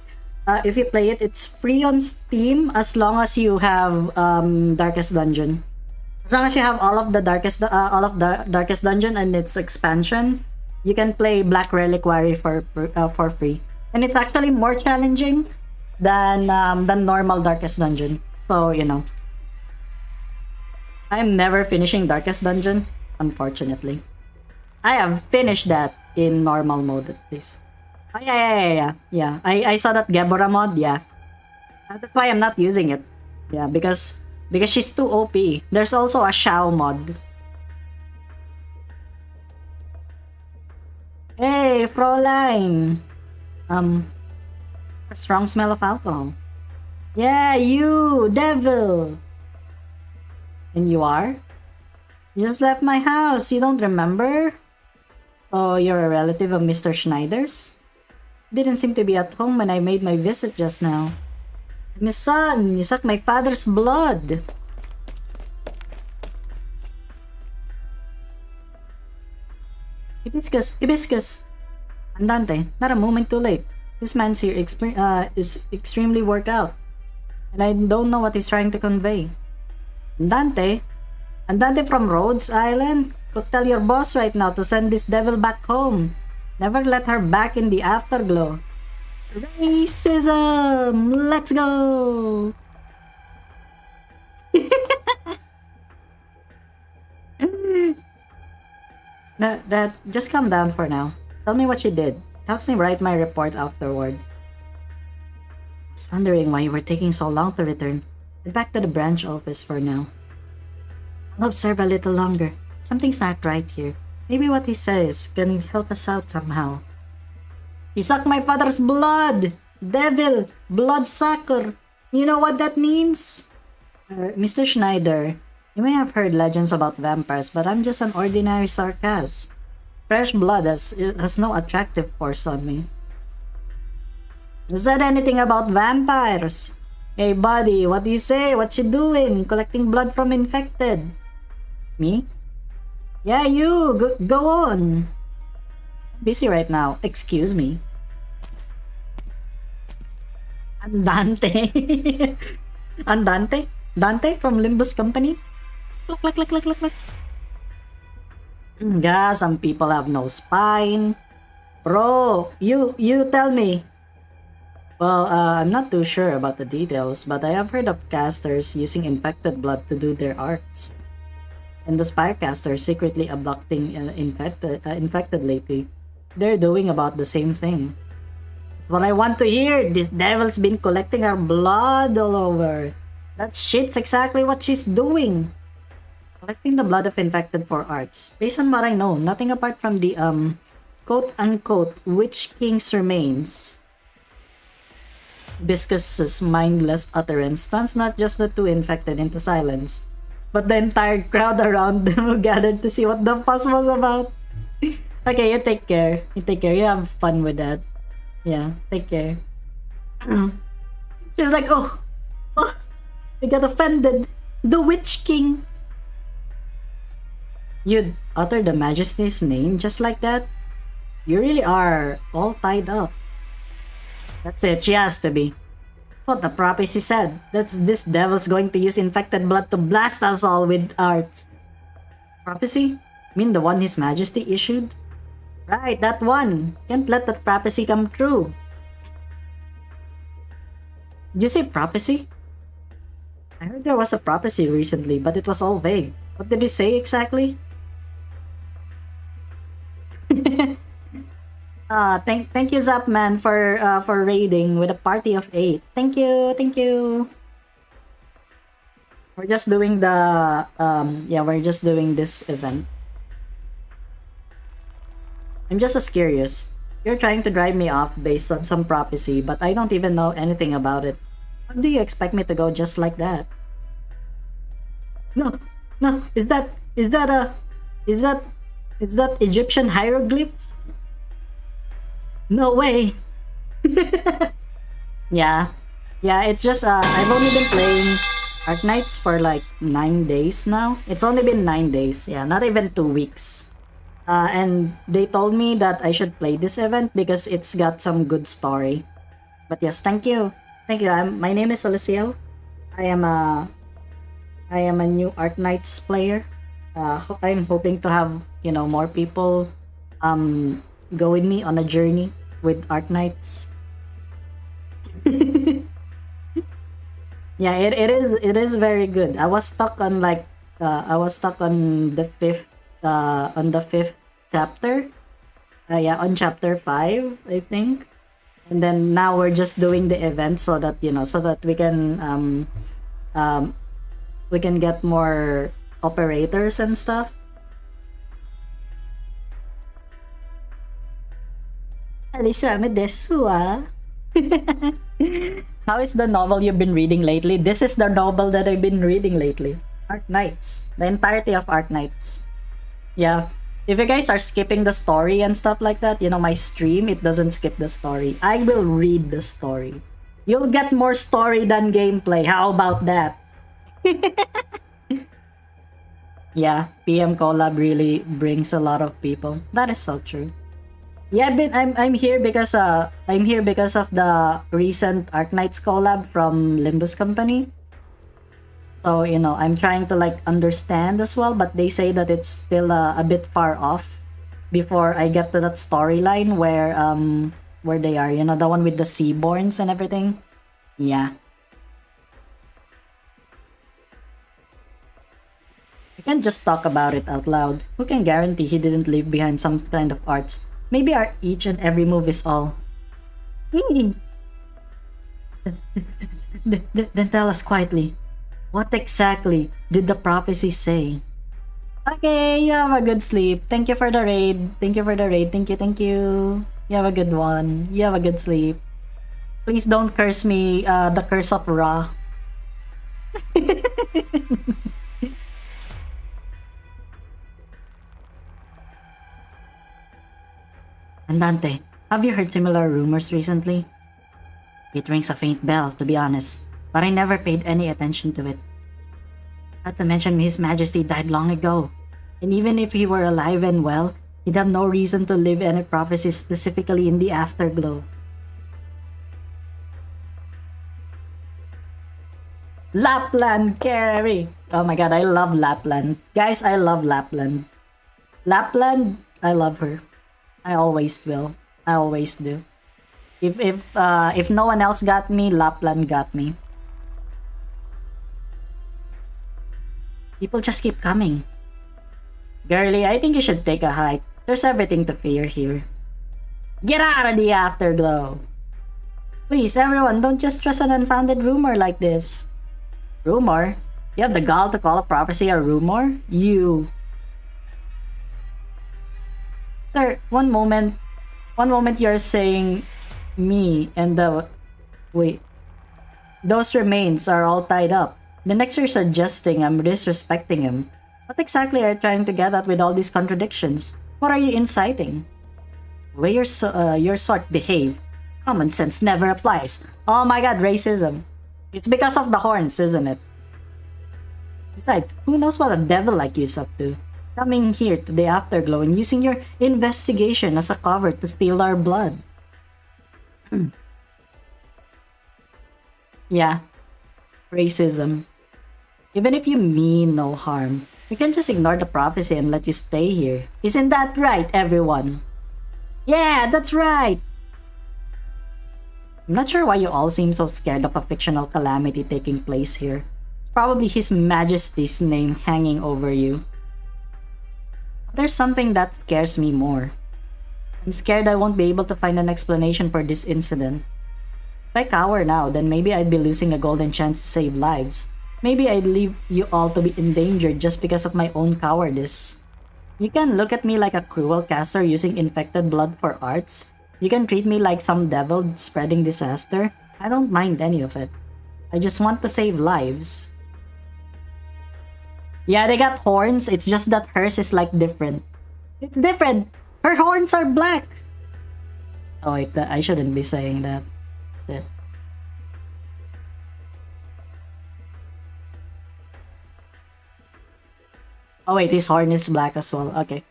if you play it, it's free on Steam as long as you have Darkest Dungeon. As long as you have all of the Darkest Dungeon and its expansion, you can play Black Reliquary for free. And it's actually more challenging than normal Darkest Dungeon. So, you know. I'm never finishing Darkest Dungeon, unfortunately. I have finished that in normal mode at least. Oh, yeah. I saw that Gebora mod, yeah. That's why I'm not using it. Yeah, because she's too OP. There's also a Shao mod. Hey, Fräulein! A strong smell of alcohol. Yeah, you, devil! And you are? You just left my house, you don't remember? So, you're a relative of Mr. Schneider's? Didn't seem to be at home when I made my visit just now. My son, you sucked my father's blood! Hibiscus! Andante, not a moment too late. This man's here is extremely worked out. And I don't know what he's trying to convey. Andante from Rhodes Island? Go tell your boss right now to send this devil back home. Never let her back in the afterglow. Racism! Let's go! That just calm down for now. Tell me what you did. Helps me write my report afterward. I was wondering why you were taking so long to return. Head back to the branch office for now. I'll observe a little longer. Something's not right here. Maybe what he says can help us out somehow. He sucked my father's blood! Devil! Bloodsucker! You know what that means? Mr. Schneider, you may have heard legends about vampires, but I'm just an ordinary Sarkaz. Fresh blood has no attractive force on me. You said anything about vampires? Hey buddy, what do you say? What you doing? Collecting blood from infected? Me? Yeah, you! Go on! I'm busy right now. Excuse me. Andante? Andante? Dante from Limbus Company? Click. Yeah, some people have no spine. Bro, you tell me. Well, I'm not too sure about the details, but I have heard of casters using infected blood to do their arts. And the Spirecasters secretly abducting infected lately. They're doing about the same thing. That's what I want to hear. This devil's been collecting our blood all over. That shit's exactly what she's doing. Collecting the blood of infected for arts. Based on what I know, nothing apart from the quote-unquote Witch King's remains. Biscus's mindless utterance stuns not just the two infected into silence, but the entire crowd around them who gathered to see what the fuss was about. Okay, you take care. You have fun with that. Yeah, take care. She's like, oh, I got offended. The Witch King. You'd utter the Majesty's name just like that? You really are all tied up. That's it, she has to be. That's what the prophecy said. That's this devil's going to use infected blood to blast us all with arts. Prophecy? You mean the one His Majesty issued? Right, that one. Can't let that prophecy come true. Did you say prophecy? I heard there was a prophecy recently, but it was all vague. What did he say exactly? Thank you Zapman for raiding with a party of 8. Thank you. We're just doing the we're just doing this event. I'm just as curious. You're trying to drive me off based on some prophecy, but I don't even know anything about it. How do you expect me to go just like that? No, is that Egyptian hieroglyphs? No way. Yeah, it's just I've only been playing Arknights for like 9 days now. It's only been 9 days. Yeah, not even 2 weeks. And they told me that I should play this event because it's got some good story. But yes, thank you. Thank you. My name is Alyssciel. I am a new Arknights player. I'm hoping to have, more people go with me on a journey with Arknights. Yeah, it is very good. I was stuck on the fifth chapter. Yeah, on chapter 5, I think. And then now we're just doing the event so that we can get more operators and stuff. Alyssa, me desu ah. How is the novel you've been reading lately? This is the novel that I've been reading lately. Arknights. The entirety of Arknights. Yeah. If you guys are skipping the story and stuff like that, my stream, it doesn't skip the story. I will read the story. You'll get more story than gameplay. How about that? Yeah, PM collab really brings a lot of people. That is so true. Yeah, I'm here because of the recent Arknights collab from Limbus Company. So, I'm trying to understand as well, but they say that it's still a bit far off before I get to that storyline where they are, the one with the Seaborns and everything. Yeah. I can't just talk about it out loud. Who can guarantee he didn't leave behind some kind of arts? Maybe our each and every move is all. Then tell us quietly. What exactly did the prophecy say? Okay, you have a good sleep. Thank you for the raid. Thank you. Thank you. You have a good one. You have a good sleep. Please don't curse me, the curse of Ra. Andante, have you heard similar rumors recently? It rings a faint bell, to be honest, but I never paid any attention to it. Not to mention His Majesty died long ago, and even if he were alive and well, he'd have no reason to live any prophecy specifically in the afterglow. Lapland carry! Oh my god, I love Lapland. Guys, I love Lapland. Lapland, I love her. I always will. I always do. If no one else got me, Lapland got me. People just keep coming. Girlie, I think you should take a hike. There's everything to fear here. Get out of the afterglow! Please, everyone, don't just trust an unfounded rumor like this. Rumor? You have the gall to call a prophecy a rumor? You. Sir, one moment you're saying me and wait. Those remains are all tied up. The next you're suggesting I'm disrespecting him. What exactly are you trying to get at with all these contradictions? What are you inciting? The way your sort behave. Common sense never applies. Oh my god, racism. It's because of the horns, isn't it? Besides, who knows what a devil like you's up to? Coming here to the afterglow and using your investigation as a cover to steal our blood. Yeah. Racism. Even if you mean no harm, we can just ignore the prophecy and let you stay here. Isn't that right, everyone? Yeah, that's right! I'm not sure why you all seem so scared of a fictional calamity taking place here. It's probably His Majesty's name hanging over you. There's something that scares me more. I'm scared I won't be able to find an explanation for this incident. If I cower now, then maybe I'd be losing a golden chance to save lives. Maybe I'd leave you all to be endangered just because of my own cowardice. You can look at me like a cruel caster using infected blood for arts. You can treat me like some devil spreading disaster. I don't mind any of it. I just want to save lives. Yeah, they got horns. It's just that hers is different. It's different. Her horns are black. Oh wait, I shouldn't be saying that. Shit. Oh wait, his horn is black as well. Okay.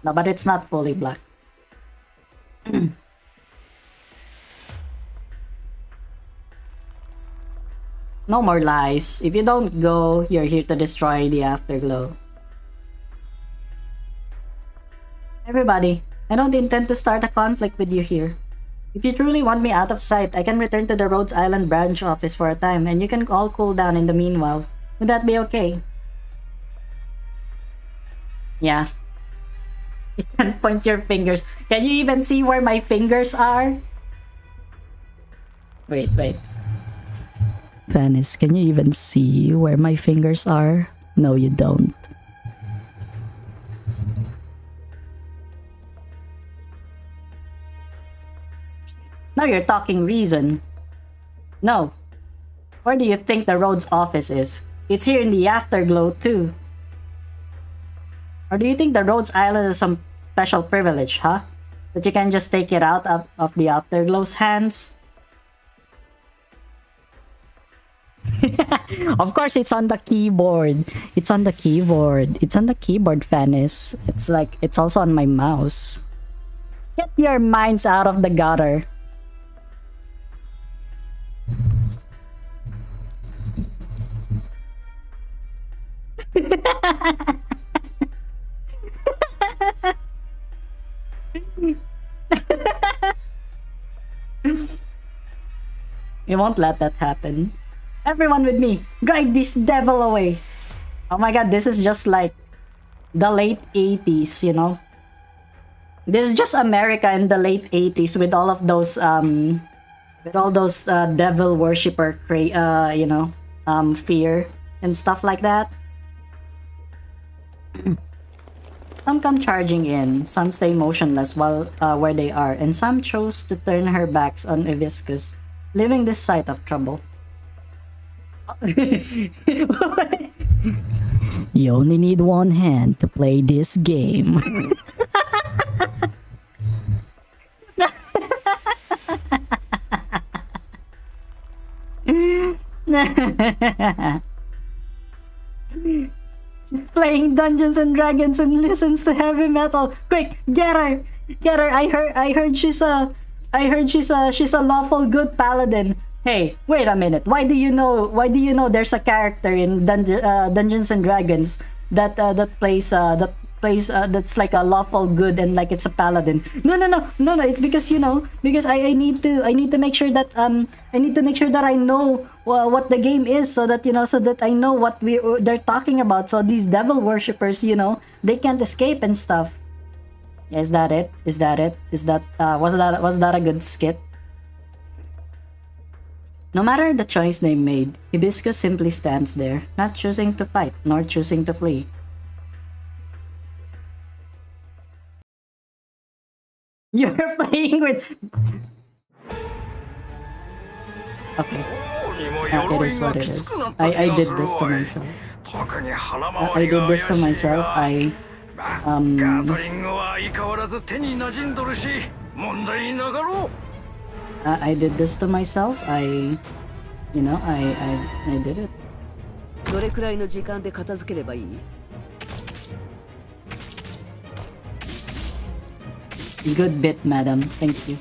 No, but it's not fully black. No more lies. If you don't go, you're here to destroy the afterglow. Everybody, I don't intend to start a conflict with you here. If you truly want me out of sight, I can return to the Rhodes Island branch office for a time, and you can all cool down in the meanwhile. Would that be okay? Yeah. You can point your fingers. Can you even see where my fingers are? Wait. Venice, can you even see where my fingers are? No, you don't. Now you're talking reason. No. Where do you think the Rhodes office is? It's here in the Afterglow too. Or do you think the Rhodes Island is some special privilege, huh? That you can just take it out of the Afterglow's hands? Of course it's on the keyboard. It's on the keyboard. It's on the keyboard, Venice. It's like, it's also on my mouse. Get your minds out of the gutter. We won't let that happen. Everyone with me, drive this devil away. Oh my god, this is just like the late 80s, you know? This is just America in the late 80s with all of those devil worshipper fear and stuff like that. Some come charging in, some stay motionless while where they are, and some chose to turn her backs on Hibiscus, leaving this sight of trouble. You only need one hand to play this game. She's playing Dungeons and Dragons and listens to heavy metal. Quick, get her! Get her! I heard she's a lawful good paladin. Hey, wait a minute. Why do you know there's a character in Dungeons and Dragons that's like a lawful good and like it's a paladin? No. It's because because I need to make sure that I know what the game is, so that I know what they're talking about. So these devil worshippers, they can't escape and stuff. Is that it? Was that a good skit? No matter the choice they made, Hibiscus simply stands there, not choosing to fight, nor choosing to flee. You're playing with... Okay. It is what it is. I did this to myself. I did this to myself. I did this to myself. I did it. どれくらいの時間で片付ければいい? Good bit, madam. Thank you.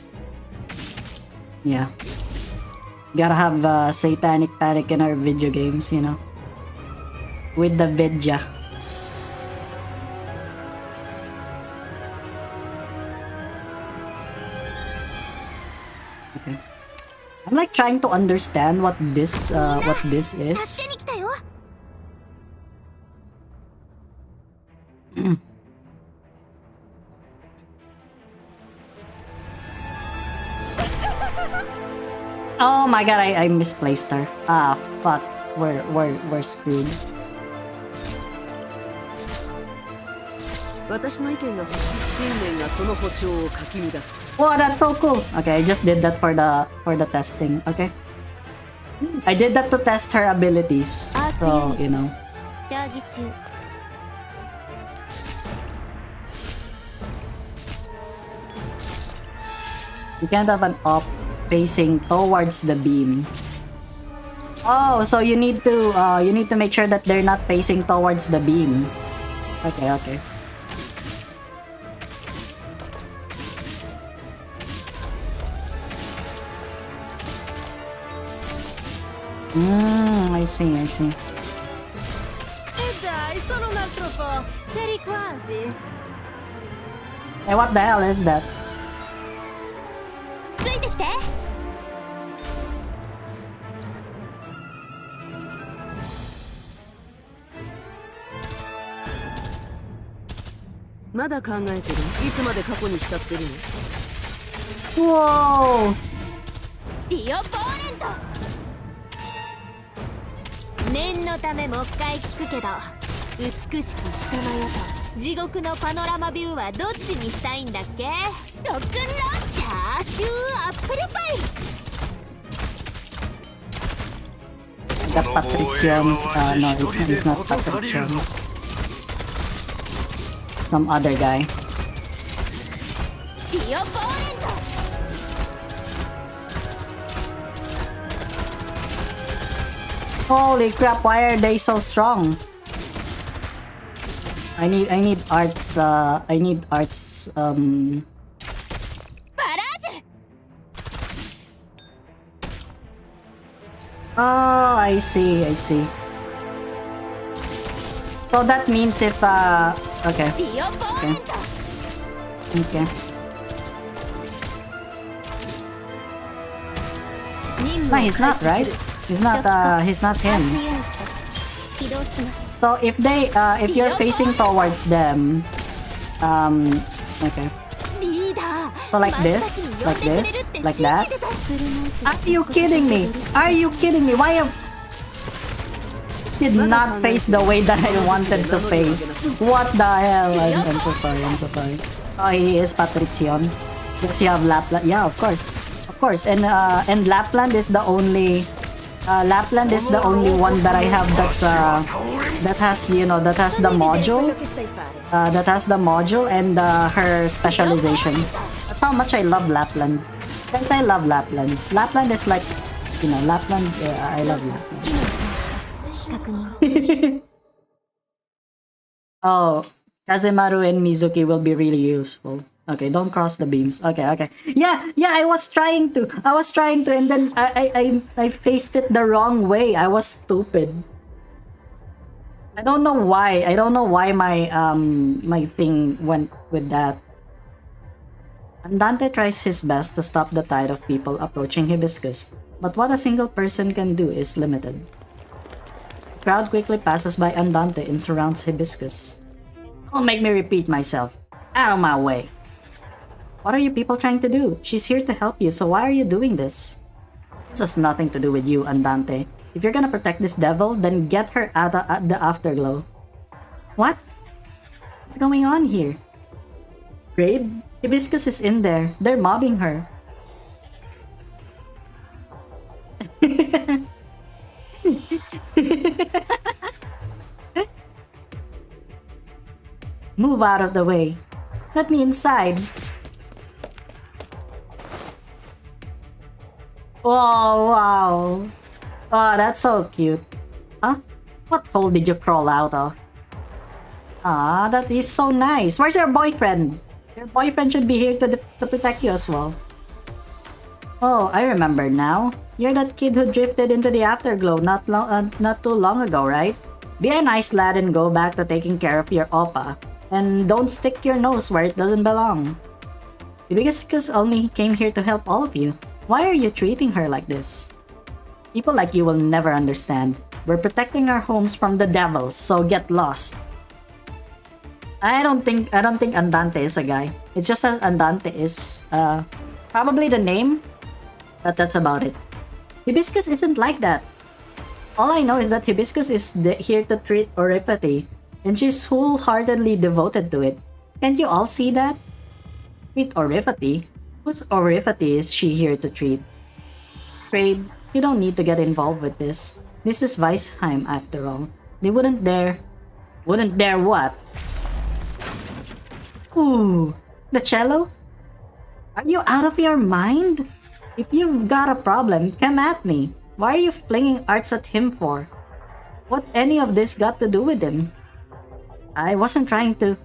Yeah. Gotta have satanic panic in our video games, with the vidya. Okay. I'm like trying to understand what this is. Oh my god, I misplaced her. Ah, fuck. We're screwed. 私の意見が欲しい。信念がその歩調をかき乱す。 Wow, that's so cool. Okay, I just did that for the testing. Okay. I did that to test her abilities. So, You can't have an op facing towards the beam. Oh, so you need to make sure that they're not facing towards the beam. Okay. I see, I see. E dai, solo un altro po'. C'eri quasi. Hey, what the hell is that? ついてきて。まだ考えてる。いつまで過去に浸ってるの？ Whoa! ディオ・ボーレント。念のためもう一回聞くけど、美しき人の世と地獄のパノラマビューはどっちにしたいんだっけ？ロックンロール、チャーシューアップルパイ。 The Patrician. No, it's not Patrician. Some other guy. ディオ・ボーレント。 Holy crap, why are they so strong? I need arts, I need arts, バラージュ。 Oh, I see, I see. So that means if, okay, ディオ・ボーレント。 okay. No, he's not, right? He's not him. 起動します。 So if they, if you're facing towards them, okay. リーダー。 So like this, like this, like that. Are you kidding me? Are you kidding me? Why did not face the way that I wanted to face? What the hell? I'm so sorry, I'm so sorry. Oh, he is Patrician. Yes, you have Lapland. Yeah, of course. Of course. And Lapland is the only Lapland is the only one that I have that has, you know, that has the module. That has the module and her specialization. That's how much I love Lapland. Guys, I love Lapland. Lapland is like, you know, Lapland, yeah, I love Lapland. Oh, Kazemaru and Mizuki will be really useful. Okay, don't cross the beams. Okay, okay. Yeah, I was trying to, and then I faced it the wrong way. I was stupid. I don't know why. I don't know why my my thing went with that. Andante tries his best to stop the tide of people approaching Hibiscus, but what a single person can do is limited. The crowd quickly passes by Andante and surrounds Hibiscus. Don't make me repeat myself. Out of my way. What are you people trying to do? She's here to help you, so why are you doing this? This has nothing to do with you, Andante. If you're gonna protect this devil, then get her out of the afterglow. What? What's going on here? Grade? Hibiscus is in there. They're mobbing her. Move out of the way. Let me inside. Oh, wow. Oh, that's so cute. Huh? What hole did you crawl out of? Ah, that is so nice. Where's your boyfriend? Your boyfriend should be here to protect you as well. Oh, I remember now. You're that kid who drifted into the afterglow not too long ago, right? Be a nice lad and go back to taking care of your oppa. And don't stick your nose where it doesn't belong. Hibiscus only came here to help all of you. Why are you treating her like this? People like you will never understand. We're protecting our homes from the devils, so get lost. I don't think Andante is a guy. It's just that Andante is probably the name, but that's about it. Hibiscus isn't like that. All I know is that Hibiscus is here to treat oripathy, and she's wholeheartedly devoted to it. Can't you all see that? Treat oripathy? Whose oripathy is she here to treat? Trade, you don't need to get involved with this. This is Weisheim after all. They wouldn't dare... Wouldn't dare what? Ooh, the cello? Are you out of your mind? If you've got a problem, come at me. Why are you flinging arts at him for? What any of this got to do with him? I wasn't trying to...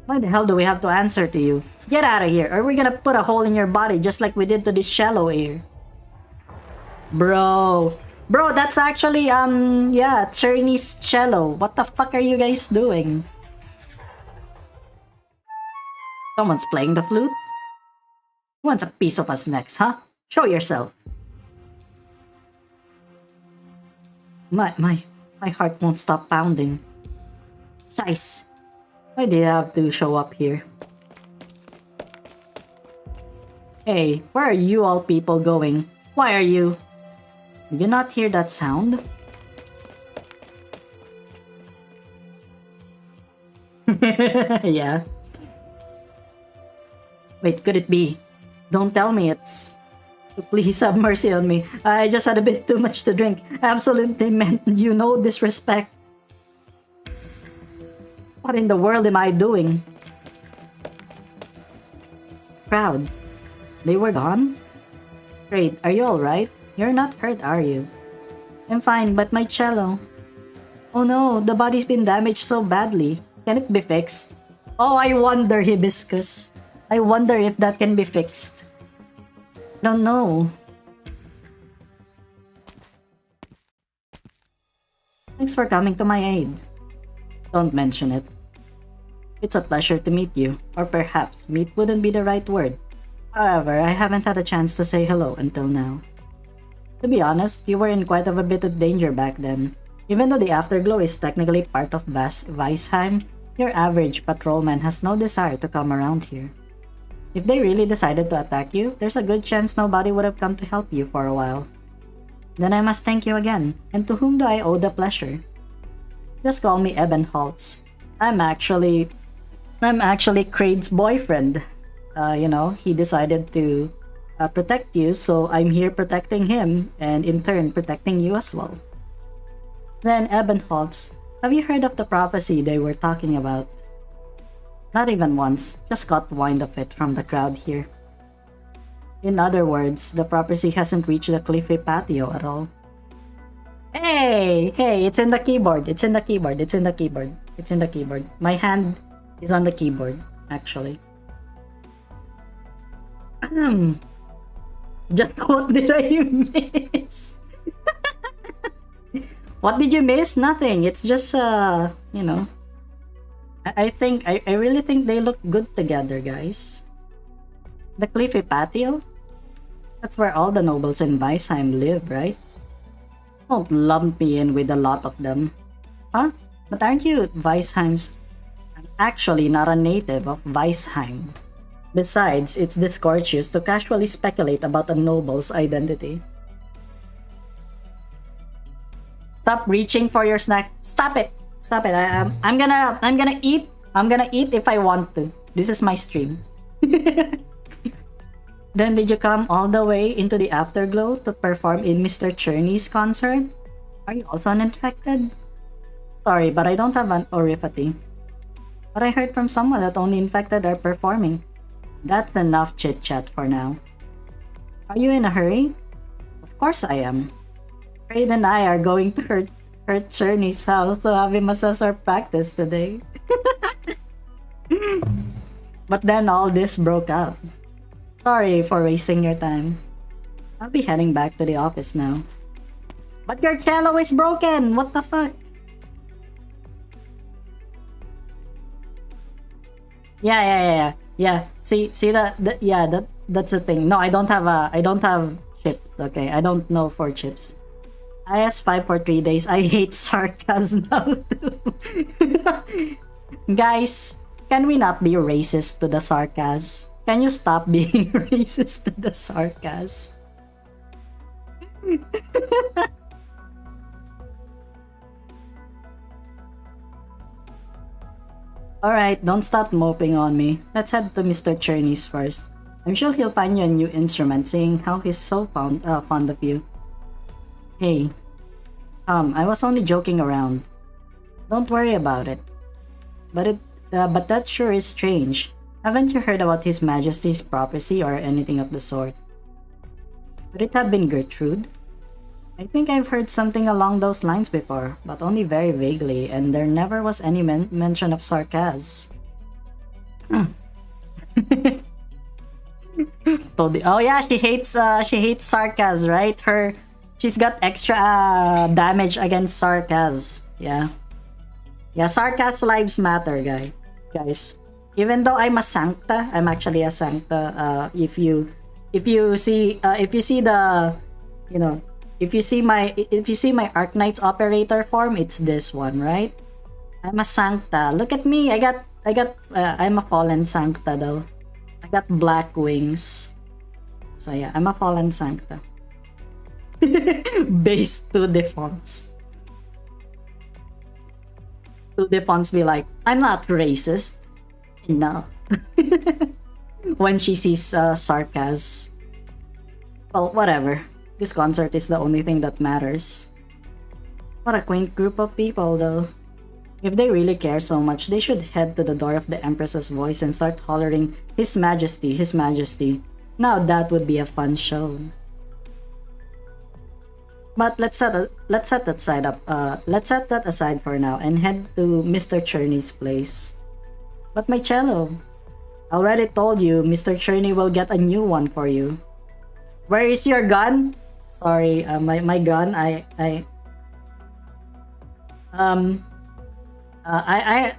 Why the hell do we have to answer to you? Get out of here, or we're gonna put a hole in your body just like we did to this shallow ear. Bro, Bro, that's actually, yeah, Chinese cello. What the fuck are you guys doing? Someone's playing the flute? Who wants a piece of us next, huh? Show yourself. My heart won't stop pounding. Chice. Why do you have to show up here? Hey, where are you all people going? Why are you? Did you not hear that sound? Yeah. Wait, could it be? Don't tell me it's... Please have mercy on me. I just had a bit too much to drink. Absolutely meant you no disrespect. What in the world am I doing? Crowd. They were gone? Great, are you alright? You're not hurt, are you? I'm fine, but my cello... Oh no, the body's been damaged so badly. Can it be fixed? Oh, I wonder, Hibiscus. I wonder if that can be fixed. Don't know. Thanks for coming to my aid. Don't mention it. It's a pleasure to meet you, or perhaps meet wouldn't be the right word. However, I haven't had a chance to say hello until now. To be honest, you were in quite of a bit of danger back then. Even though the Afterglow is technically part of Weisheim, your average patrolman has no desire to come around here. If they really decided to attack you, there's a good chance nobody would have come to help you for a while. Then I must thank you again, and to whom do I owe the pleasure? Just call me Ebenholtz. I'm actually Kraid's boyfriend. You know, he decided to protect you, so I'm here protecting him, and in turn protecting you as well. Then, Ebenholtz, have you heard of the prophecy they were talking about? Not even once, just got wind of it from the crowd here. In other words, the prophecy hasn't reached the cliffy patio at all. Hey, it's in the keyboard, it's in the keyboard, it's in the keyboard, it's in the keyboard. My hand is on the keyboard, actually. Just what did I miss? What did you miss? Nothing. It's just, you know. I really think they look good together, guys. The cliffy patio? That's where all the nobles in Weisheim live, right? Don't lump me in with a lot of them. Huh? But aren't you Weisheim's... I'm actually not a native of Weisheim. Besides, it's discourteous to casually speculate about a noble's identity. Stop reaching for your snack. Stop it! Stop it. I'm gonna eat. I'm gonna eat if I want to. This is my stream. Then did you come all the way into the Afterglow to perform in Mr. Cherney's concert? Are you also uninfected? Sorry, but I don't have an oripathy. But I heard from someone that only infected are performing. That's enough chit-chat for now. Are you in a hurry? Of course I am. Kraid and I are going to her Cherney's house to have him assess our practice today. But then all this broke out. Sorry for wasting your time. I'll be heading back to the office now. But your cello is broken! What the fuck? Yeah. See that's the thing. No, I don't have chips. Okay, I don't know for chips. IS5 for 3 days. I hate sarcasm now too. Guys, can we not be racist to the sarcasm? Can you stop being racist to the sarcasm? Alright, don't stop moping on me. Let's head to Mr. Cherney's first. I'm sure he'll find you a new instrument, seeing how he's so fond of you. Hey. I was only joking around. Don't worry about it. But that sure is strange. Haven't you heard about His Majesty's prophecy or anything of the sort? Could it have been Gertrude? I think I've heard something along those lines before, but only very vaguely, and there never was any mention of sarcasm. Oh yeah, she hates sarcasm, right? She's got extra damage against Sarkaz. Yeah. Yeah, Sarkaz lives matter, guys. Even though I'm a Sancta, I'm actually a Sancta. If you see the, you know, if you see my Arknights operator form, it's this one, right? I'm a Sancta. Look at me. I'm a fallen Sancta though. I got black wings. So yeah, I'm a fallen Sancta. Base 2 defaults. 2 defaults be like, I'm not racist enough. When she sees Sarkaz. Well, whatever. This concert is the only thing that matters. What a quaint group of people though. If they really care so much, they should head to the door of the Empress's voice and start hollering, His Majesty, His Majesty. Now that would be a fun show. But let's set that aside for now and head to Mr. Cherney's place. But my cello. I already told you Mr. Cherney will get a new one for you. Where is your gun? Sorry, my gun.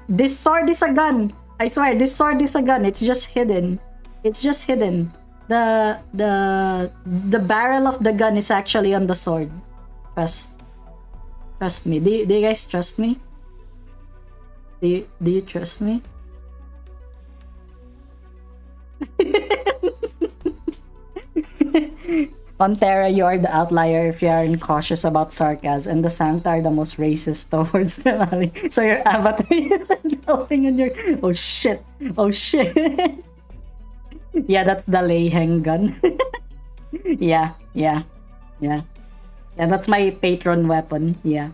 This sword is a gun. I swear, this sword is a gun. It's just hidden. The barrel of the gun is actually on the sword. Trust me. Do you guys trust me? Do you trust me? On Terra, you are the outlier if you aren't cautious about Sarkaz, and the Sancta are the most racist towards the Ally. So your avatar isn't helping on your... Oh shit. Yeah, that's the Leiheng gun. Yeah, that's my patron weapon. Yeah.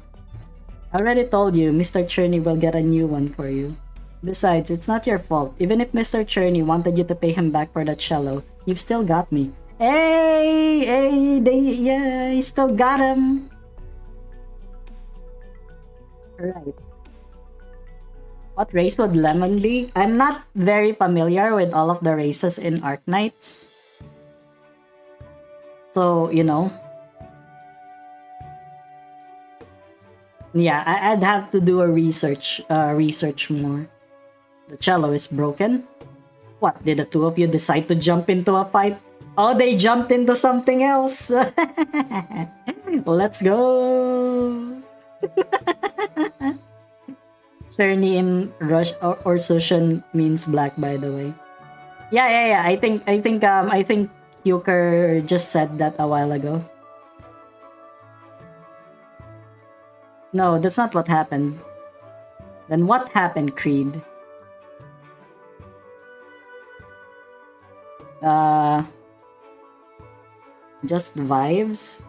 I already told you, Mr. Cherney will get a new one for you. Besides, it's not your fault. Even if Mr. Cherney wanted you to pay him back for that cello, you've still got me. You still got him. Right. What race would Lemon be? I'm not very familiar with all of the races in Arknights. So, you know. Yeah, I'd have to do a research more. The cello is broken. What, did the two of you decide to jump into a fight? Oh, they jumped into something else. Let's go. Cherney in Rush or Sushan means black, by the way. Yeah. I think Yuker just said that a while ago. No, that's not what happened. Then what happened, Creed? Just vibes.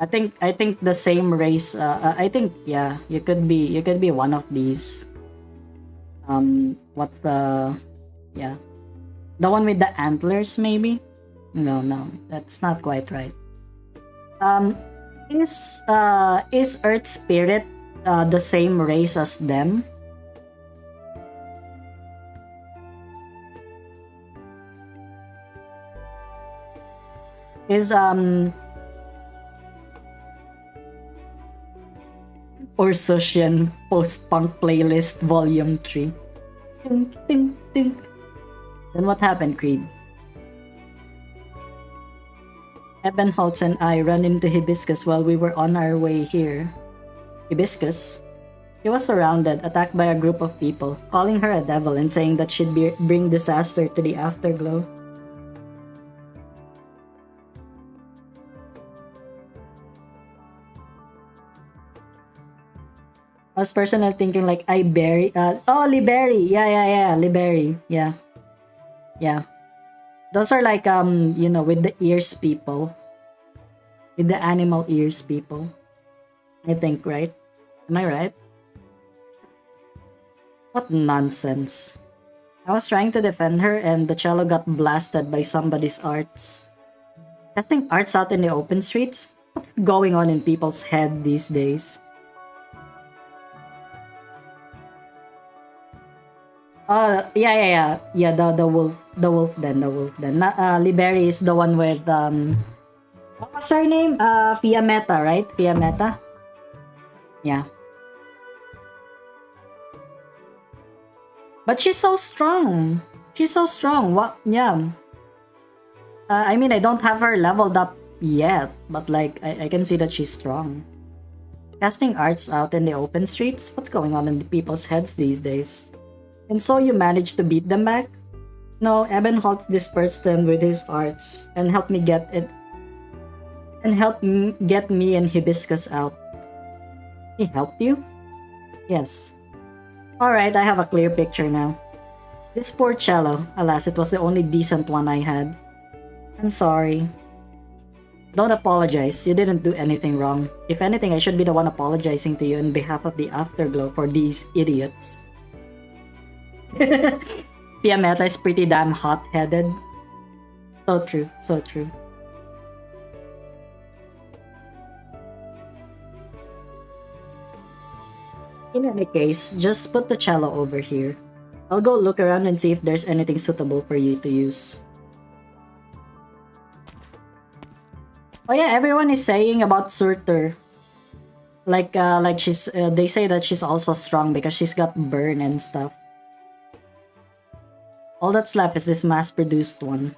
I think the same race. I think yeah. You could be one of these. What's the yeah? The one with the antlers, maybe? No, that's not quite right. Is Earth Spirit the same race as them? Is or Sushian Post-Punk Playlist Volume 3. Ting. Then what happened, Creed? Ebenholtz and I ran into Hibiscus while we were on our way here. Hibiscus? He was surrounded, attacked by a group of people, calling her a devil and saying that she'd bring disaster to the Afterglow. I was personally thinking like Liberi. Yeah, Liberi. Yeah. Those are like with the ears people. With the animal ears people. I think, right? Am I right? What nonsense. I was trying to defend her and the cello got blasted by somebody's arts. Testing arts out in the open streets? What's going on in people's head these days? Yeah, the wolf den. Liberi is the one with What's her name? Fiametta, right? Fiametta? Yeah. But she's so strong. She's so strong. What? Yeah. I mean, I don't have her leveled up yet, but like, I can see that she's strong. Casting arts out in the open streets? What's going on in the people's heads these days? And so you managed to beat them back? No, Ebenholtz dispersed them with his arts and helped me get it. And get me and Hibiscus out. He helped you? Yes. Alright, I have a clear picture now. This poor cello, alas, it was the only decent one I had. I'm sorry. Don't apologize, you didn't do anything wrong. If anything, I should be the one apologizing to you on behalf of the Afterglow for these idiots. Fiametta is pretty damn hot-headed. So true, so true. In any case, just put the cello over here. I'll go look around and see if there's anything suitable for you to use. Oh yeah, everyone is saying about Surtur. Like she's, they say that she's also strong because she's got burn and stuff. All that's left is this mass-produced one.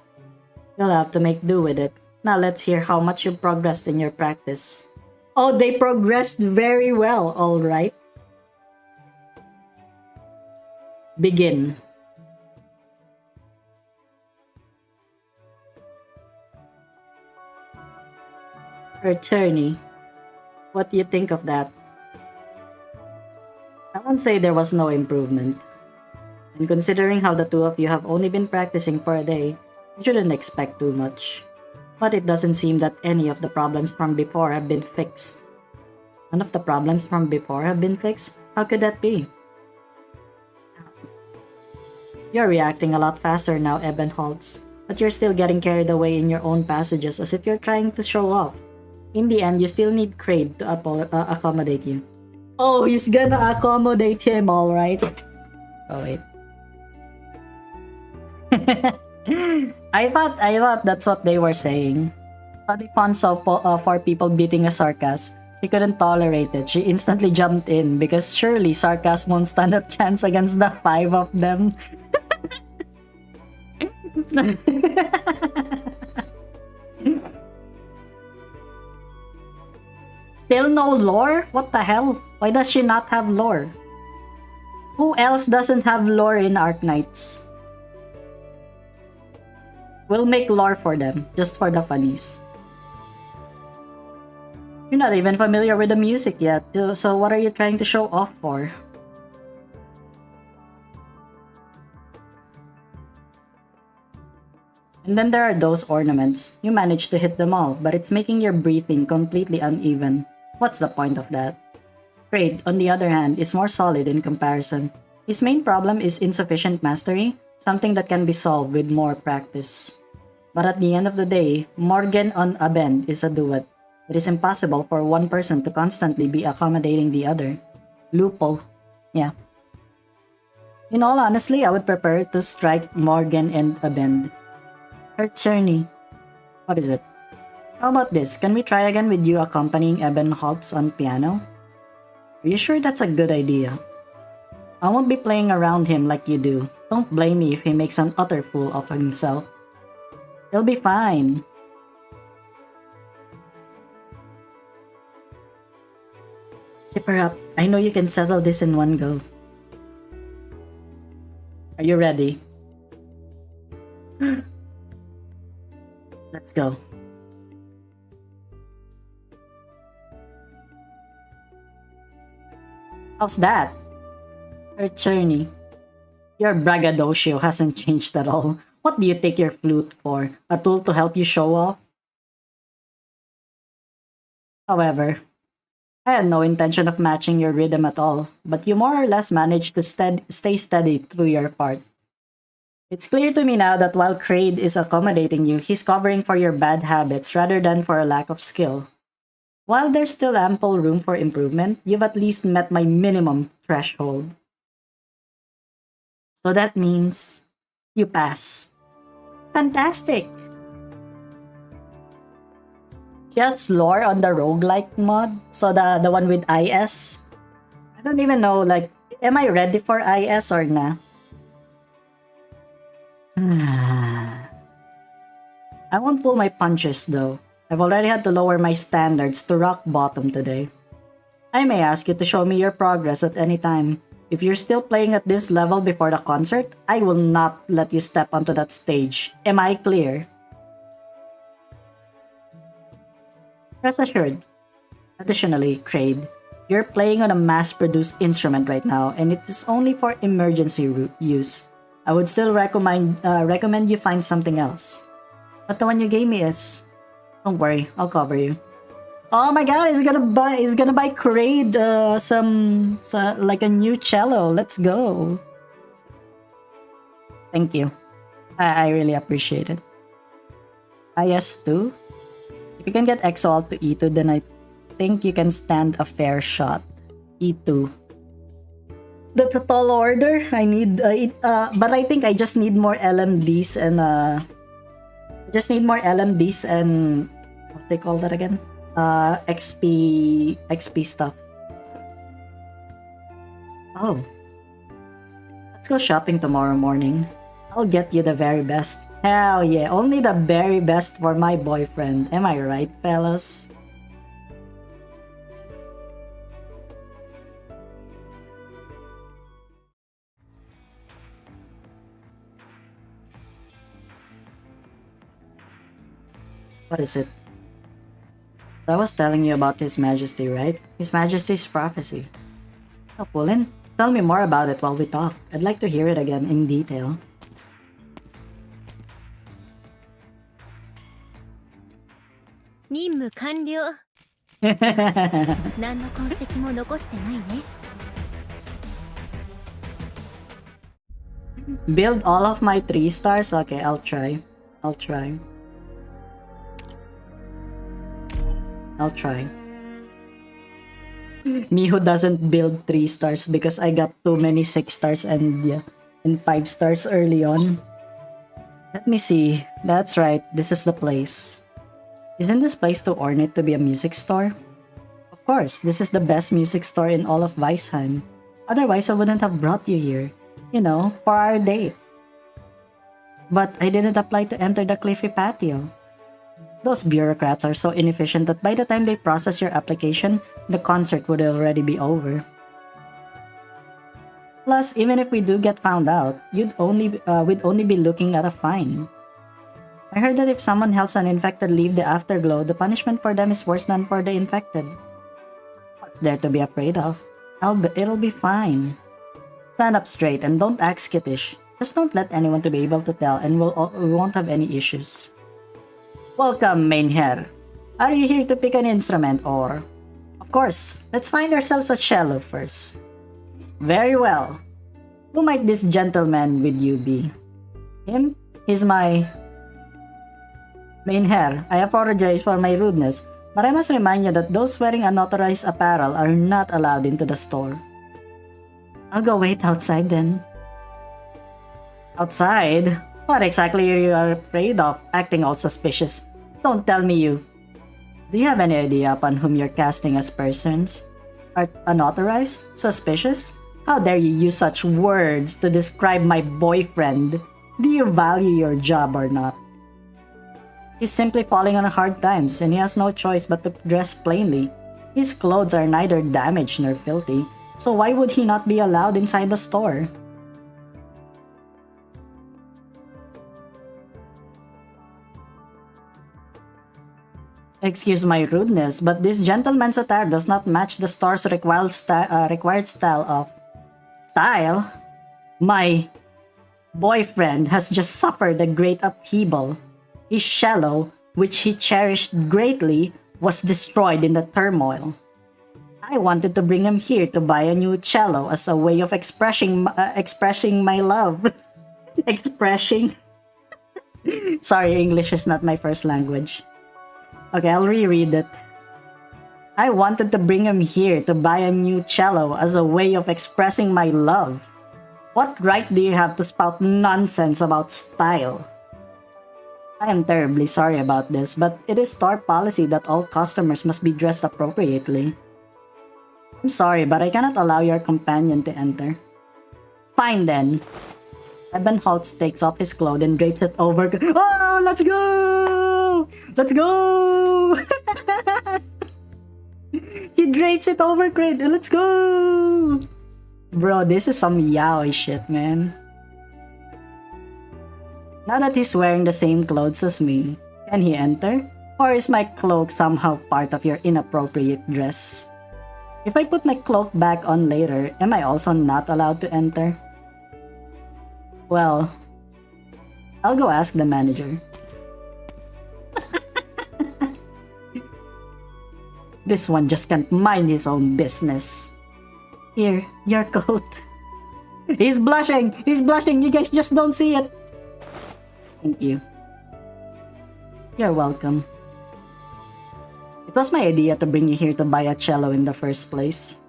You'll have to make do with it. Now let's hear how much you progressed in your practice. Oh, they progressed very well, alright. Begin. Attorney, what do you think of that? I won't say there was no improvement. And considering how the two of you have only been practicing for a day, you shouldn't expect too much. But it doesn't seem that any of the problems from before have been fixed. None of the problems from before have been fixed? How could that be? You're reacting a lot faster now, Ebenholtz, but you're still getting carried away in your own passages as if you're trying to show off. In the end, you still need Kraid to accommodate you. Oh, he's gonna accommodate him, alright. Oh, wait. I thought that's what they were saying. But the fun saw for people beating a Sarkas. She couldn't tolerate it. She instantly jumped in because surely Sarkas won't stand a chance against the 5 of them. Still no lore? What the hell? Why does she not have lore? Who else doesn't have lore in Arknights? We'll make lore for them, just for the funnies. You're not even familiar with the music yet, so what are you trying to show off for? And then there are those ornaments. You managed to hit them all, but it's making your breathing completely uneven. What's the point of that? Kraid, on the other hand, is more solid in comparison. His main problem is insufficient mastery, something that can be solved with more practice. But at the end of the day, Morgan on a bend is a duet. It is impossible for one person to constantly be accommodating the other. Lupo. Yeah. In all honesty, I would prefer to strike Morgan and a bend. Czerny. What is it? How about this? Can we try again with you accompanying Ebenholtz on piano? Are you sure that's a good idea? I won't be playing around him like you do. Don't blame me if he makes an utter fool of himself. He'll be fine. Keep her up. I know you can settle this in one go. Are you ready? Let's go. How's that? Czerny. Your braggadocio hasn't changed at all. What do you take your flute for? A tool to help you show off? However, I had no intention of matching your rhythm at all, but you more or less managed to stay steady through your part. It's clear to me now that while Kraid is accommodating you, he's covering for your bad habits rather than for a lack of skill. While there's still ample room for improvement, you've at least met my minimum threshold. So that means you pass. Fantastic! Just lore on the roguelike mod. So the one with IS. I don't even know, like, am I ready for IS or nah? I won't pull my punches though. I've already had to lower my standards to rock bottom today. I may ask you to show me your progress at any time. If you're still playing at this level before the concert, I will not let you step onto that stage. Am I clear? Rest assured. Additionally, Kraid, you're playing on a mass-produced instrument right now, and it is only for emergency use. I would still recommend you find something else. But the one you gave me is... Don't worry, I'll cover you. Oh my god, he's gonna buy Kraid like a new cello. Let's go. Thank you. I really appreciate it. IS2? If you can get Exalt to E2, then I think you can stand a fair shot. E2. That's a tall order. I need but I think I just need more LMDs and what they call that again? XP stuff. Oh. Let's go shopping tomorrow morning. I'll get you the very best. Hell yeah, only the very best for my boyfriend. Am I right, fellas? What is it? So I was telling you about His Majesty, right? His Majesty's prophecy. Oh, Pulin, tell me more about it while we talk. I'd like to hear it again in detail. 任務完了。何の痕跡も残してないね。Build all of my 3 stars? Okay, I'll try. I'll try. Me who doesn't build 3 stars because I got too many 6 stars and 5 stars early on. Let me see. That's right, this is the place. Isn't this place too ornate to be a music store? Of course, this is the best music store in all of Weisheim. Otherwise, I wouldn't have brought you here. You know, for our date. But I didn't apply to enter the Cliffy patio. Those bureaucrats are so inefficient that by the time they process your application, the concert would already be over. Plus, even if we do get found out, we'd only be looking at a fine. I heard that if someone helps an infected leave the afterglow, the punishment for them is worse than for the infected. What's there to be afraid of? It'll be fine. Stand up straight and don't act skittish. Just don't let anyone to be able to tell and we won't have any issues. Welcome, Mainherr. Are you here to pick an instrument or... Of course, let's find ourselves a cello first. Very well. Who might this gentleman with you be? Him? He's my... Mainherr, I apologize for my rudeness, but I must remind you that those wearing unauthorized apparel are not allowed into the store. I'll go wait outside then. Outside? What exactly are you afraid of, acting all suspicious? Don't tell me you. Do you have any idea upon whom you're casting aspersions? Are unauthorized? Suspicious? How dare you use such words to describe my boyfriend? Do you value your job or not? He's simply falling on hard times and he has no choice but to dress plainly. His clothes are neither damaged nor filthy, so why would he not be allowed inside the store? Excuse my rudeness, but this gentleman's attire does not match the store's required style of... Style? My boyfriend has just suffered a great upheaval. His cello, which he cherished greatly, was destroyed in the turmoil. I wanted to bring him here to buy a new cello as a way of expressing my love. Expressing? Sorry, English is not my first language. Okay, I'll reread it. I wanted to bring him here to buy a new cello as a way of expressing my love. What right do you have to spout nonsense about style? I am terribly sorry about this, but it is store policy that all customers must be dressed appropriately. I'm sorry, but I cannot allow your companion to enter. Fine then. Ebenholtz takes off his clothes and drapes it over. Oh, let's go! Let's go! He drapes it over Crate. Let's go! Bro, this is some yaoi shit, man. Now that he's wearing the same clothes as me, can he enter? Or is my cloak somehow part of your inappropriate dress? If I put my cloak back on later, am I also not allowed to enter? Well, I'll go ask the manager. This one just can't mind his own business. Here, your coat. He's blushing! He's blushing! You guys just don't see it! Thank you. You're welcome. It was my idea to bring you here to buy a cello in the first place.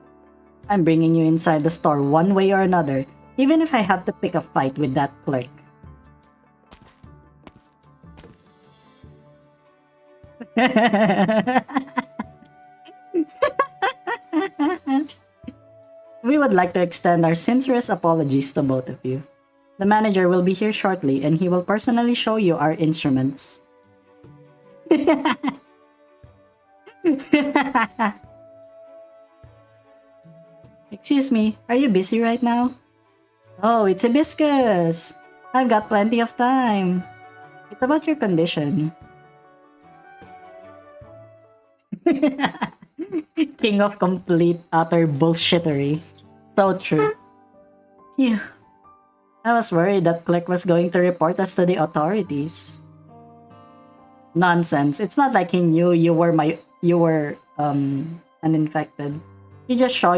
I'm bringing you inside the store one way or another, even if I have to pick a fight with that clerk. We would like to extend our sincerest apologies to both of you. The manager will be here shortly and he will personally show you our instruments. Excuse me, are you busy right now? Oh, it's Hibiscus! I've got plenty of time. It's about your condition. King of complete utter bullshittery. So true. Phew. I was worried that Click was going to report us to the authorities. Nonsense. It's not like he knew you were uninfected. He just saw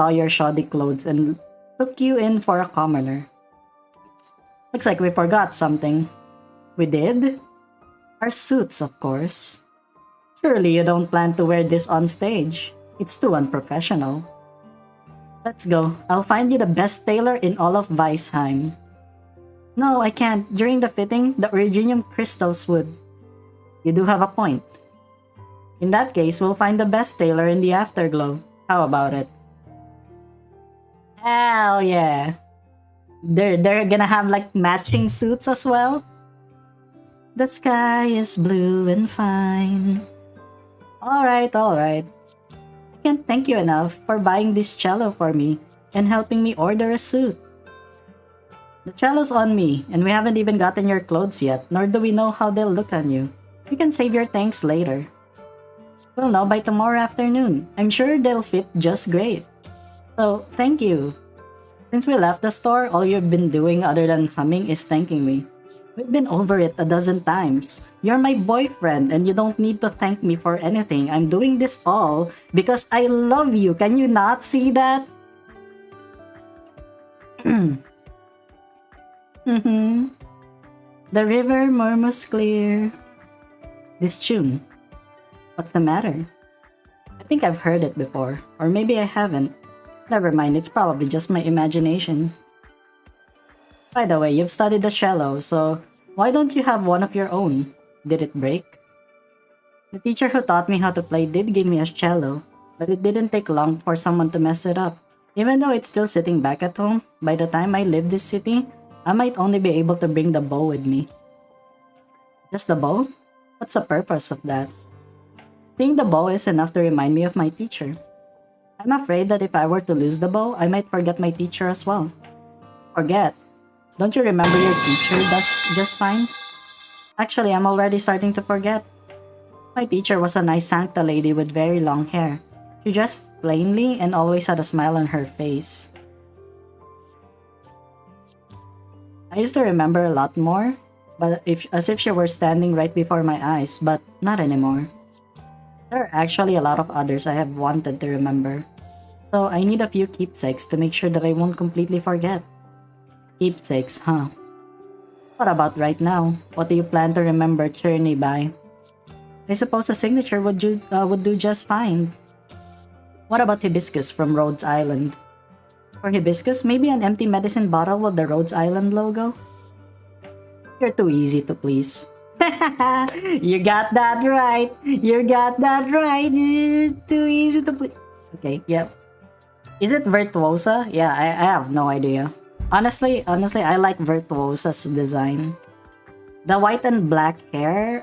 your shoddy clothes and took you in for a commoner. Looks like we forgot something. We did? Our suits, of course. Surely you don't plan to wear this on stage. It's too unprofessional. Let's go. I'll find you the best tailor in all of Weisheim. No, I can't. During the fitting, the Originium crystals would. You do have a point. In that case, we'll find the best tailor in the afterglow. How about it? Hell yeah. They're gonna have like matching suits as well. The sky is blue and fine. Alright. I can't thank you enough for buying this cello for me and helping me order a suit. The cello's on me, and we haven't even gotten your clothes yet, nor do we know how they'll look on you. You can save your thanks later. We'll know by tomorrow afternoon. I'm sure they'll fit just great. So, thank you. Since we left the store, all you've been doing other than humming is thanking me. We've been over it a dozen times. You're my boyfriend and you don't need to thank me for anything. I'm doing this all because I love you. Can you not see that? The river murmurs clear. This tune. What's the matter? I think I've heard it before. Or maybe I haven't. Never mind, it's probably just my imagination. By the way, you've studied the cello, so why don't you have one of your own? Did it break? The teacher who taught me how to play did give me a cello, but it didn't take long for someone to mess it up. Even though it's still sitting back at home, by the time I leave this city, I might only be able to bring the bow with me. Just the bow? What's the purpose of that? Seeing the bow is enough to remind me of my teacher. I'm afraid that if I were to lose the bow, I might forget my teacher as well. Forget? Don't you remember your teacher just fine? Actually, I'm already starting to forget. My teacher was a nice Sancta lady with very long hair. She dressed plainly and always had a smile on her face. I used to remember a lot more, but as if she were standing right before my eyes, but not anymore. There are actually a lot of others I have wanted to remember, so I need a few keepsakes to make sure that I won't completely forget. Keepsakes, huh? What about right now? What do you plan to remember Journey by? I suppose a signature would do just fine. What about Hibiscus from Rhodes Island? For Hibiscus, maybe an empty medicine bottle with the Rhodes Island logo? You're too easy to please. You got that right. You got that right. You're too easy to please. Okay, yep. Is it Virtuosa? Yeah, I have no idea. Honestly, I like Virtuosa's design. The white and black hair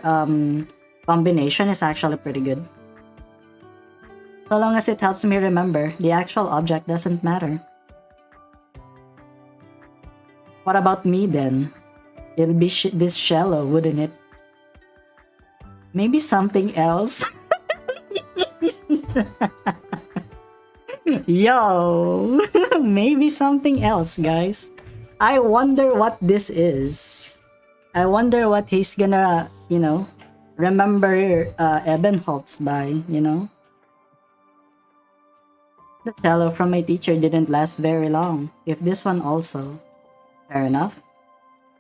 combination is actually pretty good. So long as it helps me remember, the actual object doesn't matter. What about me then? It'll be this shallow, wouldn't it? Maybe something else? Yo! Maybe something else, guys. I wonder what this is. I wonder what he's gonna, you know, remember Ebenholz by, you know? The cello from my teacher didn't last very long. If this one also. Fair enough.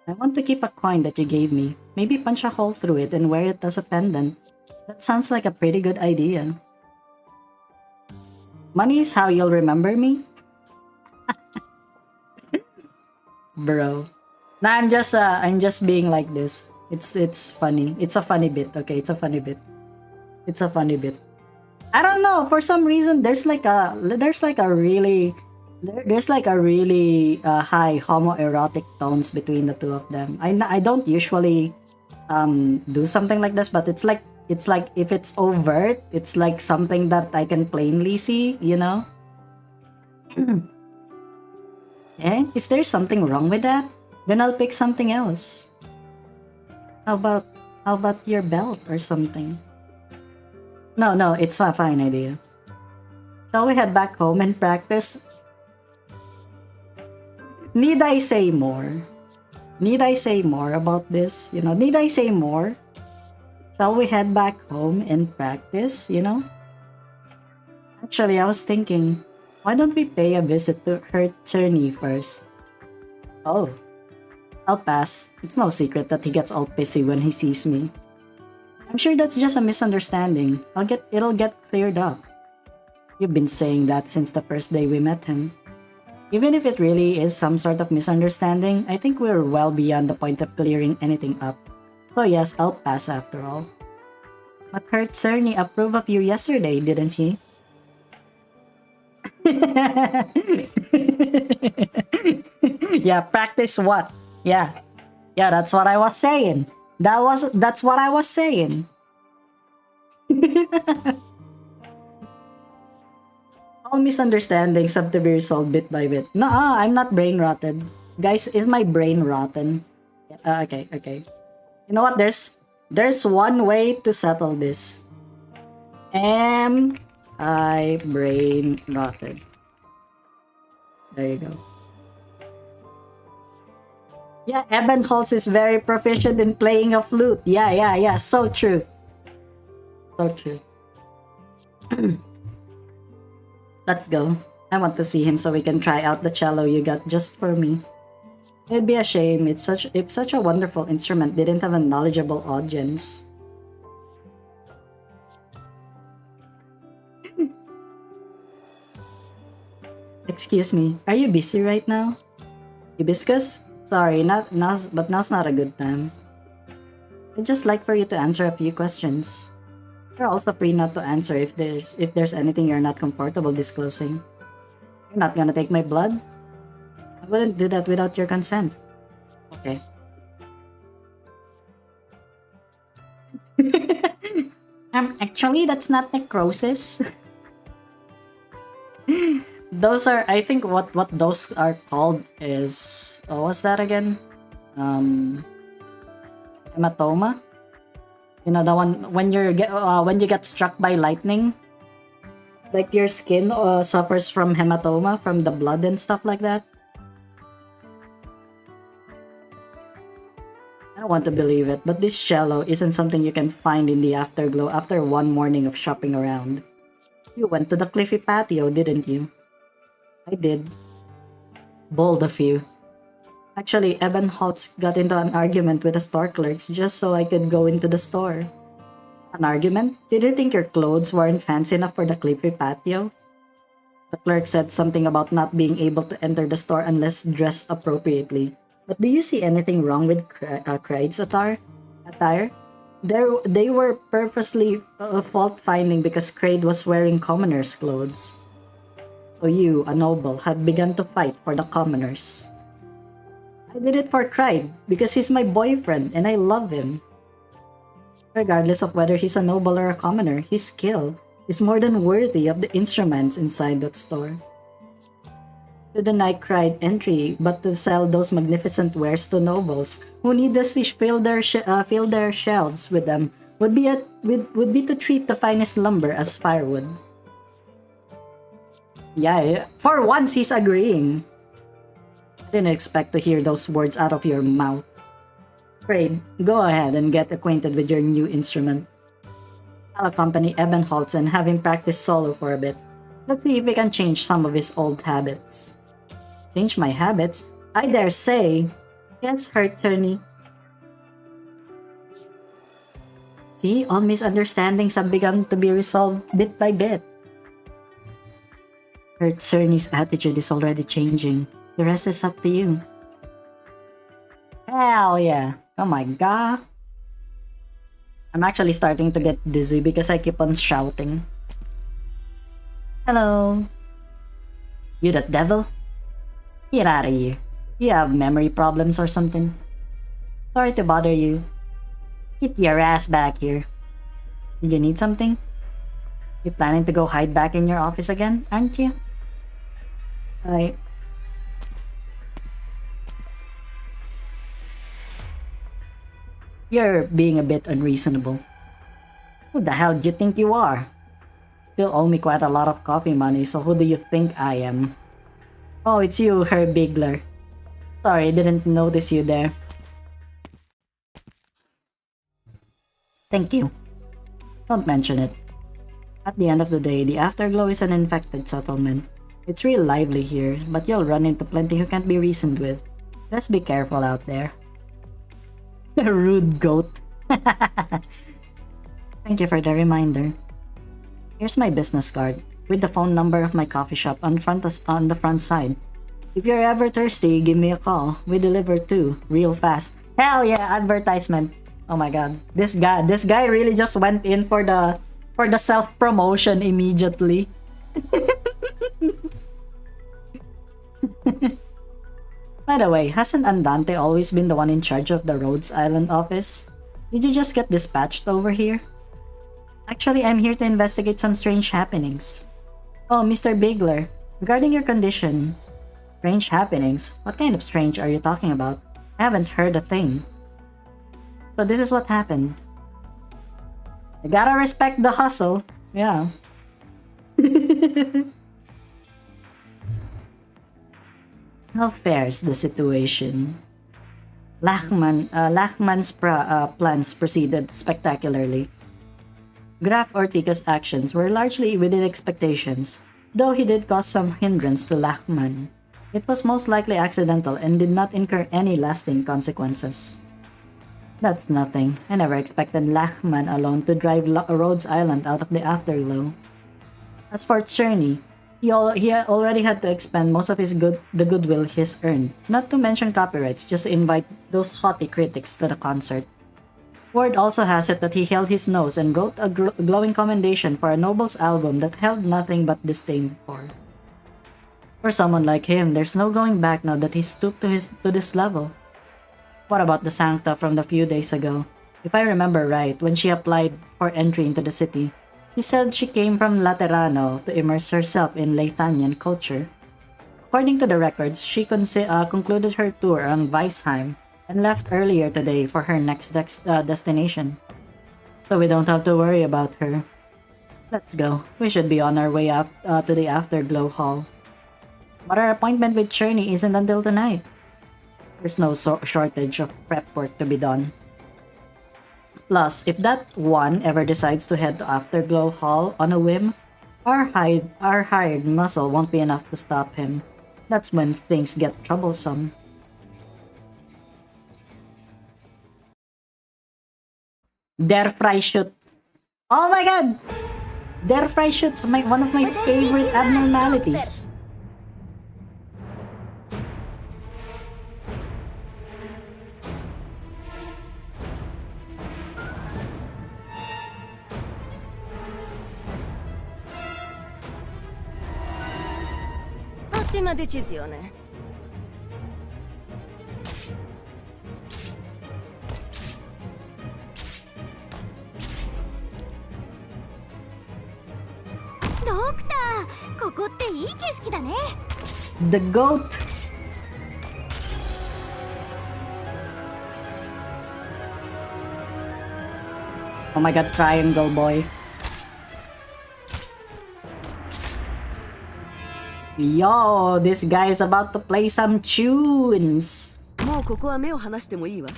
I want to keep a coin that you gave me. Maybe punch a hole through it and wear it as a pendant. That sounds like a pretty good idea. Money is how you'll remember me? Bro. Nah, I'm just being like this. It's funny. It's a funny bit, okay? It's a funny bit. It's a funny bit. I don't know, for some reason there's like a really high homoerotic tones between the two of them. I don't usually do something like this, but it's like if it's overt, it's like something that I can plainly see, you know? Eh? Is there something wrong with that? Then I'll pick something else. How about your belt or something? No, it's a fine idea. Shall we head back home and practice? Need I say more? Need I say more about this? You know, need I say more? Shall we head back home and practice, you know? Actually, I was thinking, why don't we pay a visit to her tourney first? Oh, I'll pass. It's no secret that he gets all pissy when he sees me. I'm sure that's just a misunderstanding. It'll get cleared up. You've been saying that since the first day we met him. Even if it really is some sort of misunderstanding, I think we're well beyond the point of clearing anything up. So yes, I'll pass after all. But Herr Czerny approved of you yesterday, didn't he? Yeah, practice what? Yeah, that's what I was saying. That's what I was saying. All misunderstandings have to be resolved bit by bit. No, I'm not brain rotted. Guys, is my brain rotten? Okay. You know what? There's one way to settle this. Am I brain rotted? There you go. Yeah, Ebenholz is very proficient in playing a flute. Yeah. So true. So true. Let's go. I want to see him so we can try out the cello you got just for me. It'd be a shame if such a wonderful instrument didn't have a knowledgeable audience. Excuse me, are you busy right now? Hibiscus? Sorry, not now, but now's not a good time. I'd just like for you to answer a few questions. You're also free not to answer if there's anything you're not comfortable disclosing. You're not gonna take my blood? I wouldn't do that without your consent. Okay. Actually, that's not necrosis. Those are, I think what those are called is, what's that again? Hematoma? You know, the one when you get struck by lightning, like your skin suffers from hematoma from the blood and stuff like that. I don't want to believe it, but this cello isn't something you can find in the afterglow after one morning of shopping around. You went to the cliffy patio, didn't you? I did. Bold of you. Actually, Ebenholz got into an argument with the store clerks just so I could go into the store. An argument? Did you think your clothes weren't fancy enough for the cliffy patio? The clerk said something about not being able to enter the store unless dressed appropriately. But do you see anything wrong with Kraid's attire? They were purposely fault-finding because Kraid was wearing commoner's clothes. So you, a noble, have begun to fight for the commoners. I did it for Kraid because he's my boyfriend and I love him. Regardless of whether he's a noble or a commoner, his skill is more than worthy of the instruments inside that store. To deny Kraid entry, but to sell those magnificent wares to nobles who needlessly fill their shelves with them would be to treat the finest lumber as firewood. Yeah, for once he's agreeing. I didn't expect to hear those words out of your mouth. Kraid, go ahead and get acquainted with your new instrument. I'll accompany Ebenholz and have him practice solo for a bit. Let's see if we can change some of his old habits. Change my habits? I dare say. Yes, Herturney. See, all misunderstandings have begun to be resolved bit by bit. Herturney's attitude is already changing. The rest is up to you. Hell yeah. Oh my god. I'm actually starting to get dizzy because I keep on shouting. Hello. You that devil? Get out of here. You have memory problems or something? Sorry to bother you. Get your ass back here. Did you need something? You planning to go hide back in your office again, aren't you? You're being a bit unreasonable. Who the hell do you think you are? Still owe me quite a lot of coffee money, so who do you think I am? Oh, it's you, Herr Bigler. Sorry, didn't notice you there. Thank you. Don't mention it. At the end of the day, the Afterglow is an infected settlement. It's real lively here, but you'll run into plenty who can't be reasoned with. Just be careful out there. Rude goat. Thank you for the reminder. Here's my business card, with the phone number of my coffee shop on the front side. If you're ever thirsty, give me a call. We deliver too, real fast. Hell yeah, advertisement. Oh my god. This guy really just went in for the self-promotion immediately. By the way, hasn't Andante always been the one in charge of the Rhodes Island office? Did you just get dispatched over here? Actually, I'm here to investigate some strange happenings. Oh, Mr. Bigler, regarding your condition. Strange happenings? What kind of strange are you talking about? I haven't heard a thing. So this is what happened. I gotta respect the hustle. Yeah. How fares the situation? Lachman's plans proceeded spectacularly. Graf Ortiga's actions were largely within expectations, though he did cause some hindrance to Lachman. It was most likely accidental and did not incur any lasting consequences. That's nothing. I never expected Lachman alone to drive Rhodes Island out of the Afterglow. As for Czerny, he already had to expend most of the goodwill he's earned, not to mention copyrights, just to invite those haughty critics to the concert. Word also has it that he held his nose and wrote a glowing commendation for a Noble's album that held nothing but disdain for. For someone like him, there's no going back now that he's stooped to this level. What about the Sancta from the few days ago? If I remember right, when she applied for entry into the city, she said she came from Laterano to immerse herself in Leithanian culture. According to the records, she concluded her tour on Weisheim and left earlier today for her next destination. So we don't have to worry about her. Let's go. We should be on our way up to the Afterglow Hall. But our appointment with Czerny isn't until tonight. There's no shortage of prep work to be done. Plus, if that one ever decides to head to Afterglow Hall on a whim, our hired muscle won't be enough to stop him. That's when things get troublesome. Der Freischutz. Oh my god! Der Freischutz, one of my favorite abnormalities. Ottima decisione. Doctor, ここっていい景色だね。 The goat. Oh my god, triangle boy. Yo, this guy is about to play some tunes. もうここは目を離してもいいわ。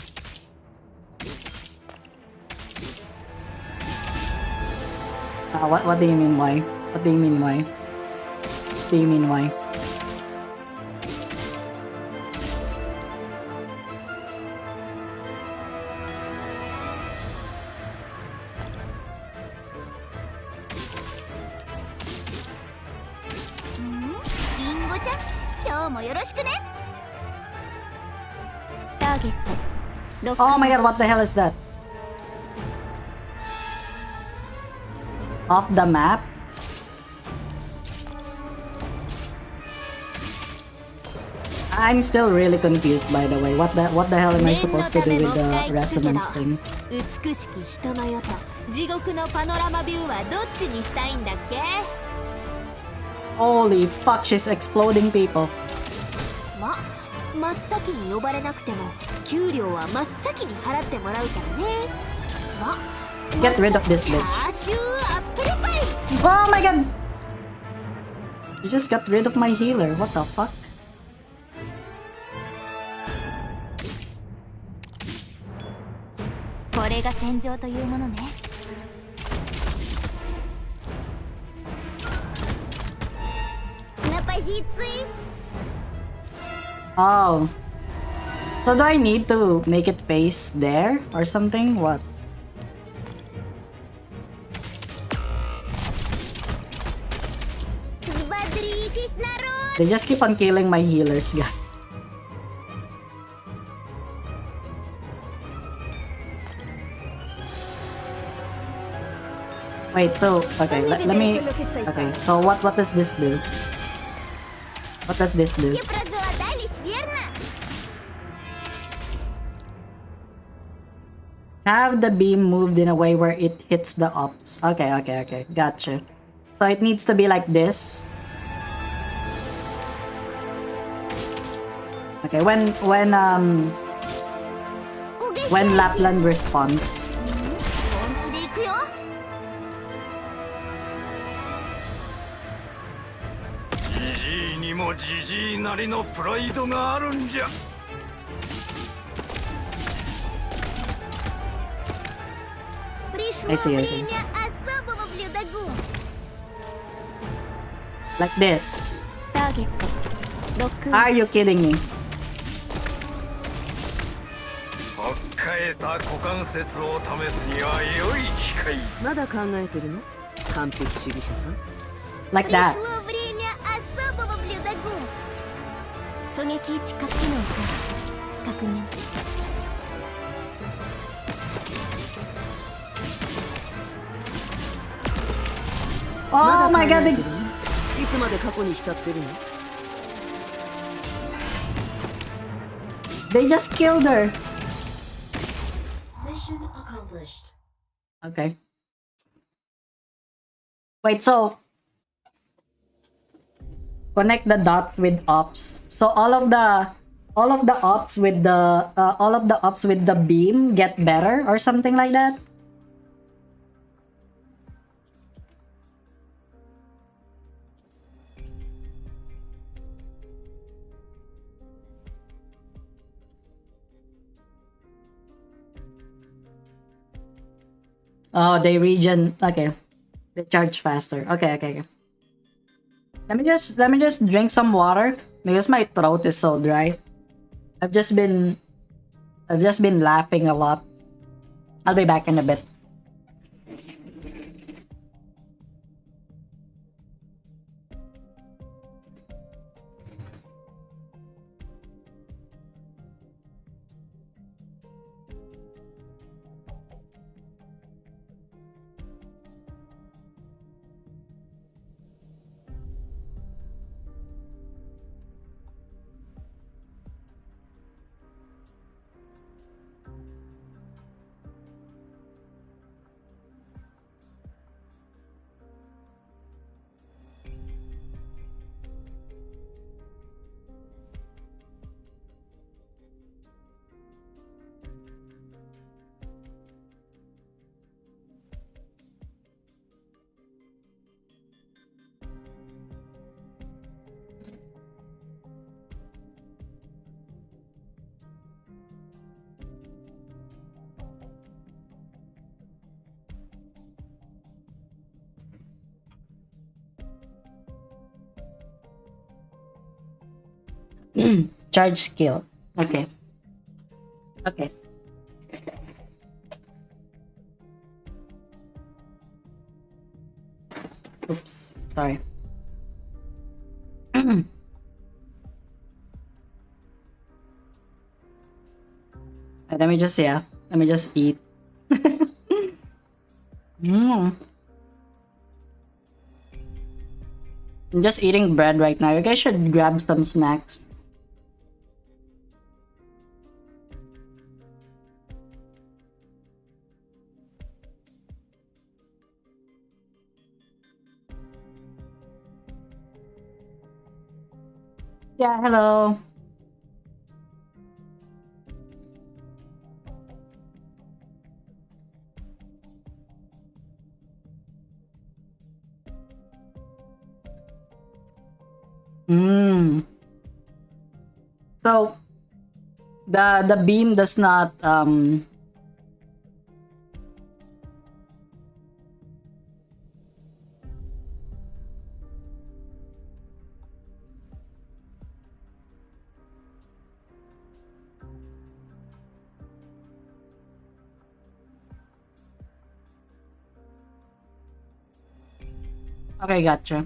What do you mean why? What do you mean why? What do you mean why? Oh my god, what the hell is that? Off the map? I'm still really confused, by the way. What the hell am I supposed to do with the resonance thing? 美しき人の世と地獄のパノラマビューはどっちにしたいんだっけ？ Holy fuck, she's exploding people. 真っ先に呼ばれなくても給料は真っ先に払ってもらうからね。Get rid of this bitch. チャーシューアップルパイ。 Oh my god! You just got rid of my healer. What the fuck? これが戦場というものね。Oh. So do I need to make it face there or something? What? They just keep on killing my healers, guys. Wait, so okay, let me. Okay, so what does this do? What does this do? Have the beam moved in a way where it hits the ops. Okay, gotcha. So it needs to be like this. Okay, when Lapland responds. I see. Like this. Are you kidding me? えた股関節を試すには良い機会。まだ考えてるの？完璧主義者か？ Like that. 狙撃位置核機能喪失確認。 Oh my god! いつまで過去に浸ってるの？ They just killed her. Mission accomplished. Okay. Wait, so connect the dots with ops. So all of the ops with the beam get better or something like that? Oh, they regen. Okay, they charge faster. Okay. Let me just drink some water because my throat is so dry. I've just been laughing a lot. I'll be back in a bit. Charge skill. Okay. Okay. Oops. Sorry. Let me just eat. Mm. I'm just eating bread right now. You guys should grab some snacks. Yeah, hello. So the beam does not Okay, gotcha.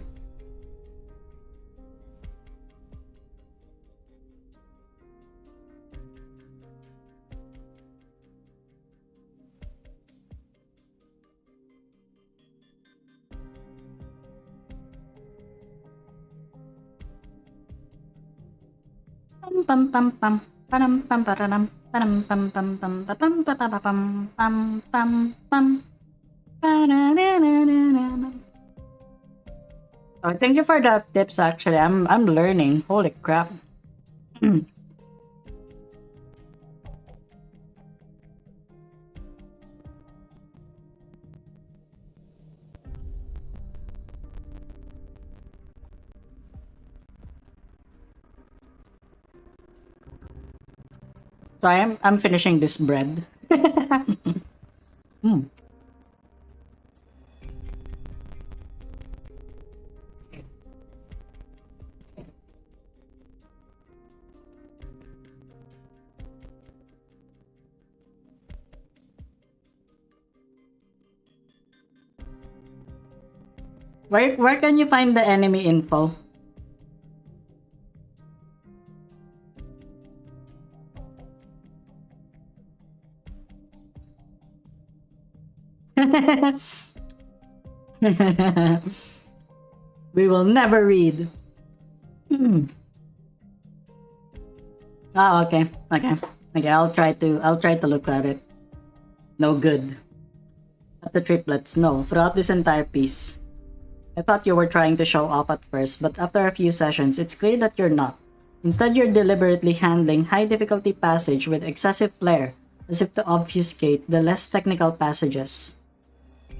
Pam pam pam pam pam pam pam pam pam pam pam pam pam pam pam pam pam. Oh, thank you for the tips. Actually, I'm learning. Holy crap. So I'm finishing this bread. Where can you find the enemy info? We will never read. Oh, okay. I'll try to look at it. No good. At the triplets, no. Throughout this entire piece. I thought you were trying to show off at first, but after a few sessions, it's clear that you're not. Instead, you're deliberately handling high difficulty passage with excessive flair, as if to obfuscate the less technical passages.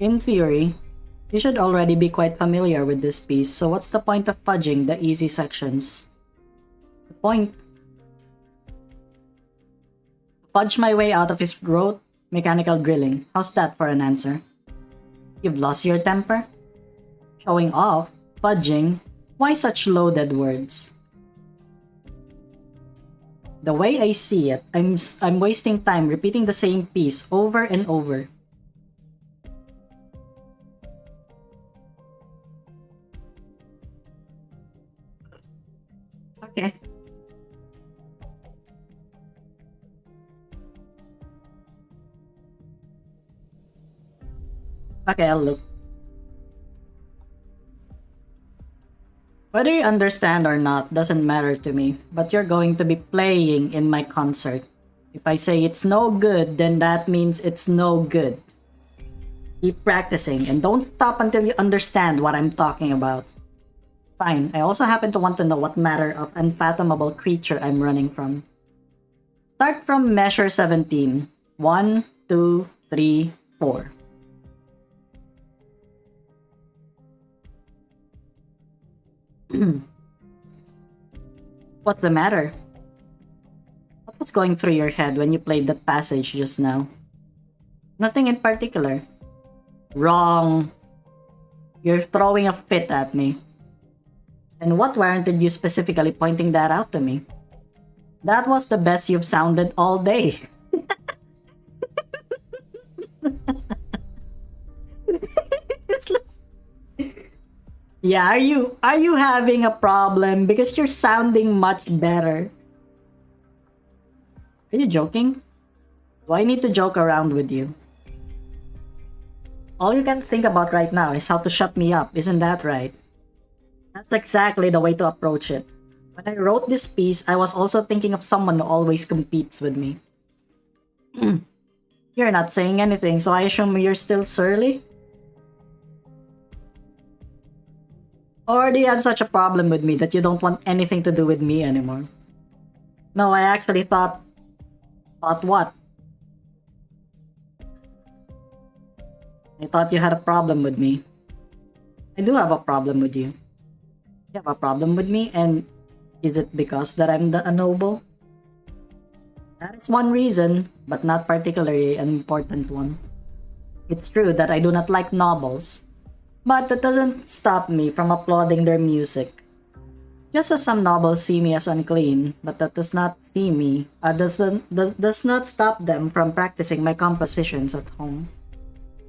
In theory, you should already be quite familiar with this piece, so what's the point of fudging the easy sections? The point? Fudge my way out of his rote mechanical drilling. How's that for an answer? You've lost your temper? Showing off? Fudging? Why such loaded words? The way I see it, I'm wasting time repeating the same piece over and over. Okay. Okay, I'll look. Whether you understand or not doesn't matter to me, but you're going to be playing in my concert. If I say it's no good, then that means it's no good. Keep practicing and don't stop until you understand what I'm talking about. Fine, I also happen to want to know what matter of unfathomable creature I'm running from. Start from measure 17. 1, 2, 3, 4. What's the matter? What was going through your head when you played that passage just now? Nothing in particular. Wrong. You're throwing a fit at me. And what warranted you specifically pointing that out to me? That was the best you've sounded all day. It's like... Yeah, are you having a problem? Because you're sounding much better. Are you joking? Do I need to joke around with you? All you can think about right now is how to shut me up, isn't that right? That's exactly the way to approach it. When I wrote this piece, I was also thinking of someone who always competes with me. You're not saying anything, so I assume you're still surly? Or do you have such a problem with me that you don't want anything to do with me anymore? No, I actually thought... Thought what? I thought you had a problem with me. I do have a problem with you. You have a problem with me, and is it because that I'm a noble? That is one reason, but not particularly an important one. It's true that I do not like nobles, but that doesn't stop me from applauding their music. Just as some nobles see me as unclean, but that does not does not stop them from practicing my compositions at home.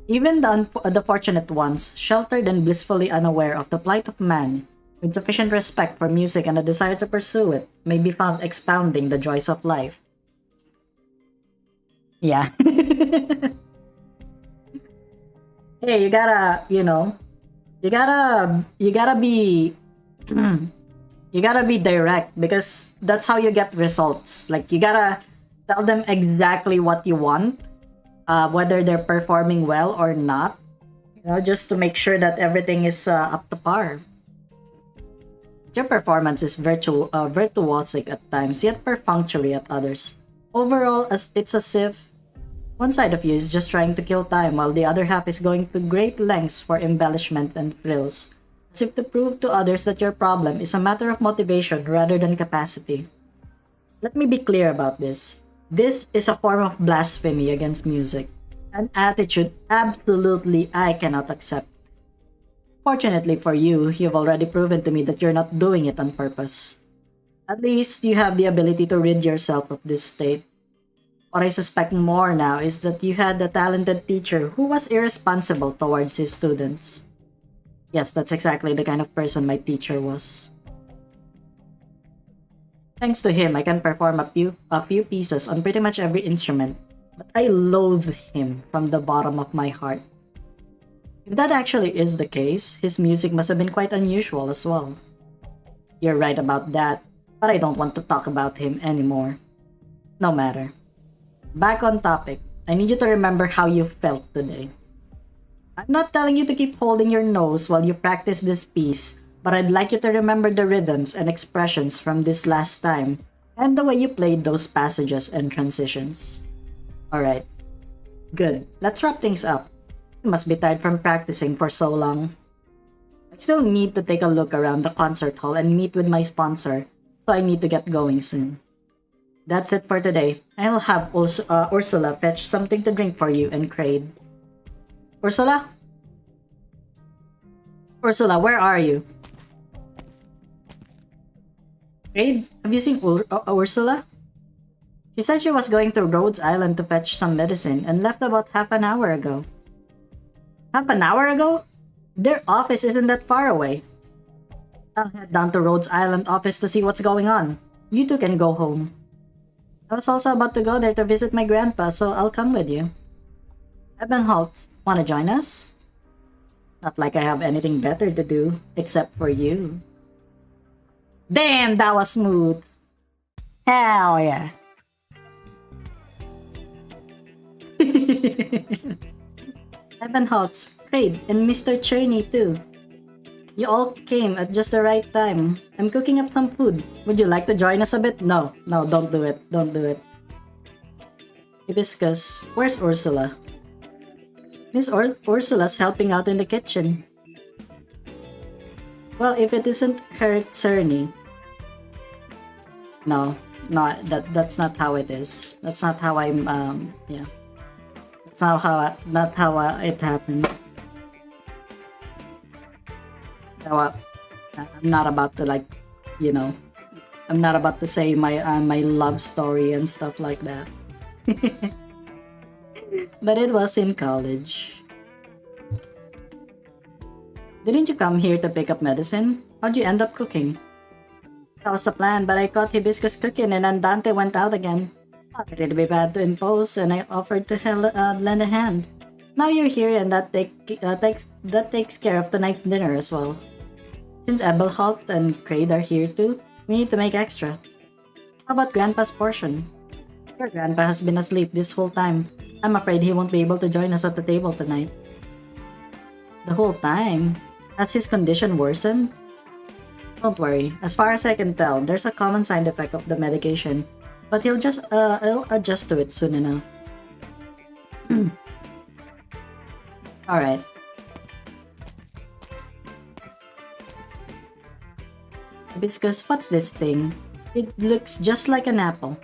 Even the fortunate ones, sheltered and blissfully unaware of the plight of man, with sufficient respect for music and a desire to pursue it, may be found expounding the joys of life. Yeah. Hey, you gotta, you gotta be, you gotta be direct, because that's how you get results. Like, you gotta tell them exactly what you want, whether they're performing well or not, just to make sure that everything is up to par. Your performance is virtuosic at times, yet perfunctory at others. Overall, it's as if one side of you is just trying to kill time, while the other half is going to great lengths for embellishment and frills, as if to prove to others that your problem is a matter of motivation rather than capacity. Let me be clear about this. This is a form of blasphemy against music, an attitude absolutely I cannot accept. Fortunately for you, you've already proven to me that you're not doing it on purpose. At least you have the ability to rid yourself of this state. What I suspect more now is that you had a talented teacher who was irresponsible towards his students. Yes, that's exactly the kind of person my teacher was. Thanks to him, I can perform a few pieces on pretty much every instrument, but I loathe him from the bottom of my heart. If that actually is the case, his music must have been quite unusual as well. You're right about that, but I don't want to talk about him anymore. No matter. Back on topic, I need you to remember how you felt today. I'm not telling you to keep holding your nose while you practice this piece, but I'd like you to remember the rhythms and expressions from this last time, and the way you played those passages and transitions. Alright. Good. Let's wrap things up. You must be tired from practicing for so long. I still need to take a look around the concert hall and meet with my sponsor, so I need to get going soon. That's it for today. I'll have Ursula fetch something to drink for you and Kraid. Ursula? Ursula, where are you? Kraid, have you seen Ursula? She said she was going to Rhodes Island to fetch some medicine and left about half an hour ago. Half an hour ago? Their office isn't that far away. I'll head down to Rhodes Island office to see what's going on. You two can go home. I was also about to go there to visit my grandpa, so I'll come with you. Ebenholtz, wanna join us? Not like I have anything better to do, except for you. Damn, that was smooth! Hell yeah! Ebenholtz, Kraid, and Mr. Cherney too. You all came at just the right time. I'm cooking up some food. Would you like to join us a bit? No, don't do it. Don't do it. Hibiscus, where's Ursula? Miss Ursula's helping out in the kitchen. Well, if it isn't her Cerny. No, that's not how it is. That's not how yeah. That's not how it happened. So, I'm not about to, like, I'm not about to say my love story and stuff like that. But it was in college. Didn't you come here to pick up medicine? How'd you end up cooking? That was the plan, but I caught Hibiscus cooking and Andante went out again. Thought it'd be bad to impose, and I offered to lend a hand. Now you're here, and that takes care of tonight's dinner as well. Since Ebelholt and Kraid are here too, we need to make extra. How about Grandpa's portion? Your Grandpa has been asleep this whole time. I'm afraid he won't be able to join us at the table tonight. The whole time? Has his condition worsened? Don't worry. As far as I can tell, there's a common side effect of the medication, but he'll adjust to it soon enough. Alright. Hibiscus, what's this thing? It looks just like an apple.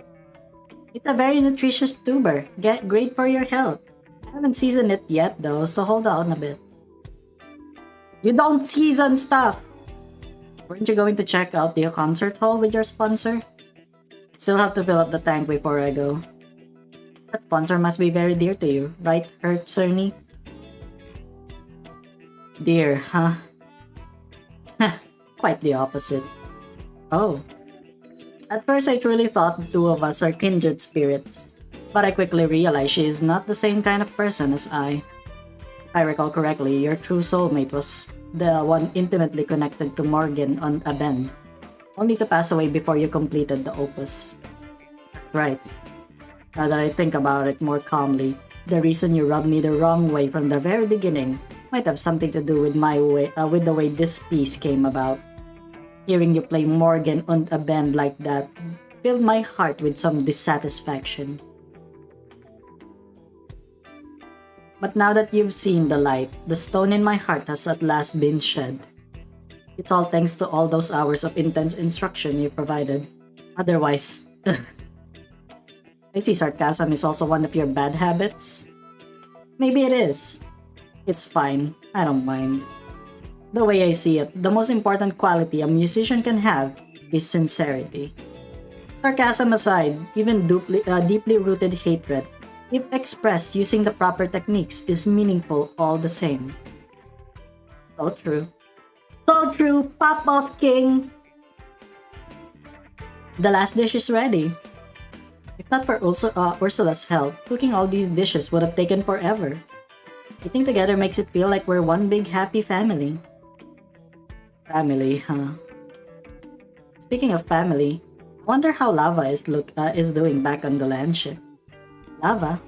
It's a very nutritious tuber. Great for your health. I haven't seasoned it yet though, so hold on a bit. You don't season stuff! Weren't you going to check out the concert hall with your sponsor? Still have to fill up the tank before I go. That sponsor must be very dear to you, right, Cerny? Dear, huh? Quite the opposite. Oh. At first I truly thought the two of us are kindred spirits, but I quickly realized she is not the same kind of person as I. If I recall correctly, your true soulmate was the one intimately connected to Morgan on a bend, only to pass away before you completed the opus. That's right. Now that I think about it more calmly, the reason you rubbed me the wrong way from the very beginning might have something to do with with the way this piece came about. Hearing you play Morgan on a bend like that filled my heart with some dissatisfaction. But now that you've seen the light, the stone in my heart has at last been shed. It's all thanks to all those hours of intense instruction you provided. Otherwise, I see sarcasm is also one of your bad habits. Maybe it is. It's fine, I don't mind. The way I see it, the most important quality a musician can have is sincerity. Sarcasm aside, even deeply rooted hatred, if expressed using the proper techniques, is meaningful all the same. So true. So true, pop off, king! The last dish is ready. If not for Ursula's help, cooking all these dishes would have taken forever. Eating together makes it feel like we're one big happy family. Family, huh? Speaking of family, I wonder how Lava is doing back on the land ship. Lava?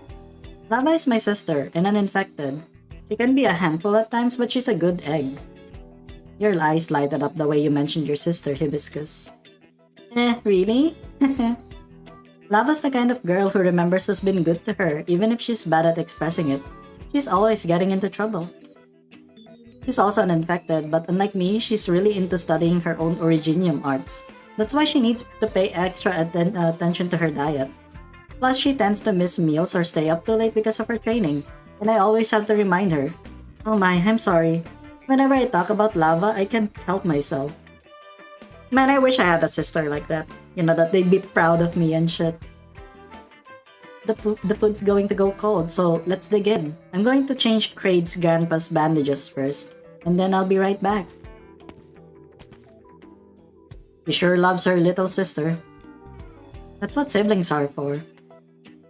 Lava is my sister and an infected. She can be a handful at times, but she's a good egg. Your eyes lighted up the way you mentioned your sister, Hibiscus. Really? Lava's the kind of girl who remembers who's been good to her, even if she's bad at expressing it. She's always getting into trouble. She's also an infected, but unlike me, she's really into studying her own originium arts. That's why she needs to pay extra attention to her diet. Plus, she tends to miss meals or stay up too late because of her training, and I always have to remind her. Oh my, I'm sorry. Whenever I talk about Lava, I can't help myself. Man, I wish I had a sister like that. You know, that they'd be proud of me and shit. The food's going to go cold, so let's dig in. I'm going to change Kraid's grandpa's bandages first, and then I'll be right back. She sure loves her little sister. That's what siblings are for.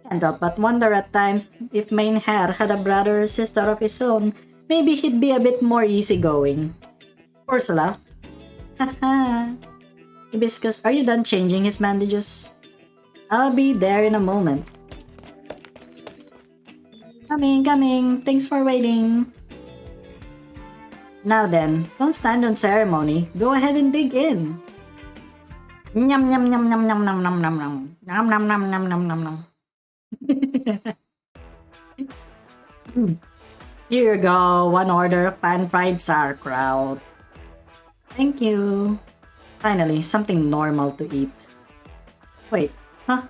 Can't help but wonder at times if Mainher had a brother or sister of his own, maybe he'd be a bit more easygoing. Ursula? Haha. Hibiscus, are you done changing his bandages? I'll be there in a moment. Coming. Thanks for waiting. Now then, don't stand on ceremony. Go ahead and dig in. Nyam nyam nyam nyam nyam nyam nyam nyam nyam nyam nyam nyam nyam nyam nyam nyam. Here you go. One order of pan-fried sauerkraut. Thank you. Finally, something normal to eat. Wait, huh?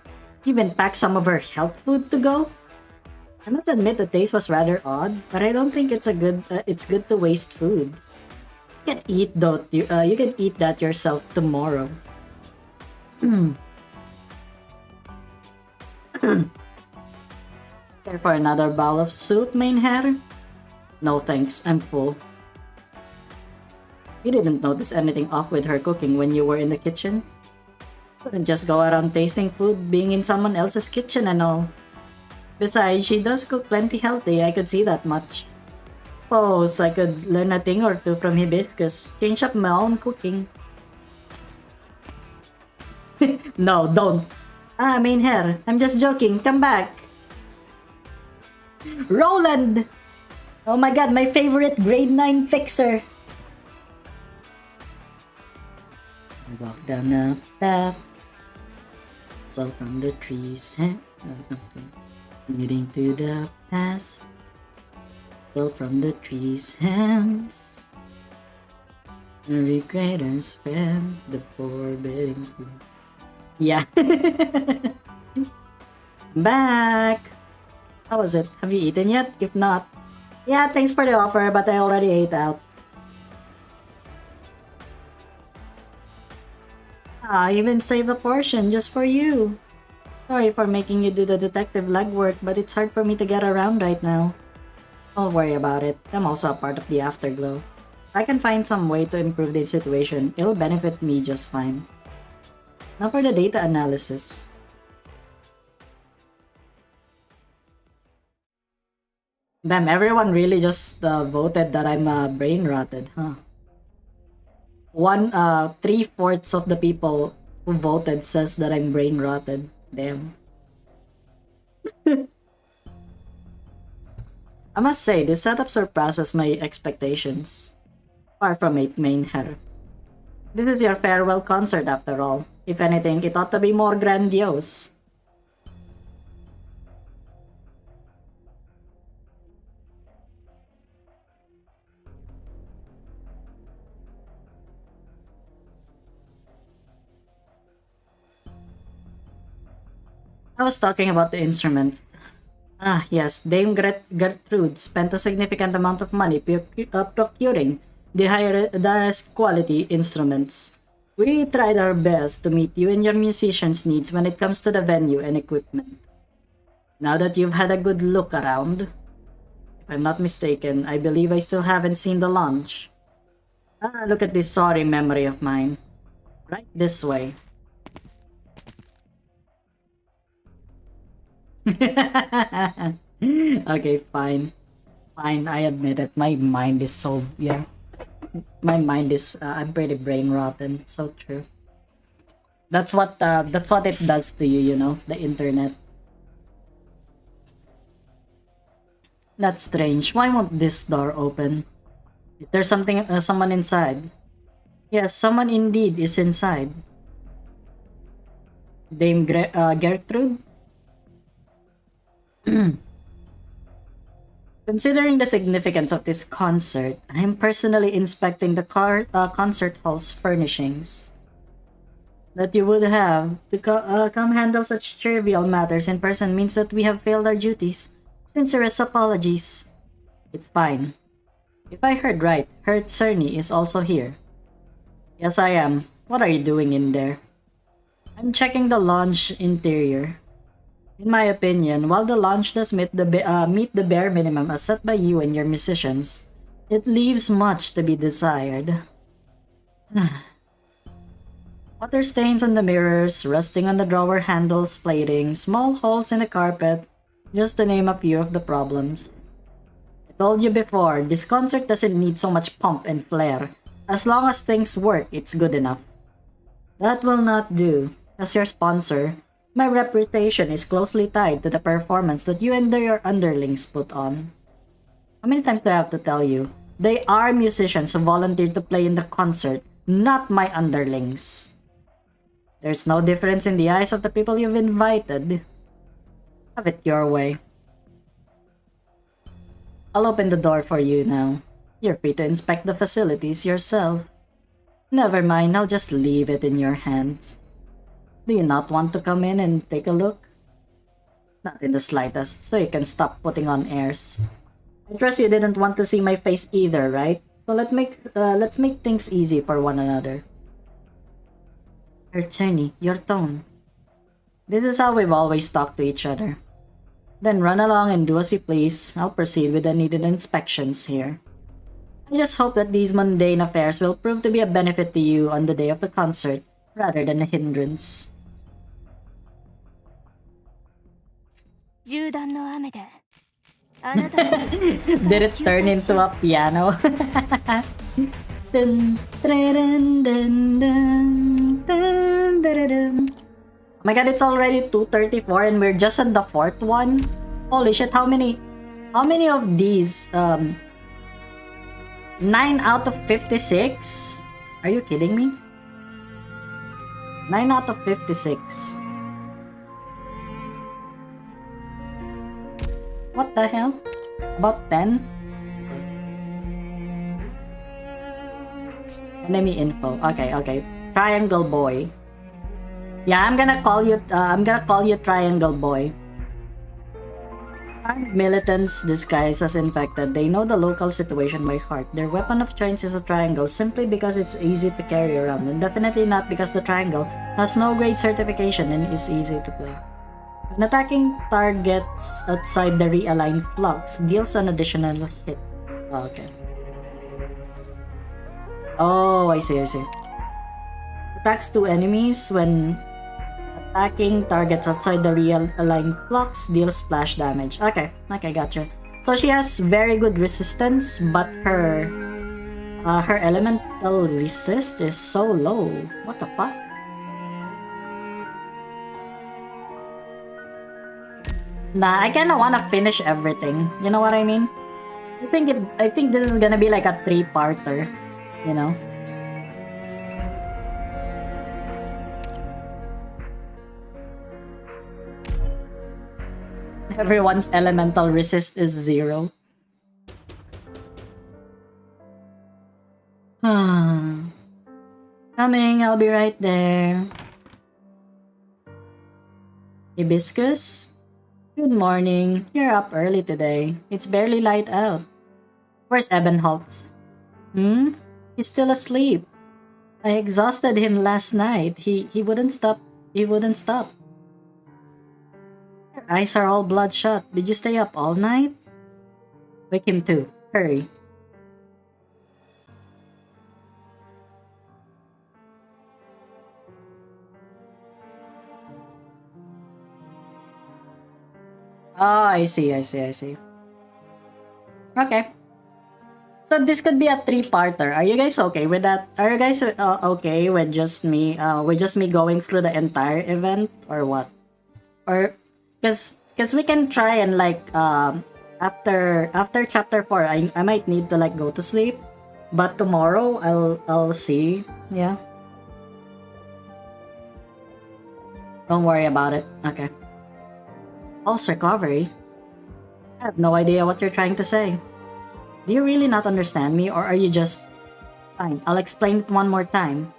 You even packed some of her health food to go? I must admit the taste was rather odd, but I don't think it's good to waste food. You can eat that yourself tomorrow. Care for another bowl of soup, main hair? No thanks, I'm full. You didn't notice anything off with her cooking when you were in the kitchen? Couldn't just go around tasting food being in someone else's kitchen and all. Besides, she does cook plenty healthy, I could see that much. Suppose I could learn a thing or two from Hibiscus, change up my own cooking. No, don't. Ah, main hair, I'm just joking, come back. Roland! Oh my god, my favorite grade 9 fixer. Walk down a path, saw from the trees, leading to the past. Still from the trees, hands. The recreator's friend, the forbidden fruit. Yeah. Back. How was it? Have you eaten yet? If not, yeah, thanks for the offer, but I already ate out. Ah, even save a portion just for you. Sorry for making you do the detective legwork, but it's hard for me to get around right now. Don't worry about it. I'm also a part of the afterglow. If I can find some way to improve the situation, it'll benefit me just fine. Now for the data analysis. Damn, everyone really just voted that I'm brain rotted, huh? 3/4 of the people who voted says that I'm brain rotted. Damn. I must say, this setup surpasses my expectations. Far from it, main hair. This is your farewell concert after all. If anything, it ought to be more grandiose. I was talking about the instruments. Ah, yes, Dame Gertrude spent a significant amount of money procuring the highest quality instruments. We tried our best to meet you and your musicians' needs when it comes to the venue and equipment. Now that you've had a good look around, if I'm not mistaken, I believe I still haven't seen the launch. Ah, look at this sorry memory of mine. Right this way. Okay, fine. Fine, I admit it. My mind is so, yeah. My mind is, I'm pretty brain rotten. So true. That's what it does to you, you know, the internet. That's strange. Why won't this door open? Is there someone inside? Yes, someone indeed is inside. Dame Gertrude? Considering the significance of this concert, I am personally inspecting the concert hall's furnishings. That you would have to come handle such trivial matters in person means that we have failed our duties. Sincerest apologies. It's fine. If I heard right, Her Cerny is also here. Yes, I am. What are you doing in there? I'm checking the lounge interior. In my opinion, while the lounge does meet the bare minimum as set by you and your musicians, it leaves much to be desired. Water stains on the mirrors, rusting on the drawer handles, plating, small holes in the carpet, just to name a few of the problems. I told you before, this concert doesn't need so much pomp and flair. As long as things work, it's good enough. That will not do. As your sponsor, my reputation is closely tied to the performance that you and your underlings put on. How many times do I have to tell you? They are musicians who volunteered to play in the concert, not my underlings. There's no difference in the eyes of the people you've invited. Have it your way. I'll open the door for you now. You're free to inspect the facilities yourself. Never mind, I'll just leave it in your hands. Do you not want to come in and take a look? Not in the slightest, so you can stop putting on airs. I trust you didn't want to see my face either, right? So let's make things easy for one another. Attorney, your tone. This is how we've always talked to each other. Then run along and do as you please. I'll proceed with the needed inspections here. I just hope that these mundane affairs will prove to be a benefit to you on the day of the concert, rather than a hindrance. 銃弾の雨であなたたち Did it turn into a piano? Dun, dun, dun, dun, dun, dun, dun. Oh my god, it's already 2:34 and we're just at the 4th one? Holy shit, how many of these? 9 out of 56? Are you kidding me? 9 out of 56. What the hell? About 10? Enemy info. Okay. Triangle boy. Yeah, I'm gonna call you Triangle boy. Armed militants disguised as infected. They know the local situation by heart. Their weapon of choice is a triangle simply because it's easy to carry around, and definitely not because the triangle has no grade certification and is easy to play. When attacking targets outside the realigned flux deals an additional hit. Oh, okay. Oh, I see. Attacks two enemies when attacking targets outside the realigned flux deals splash damage. Okay, gotcha. So she has very good resistance, but her elemental resist is so low. What the fuck? Nah, I kinda wanna finish everything. You know what I mean? I think this is gonna be like a 3-parter. You know? Everyone's elemental resist is 0. Coming, I'll be right there. Hibiscus? Good morning. You're up early today. It's barely light out. Where's Ebenholtz? He's still asleep. I exhausted him last night. He wouldn't stop. Your eyes are all bloodshot. Did you stay up all night? Wake him too. Hurry. Oh, I see. Okay. So this could be a 3-parter. Are you guys okay with that? Are you guys okay with just me going through the entire event or what? Or cuz we can try and like after chapter 4 I might need to like go to sleep, but tomorrow I'll see. Yeah. Don't worry about it. Okay. Pulse recovery? I have no idea what you're trying to say. Do you really not understand me, or are you just... Fine, I'll explain it one more time.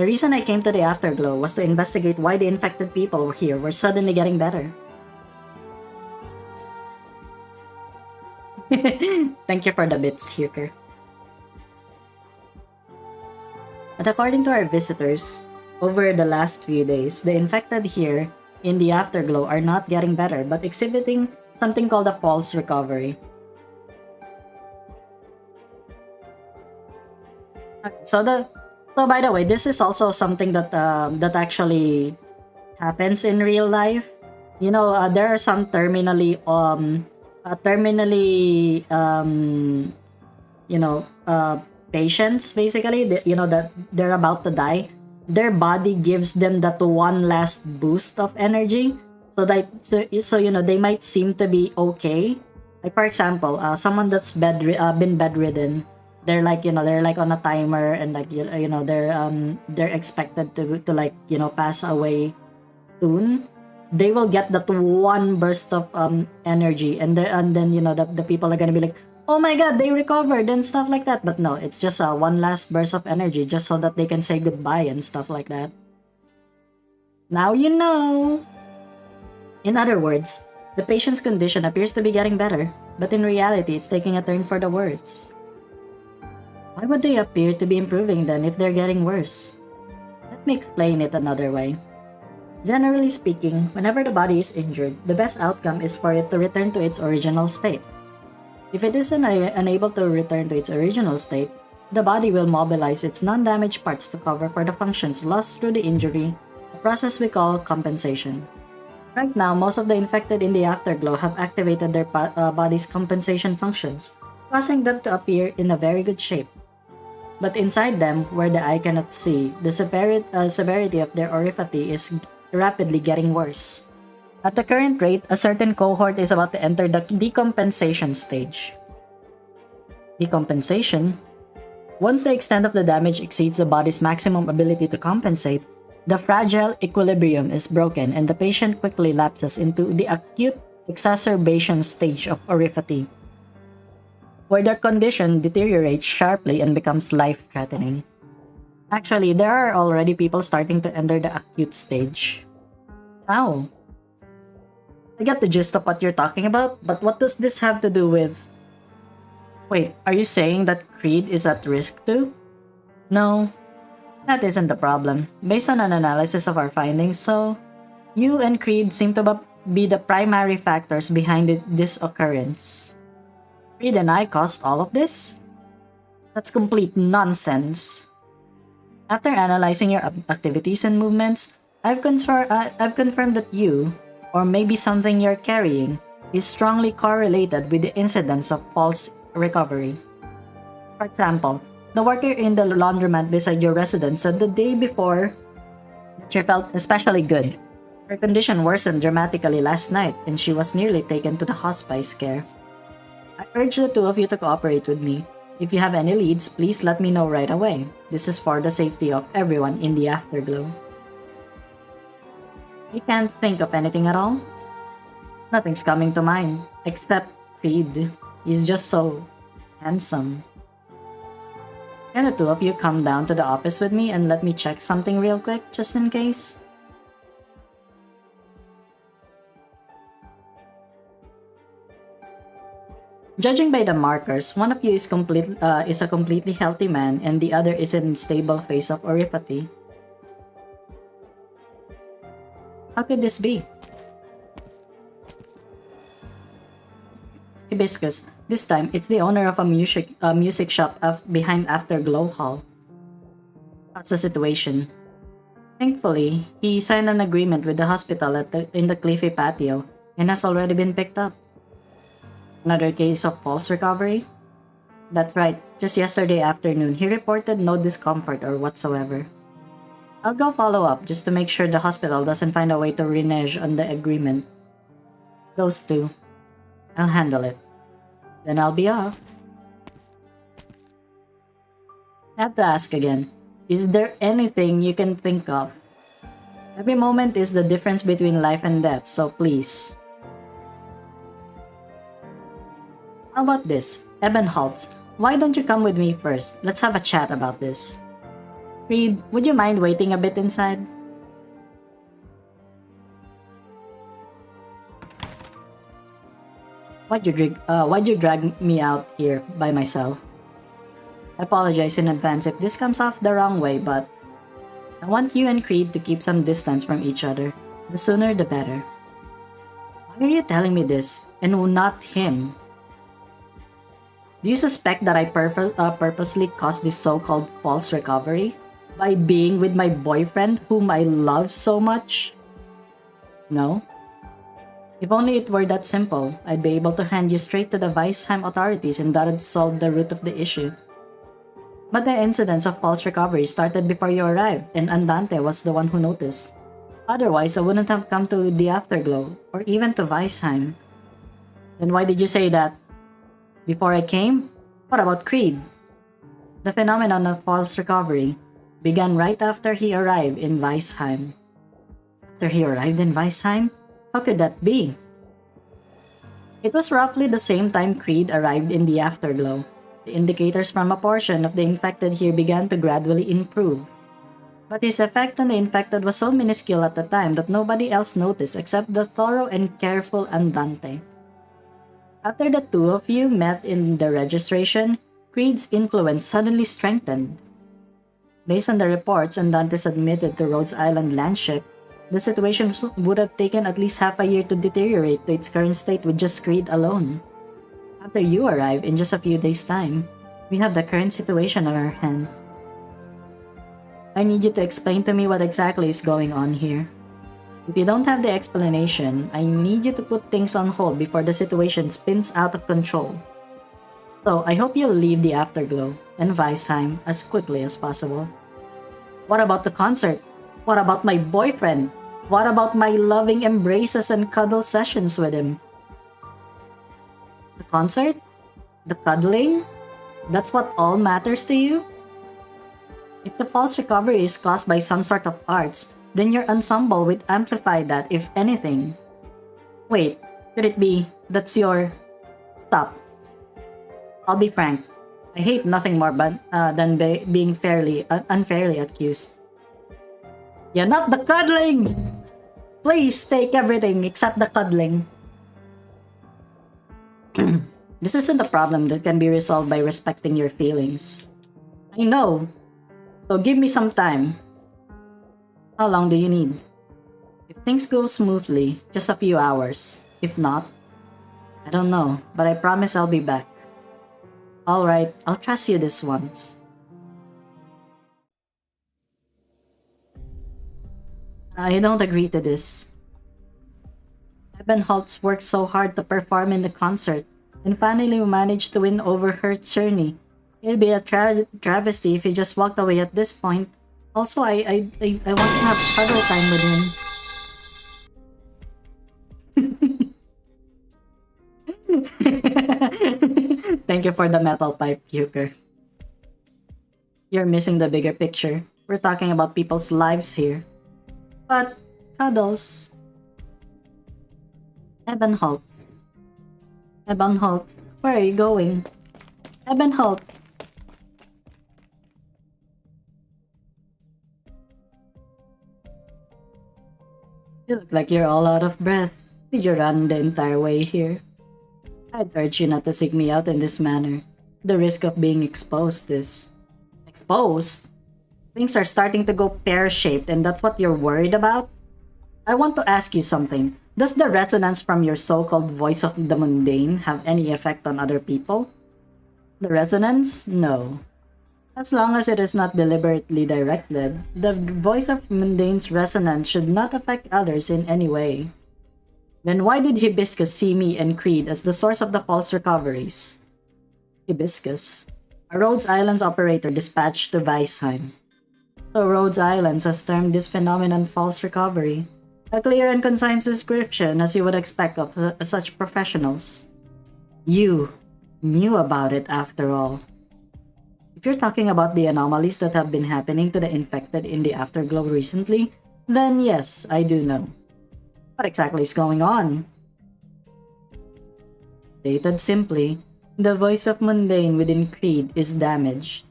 The reason I came to the Afterglow was to investigate why the infected people here were suddenly getting better. Thank you for the bits, Huker. But according to our visitors, over the last few days, the infected here in the Afterglow are not getting better, but exhibiting something called a false recovery. So by the way, this is also something that that actually happens in real life. You know, there are some terminally patients basically. That they're about to die. Their body gives them that one last boost of energy, so they might seem to be okay. Like for example, someone that's been bedridden, they're like on a timer, and like they're expected to like pass away soon. They will get that one burst of energy, and then the people are gonna be like, oh my god, they recovered and stuff like that. But no, it's just one last burst of energy just so that they can say goodbye and stuff like that. Now you know. In other words, the patient's condition appears to be getting better, but in reality, it's taking a turn for the worse. Why would they appear to be improving then if they're getting worse? Let me explain it another way. Generally speaking, whenever the body is injured, the best outcome is for it to return to its original state. If it is unable to return to its original state, the body will mobilize its non-damaged parts to cover for the functions lost through the injury, a process we call compensation. Right now, most of the infected in the afterglow have activated their body's compensation functions, causing them to appear in a very good shape. But inside them, where the eye cannot see, the severity of their oripathy is rapidly getting worse. At the current rate, a certain cohort is about to enter the decompensation stage. Decompensation? Once the extent of the damage exceeds the body's maximum ability to compensate, the fragile equilibrium is broken and the patient quickly lapses into the acute exacerbation stage of oripathy, where their condition deteriorates sharply and becomes life-threatening. Actually, there are already people starting to enter the acute stage. How? I get the gist of what you're talking about, but what does this have to do with... Wait, are you saying that Creed is at risk too? No, that isn't the problem. Based on an analysis of our findings, so... You and Creed seem to be the primary factors behind this occurrence. Creed and I caused all of this? That's complete nonsense. After analyzing your activities and movements, I've confirmed that you, or maybe something you're carrying, is strongly correlated with the incidence of false recovery. For example, the worker in the laundromat beside your residence said the day before that she felt especially good. Her condition worsened dramatically last night and she was nearly taken to the hospice care. I urge the two of you to cooperate with me. If you have any leads, please let me know right away. This is for the safety of everyone in the afterglow. You can't think of anything at all? Nothing's coming to mind, except Creed. He's just so handsome. Can the two of you come down to the office with me and let me check something real quick, just in case? Judging by the markers, one of you is a completely healthy man and the other is in stable phase of oripathy. How could this be? Hibiscus. This time, it's the owner of a music shop behind Afterglow Hall. That's the situation. Thankfully, he signed an agreement with the hospital in the Cliffy patio and has already been picked up. Another case of false recovery? That's right, just yesterday afternoon, he reported no discomfort or whatsoever. I'll go follow up just to make sure the hospital doesn't find a way to renege on the agreement. Those two. I'll handle it. Then I'll be off. I have to ask again, is there anything you can think of? Every moment is the difference between life and death, so please. How about this? Ebenholtz, why don't you come with me first? Let's have a chat about this. Creed, would you mind waiting a bit inside? Why'd you drag me out here by myself? I apologize in advance if this comes off the wrong way, but I want you and Creed to keep some distance from each other. The sooner the better. Why are you telling me this, and not him? Do you suspect that I purposely caused this so-called false recovery? By being with my boyfriend, whom I love so much? No? If only it were that simple, I'd be able to hand you straight to the Weisheim authorities and that'd solve the root of the issue. But the incidents of false recovery started before you arrived, and Andante was the one who noticed. Otherwise, I wouldn't have come to the Afterglow, or even to Weisheim. Then why did you say that? Before I came? What about Creed? The phenomenon of false recovery began right after he arrived in Weisheim. After he arrived in Weisheim? How could that be? It was roughly the same time Creed arrived in the Afterglow. The indicators from a portion of the infected here began to gradually improve. But his effect on the infected was so minuscule at the time that nobody else noticed except the thorough and careful Andante. After the two of you met in the registration, Creed's influence suddenly strengthened. Based on the reports and Dante's admitted to Rhodes Island landship, the situation would have taken at least half a year to deteriorate to its current state with just Creed alone. After you arrive in just a few days' time, we have the current situation on our hands. I need you to explain to me what exactly is going on here. If you don't have the explanation, I need you to put things on hold before the situation spins out of control. So, I hope you'll leave the Afterglow and Weisheim as quickly as possible. What about the concert? What about my boyfriend? What about my loving embraces and cuddle sessions with him? The concert? The cuddling? That's what all matters to you? If the false recovery is caused by some sort of arts, then your ensemble would amplify that if anything. Wait, could it be that's your... Stop. I'll be frank. I hate nothing more than being unfairly accused. Yeah, not the cuddling! Please take everything except the cuddling. This isn't a problem that can be resolved by respecting your feelings. I know. So give me some time. How long do you need? If things go smoothly, just a few hours. If not, I don't know, but I promise I'll be back. Alright, I'll trust you this once. I don't agree to this. Ebenholtz worked so hard to perform in the concert, and finally managed to win over her Czerny. It'd be a travesty if he just walked away at this point. Also, I want to have cuddle time with him. Thank you for the metal pipe, Euchre. You're missing the bigger picture. We're talking about people's lives here. But, cuddles. Ebenholtz. Ebenholtz, where are you going? Ebenholtz. You look like you're all out of breath. Did you run the entire way here? I'd urge you not to seek me out in this manner. The risk of being exposed is... Exposed? Things are starting to go pear-shaped and that's what you're worried about? I want to ask you something. Does the resonance from your so-called voice of the mundane have any effect on other people? The resonance? No. As long as it is not deliberately directed, the voice of mundane's resonance should not affect others in any way. Then why did Hibiscus see me and Creed as the source of the false recoveries? Hibiscus? A Rhodes Islands operator dispatched to Weisheim. So Rhodes Islands has termed this phenomenon false recovery. A clear and concise description as you would expect of such professionals. You knew about it after all. If you're talking about the anomalies that have been happening to the infected in the Afterglow recently, then yes, I do know. What exactly is going on? Stated simply, the voice of mundane within Creed is damaged.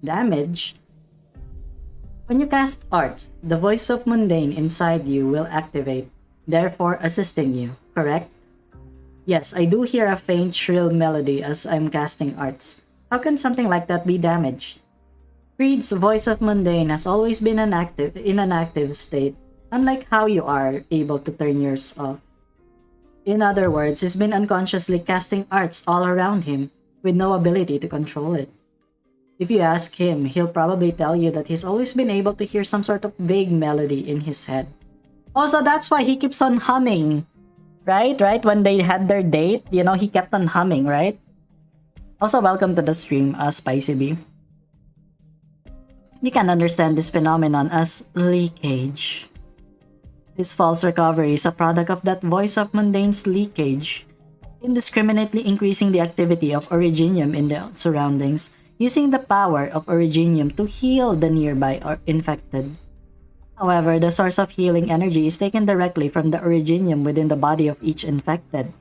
Damaged? When you cast arts, the voice of mundane inside you will activate, therefore assisting you, correct? Yes, I do hear a faint shrill melody as I'm casting arts. How can something like that be damaged? Creed's voice of mundane has always been in an active state, unlike how you are able to turn yours off. In other words, he's been unconsciously casting arts all around him, with no ability to control it. If you ask him, he'll probably tell you that he's always been able to hear some sort of vague melody in his head. Also, that's why he keeps on humming. Right? When they had their date, he kept on humming, right? Also, welcome to the stream, Spicy Bee. You can understand this phenomenon as leakage. This false recovery is a product of that voice of mundane's leakage, indiscriminately increasing the activity of originium in the surroundings, using the power of originium to heal the nearby or infected. However, the source of healing energy is taken directly from the originium within the body of each infected.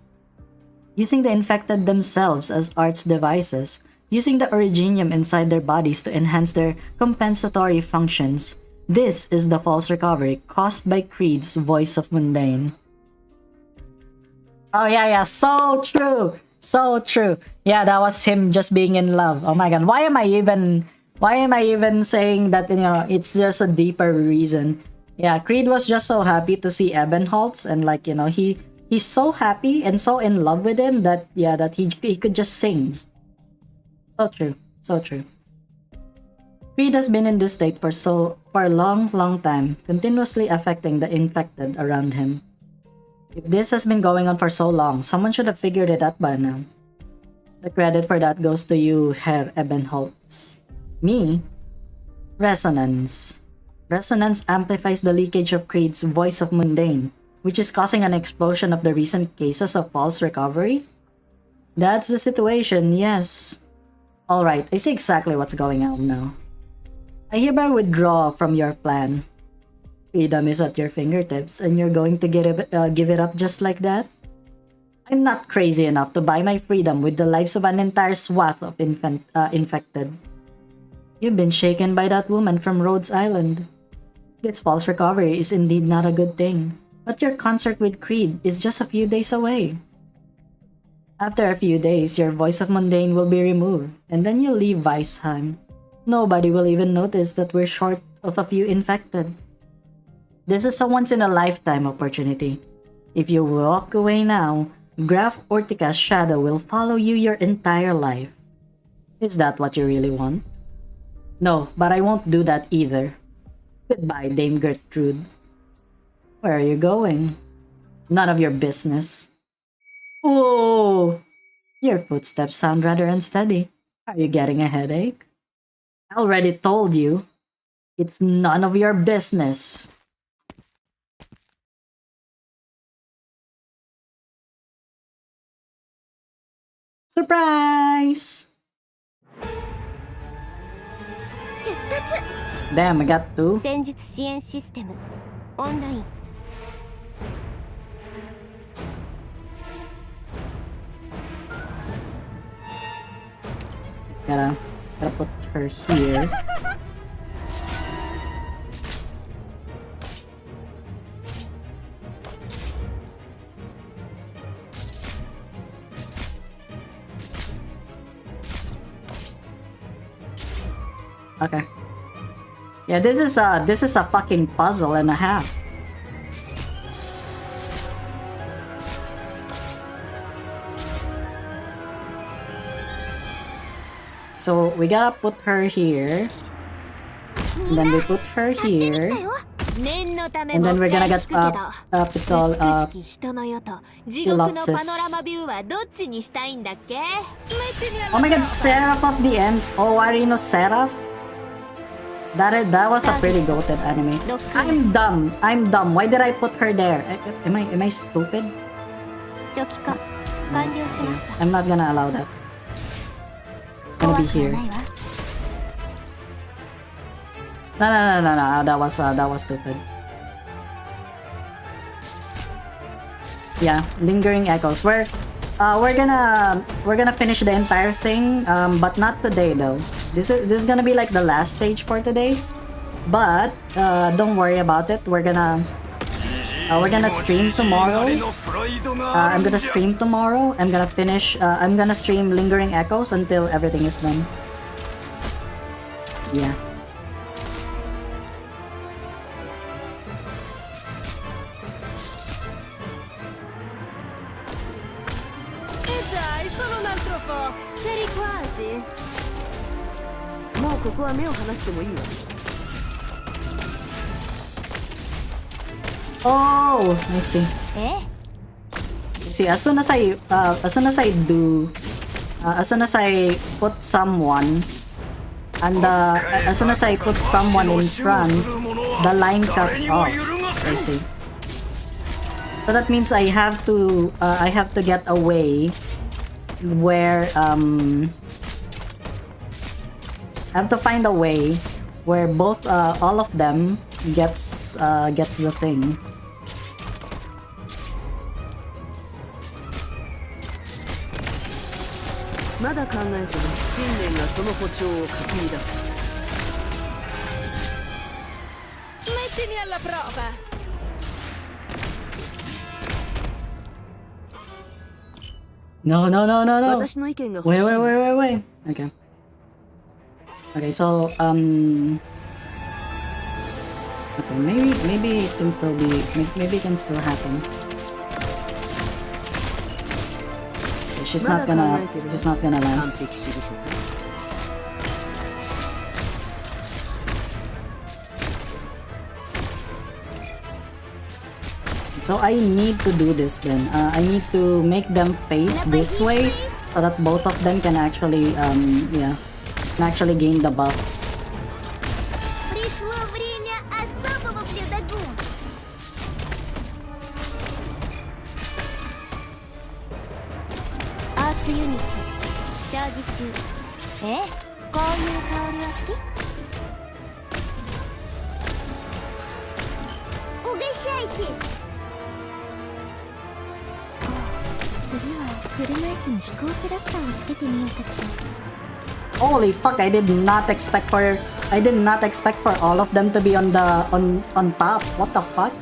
Using the infected themselves as arts devices, using the originium inside their bodies to enhance their compensatory functions. This is the false recovery caused by Creed's voice of mundane. Oh yeah, so true! So true! Yeah, that was him just being in love. Oh my god, why am I Why am I even saying that, you know, it's just a deeper reason? Yeah, Creed was just so happy to see Ebenholz, and like, you know, he's so happy and so in love with him that, yeah, that he could just sing. So true. So true. Creed has been in this state for a long time, continuously affecting the infected around him. If this has been going on for so long, someone should have figured it out by now. The credit for that goes to you, Herr Ebenholz. Me? Resonance. Resonance amplifies the leakage of Creed's voice of mundane, which is causing an explosion of the recent cases of false recovery? That's the situation, yes. Alright, I see exactly what's going on now. I hereby withdraw from your plan. Freedom is at your fingertips, and you're going to give it up just like that? I'm not crazy enough to buy my freedom with the lives of an entire swath of infected. You've been shaken by that woman from Rhodes Island. This false recovery is indeed not a good thing, but your concert with Creed is just a few days away. After a few days, your voice of mundane will be removed, and then you'll leave Weisheim. Nobody will even notice that we're short of a few infected. This is a once-in-a-lifetime opportunity. If you walk away now, Graf Ortika's shadow will follow you your entire life. Is that what you really want? No, but I won't do that either. Goodbye, Dame Gertrude. Where are you going? None of your business. Ooh! Your footsteps sound rather unsteady. Are you getting a headache? I already told you. It's none of your business. Surprise! Damn, I got two. 戦術支援システムオンライン Gotta put her here. Okay. Yeah, this is a fucking puzzle and a half. So we gotta put her here, and then we put her here, and then we're gonna get capital Ellipsis. Oh my god, Seraph of the End. Oh, Arino Seraph. That was a pretty goated anime. I'm dumb. Why did I put her there? Am I stupid? I'm not gonna allow that. Gonna be here. No. That was stupid. Yeah, lingering echoes. We're gonna finish the entire thing, but not today though. This is gonna be like the last stage for today. But don't worry about it. We're gonna stream tomorrow. I'm gonna stream tomorrow. I'm gonna finish. I'm gonna stream Lingering Echoes until everything is done. Yeah. Oh, I see. See, as soon as I put someone, and as soon as I put someone in front, the line cuts off. I see. So that means I have to get away where I have to find a way where both all of them gets the thing. Mettimi alla prova. No. Wait. Okay. Okay, so okay, maybe it can still be, maybe it can still happen. Okay, she's not gonna last. 完璧主義者か So I need to do this then. I need to make them face this way so that both of them can actually yeah, can actually gain the buff. Пришло время особого блюда. Arts unit チャージ中。え？こういう香りは好き？Угощайтесь! 次は車椅子に飛行スラスターをつけてみようかしら。Holy fuck! I did not expect for all of them to be on top. What the fuck?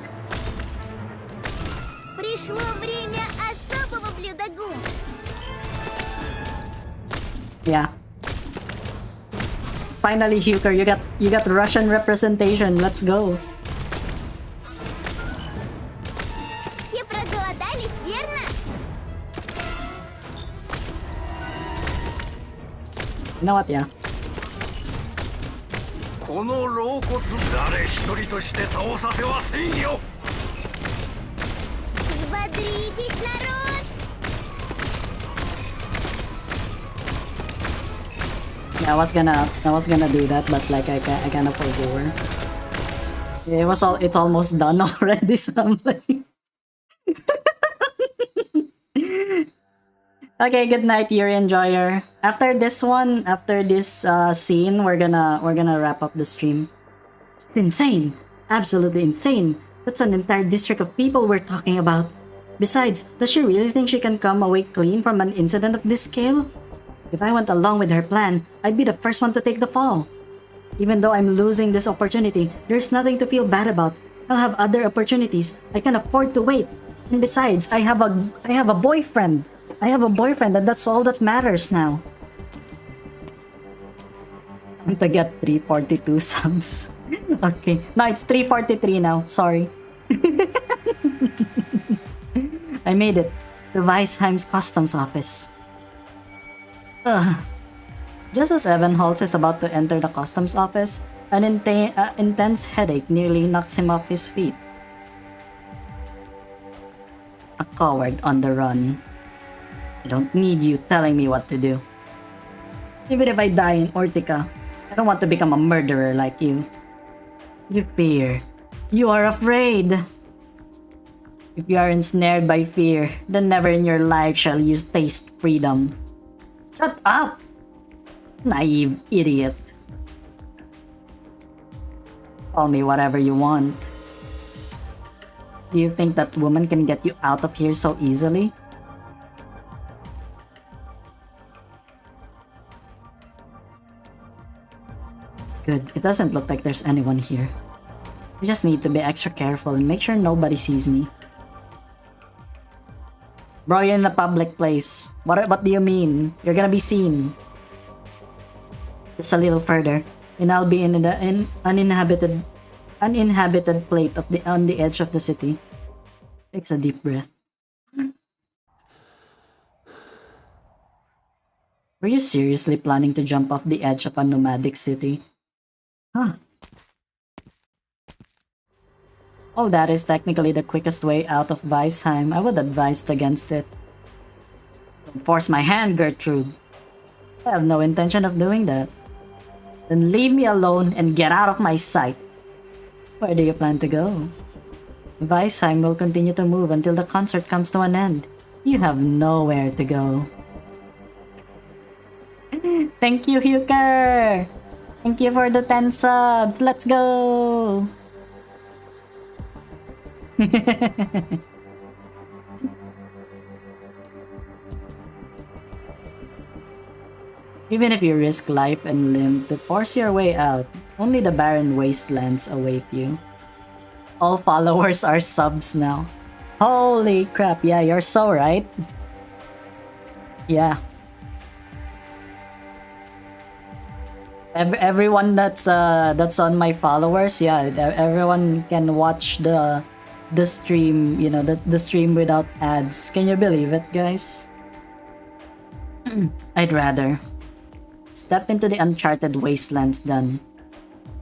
Пришло время особого блюда. Yeah. Finally, Huker, you got Russian representation. Let's go. Все проголодались, верно? You know what? Yeah. この老骨誰一人として倒させはせんよ Взбодритесь, народ! Yeah, I was gonna do that, but like I kind of forgot. It's almost done already. So I'm like, okay, good night, Yuri Enjoyer. After this one, after this scene, we're gonna wrap up the stream. Insane, absolutely insane. That's an entire district of people we're talking about. Besides, does she really think she can come away clean from an incident of this scale? If I went along with her plan, I'd be the first one to take the fall. Even though I'm losing this opportunity, there's nothing to feel bad about. I'll have other opportunities. I can afford to wait. And besides, I have a boyfriend. I have a boyfriend, and that's all that matters now. I'm to get 342 subs. Okay. No, it's 343 now. Sorry. I made it. To Weisheim's customs office. Ugh. Just as Evan Holtz is about to enter the customs office, an intense headache nearly knocks him off his feet. A coward on the run. I don't need you telling me what to do. Even if I die in Ortica, I don't want to become a murderer like you. You fear. You are afraid. If you are ensnared by fear, then never in your life shall you taste freedom. Shut up! Naive idiot. Call me whatever you want. Do you think that woman can get you out of here so easily? Good. It doesn't look like there's anyone here. I just need to be extra careful and make sure nobody sees me. Bro, you're in a public place. What do you mean? You're gonna be seen. Just a little further, and I'll be in the uninhabited plate on the edge of the city. Takes a deep breath. Were you seriously planning to jump off the edge of a nomadic city? Huh. All that is technically the quickest way out of Weisheim. I would advise against it. Don't force my hand, Gertrude. I have no intention of doing that. Then leave me alone and get out of my sight. Where do you plan to go? Weisheim will continue to move until the concert comes to an end. You have nowhere to go. Thank you, Huker! Thank you for the 10 subs! Let's go! Even if you risk life and limb to force your way out, only the barren wastelands await you. All followers are subs now. Holy crap, yeah, you're so right. Yeah. Everyone that's on my followers, yeah, everyone can watch the stream, you know, the stream without ads. Can you believe it, guys? I'd rather step into the uncharted wastelands than.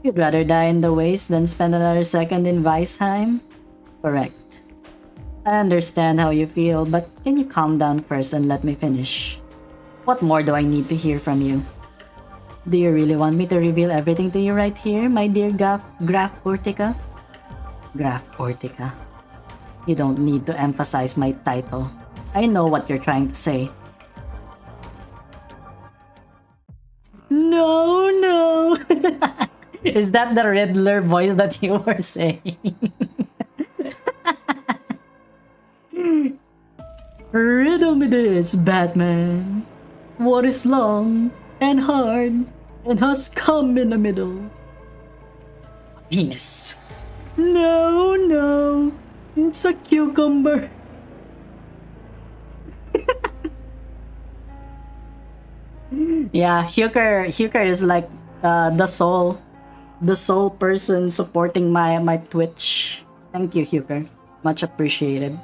You'd rather die in the waste than spend another second in Weisheim? Correct. I understand how you feel, but can you calm down first and let me finish? What more do I need to hear from you? Do you really want me to reveal everything to you right here, my dear Graf Urtica? Graf Urtica. You don't need to emphasize my title. I know what you're trying to say. No, no! Is that the Riddler voice that you were saying? Riddle me this, Batman. What is long and hard and has come in the middle? Penis. No, no. It's a cucumber. Yeah, Huker is like the soul person supporting my Twitch. Thank you, Huker. Much appreciated.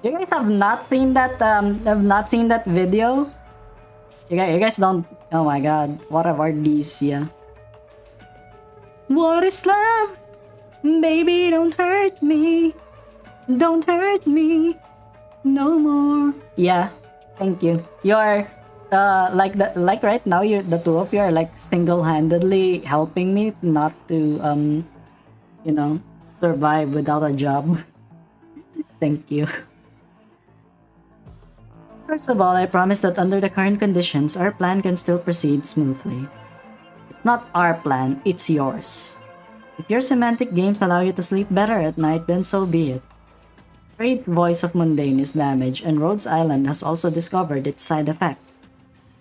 You guys have not seen that video? You guys don't. Oh my god, what are these? Yeah. What is love? Baby, don't hurt me. Don't hurt me no more. Yeah, thank you. You're like right now, the two of you are like single-handedly helping me not to you know, survive without a job. Thank you. First of all, I promise that under the current conditions, our plan can still proceed smoothly. It's not our plan, it's yours. If your semantic games allow you to sleep better at night, then so be it. Kraid's voice of mundane is damaged, and Rhodes Island has also discovered its side effect.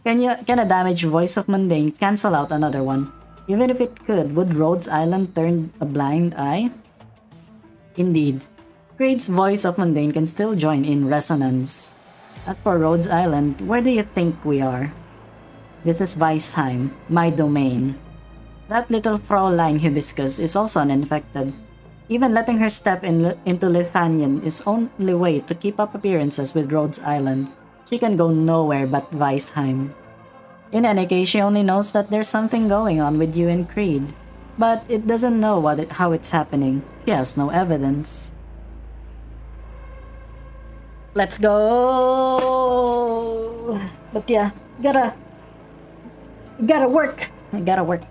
Can a damaged voice of mundane cancel out another one? Even if it could, would Rhodes Island turn a blind eye? Indeed, Kraid's voice of mundane can still join in resonance. As for Rhodes Island, where do you think we are? This is Weisheim, my domain. That little Fraulein Hibiscus is also uninfected. Even letting her step into Lithuanian is only way to keep up appearances with Rhodes Island. She can go nowhere but Weisheim. In any case, she only knows that there's something going on with you and Kraid, but it doesn't know how it's happening. She has no evidence. Let's go! But yeah, gotta work. I gotta work.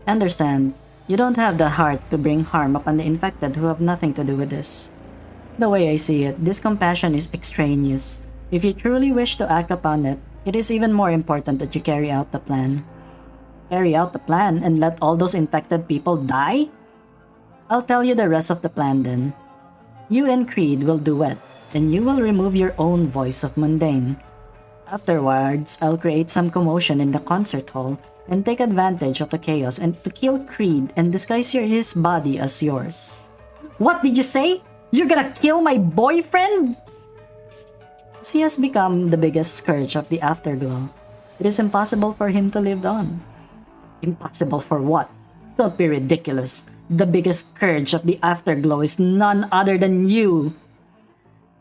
Understand, you don't have the heart to bring harm upon the infected who have nothing to do with this. The way I see it, this compassion is extraneous. If you truly wish to act upon it, it is even more important that you carry out the plan. Carry out the plan and let all those infected people die? I'll tell you the rest of the plan then. You and Kraid will duet, and you will remove your own voice of mundane. Afterwards, I'll create some commotion in the concert hall and take advantage of the chaos and to kill Kraid and disguise his body as yours. What did you say? You're gonna kill my boyfriend? He has become the biggest scourge of the Afterglow. It is impossible for him to live on. Impossible for what? Don't be ridiculous. The biggest scourge of the Afterglow is none other than you.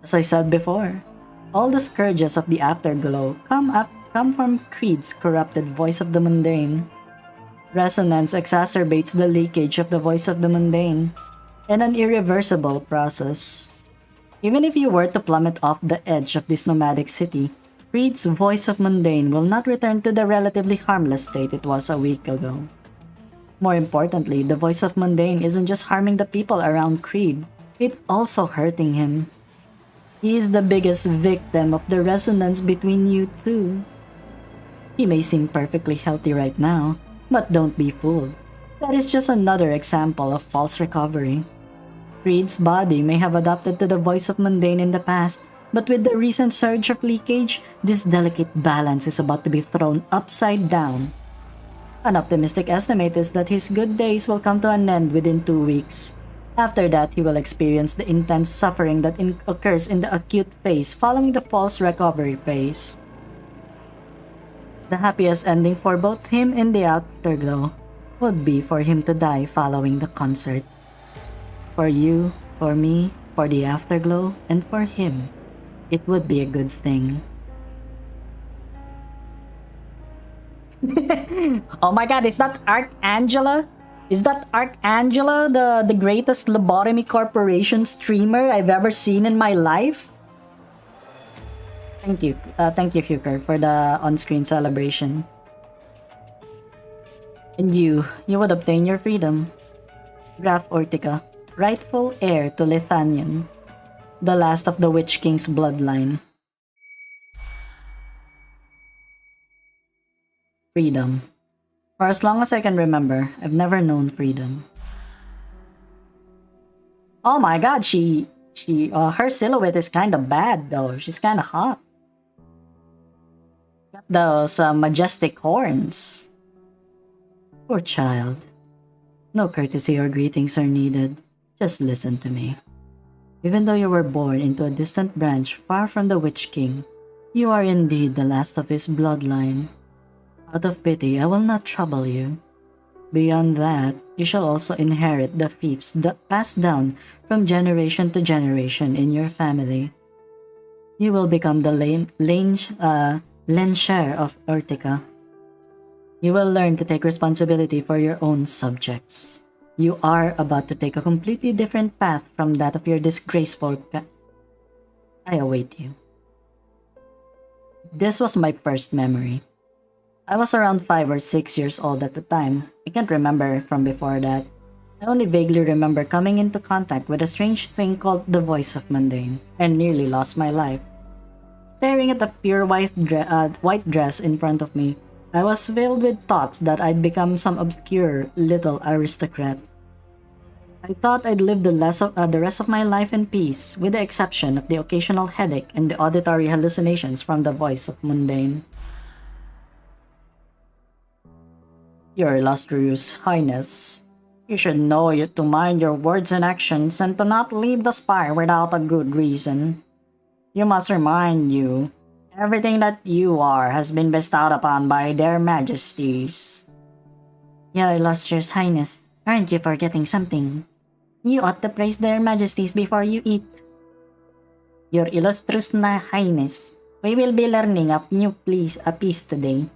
As I said before, all the scourges of the Afterglow come from Kraid's corrupted voice of the mundane. Resonance exacerbates the leakage of the voice of the mundane, and an irreversible process. Even if you were to plummet off the edge of this nomadic city, Kraid's voice of mundane will not return to the relatively harmless state it was a week ago. More importantly, the voice of mundane isn't just harming the people around Kraid, it's also hurting him. He is the biggest victim of the resonance between you two. He may seem perfectly healthy right now, but don't be fooled. That is just another example of false recovery. Kraid's body may have adapted to the voice of mundane in the past, but with the recent surge of leakage, this delicate balance is about to be thrown upside down. An optimistic estimate is that his good days will come to an end within 2 weeks. After that, he will experience the intense suffering that occurs in the acute phase following the false recovery phase. The happiest ending for both him and the Afterglow would be for him to die following the concert. For you, for me, for the Afterglow, and for him, it would be a good thing. Oh my god, is that Arkangela? Is that Arkangela, the greatest lobotomy corporation streamer I've ever seen in my life? Thank you, Huker, for the on-screen celebration. And you would obtain your freedom. Graf Ortica, rightful heir to Lithanian, the last of the Witch King's bloodline. Freedom. For as long as I can remember, I've never known freedom. Oh my god, her silhouette is kind of bad though. She's kind of hot. Got those majestic horns. Poor child. No courtesy or greetings are needed. Just listen to me. Even though you were born into a distant branch far from the Witch King, you are indeed the last of his bloodline. Out of pity, I will not trouble you. Beyond that, you shall also inherit the fiefs passed down from generation to generation in your family. You will become the Lenshare of Ortica. You will learn to take responsibility for your own subjects. You are about to take a completely different path from that of your disgraceful I await you. This was my first memory. I was around 5 or 6 years old at the time. I can't remember from before that. I only vaguely remember coming into contact with a strange thing called the Voice of Mundane, and nearly lost my life. Staring at the pure white dress in front of me, I was filled with thoughts that I'd become some obscure little aristocrat. I thought I'd live the rest of my life in peace, with the exception of the occasional headache and the auditory hallucinations from the Voice of Mundane. Your illustrious highness, you should know to mind your words and actions and to not leave the spire without a good reason. You must remind you, everything that you are has been bestowed upon by their majesties. Your illustrious highness, aren't you forgetting something? You ought to praise their majesties before you eat. Your illustrious highness, we will be learning a new piece today.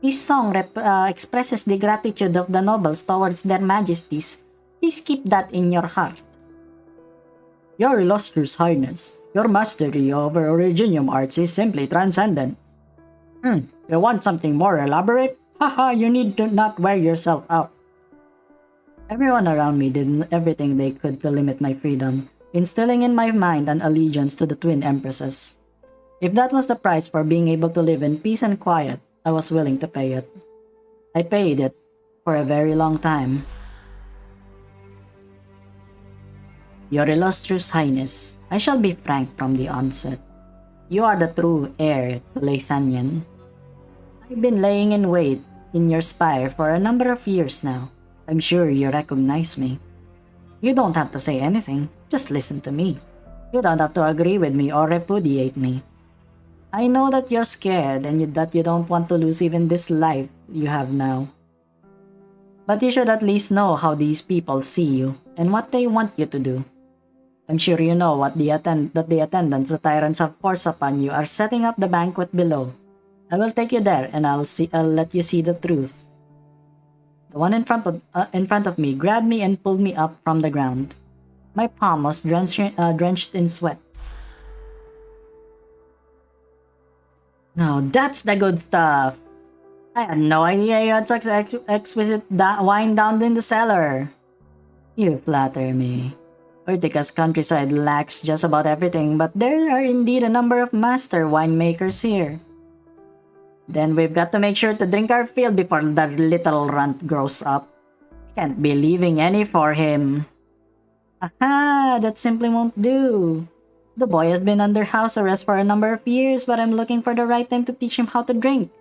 This song expresses the gratitude of the nobles towards their majesties. Please keep that in your heart. Your illustrious highness, your mastery over Originium arts is simply transcendent. You want something more elaborate? Haha, you need to not wear yourself out. Everyone around me did everything they could to limit my freedom, instilling in my mind an allegiance to the twin empresses. If that was the price for being able to live in peace and quiet, I was willing to pay it. I paid it for a very long time. Your illustrious highness, I shall be frank from the onset. You are the true heir to Lithanian. I've been laying in wait in your spire for a number of years now. I'm sure you recognize me. You don't have to say anything, just listen to me. You don't have to agree with me or repudiate me. I know that you're scared and that you don't want to lose even this life you have now. But you should at least know how these people see you and what they want you to do. I'm sure you know that the attendants the tyrants have forced upon you are setting up the banquet below. I will take you there and I'll let you see the truth. The one in front of me grabbed me and pulled me up from the ground. My palm was drenched in sweat. Now that's the good stuff. I had no idea you had such exquisite wine down in the cellar. You flatter me. Ortica's countryside lacks just about everything, but there are indeed a number of master winemakers here. Then we've got to make sure to drink our fill before the little runt grows up. Can't be leaving any for him. Aha, that simply won't do. The boy has been under house arrest for a number of years, but I'm looking for the right time to teach him how to drink.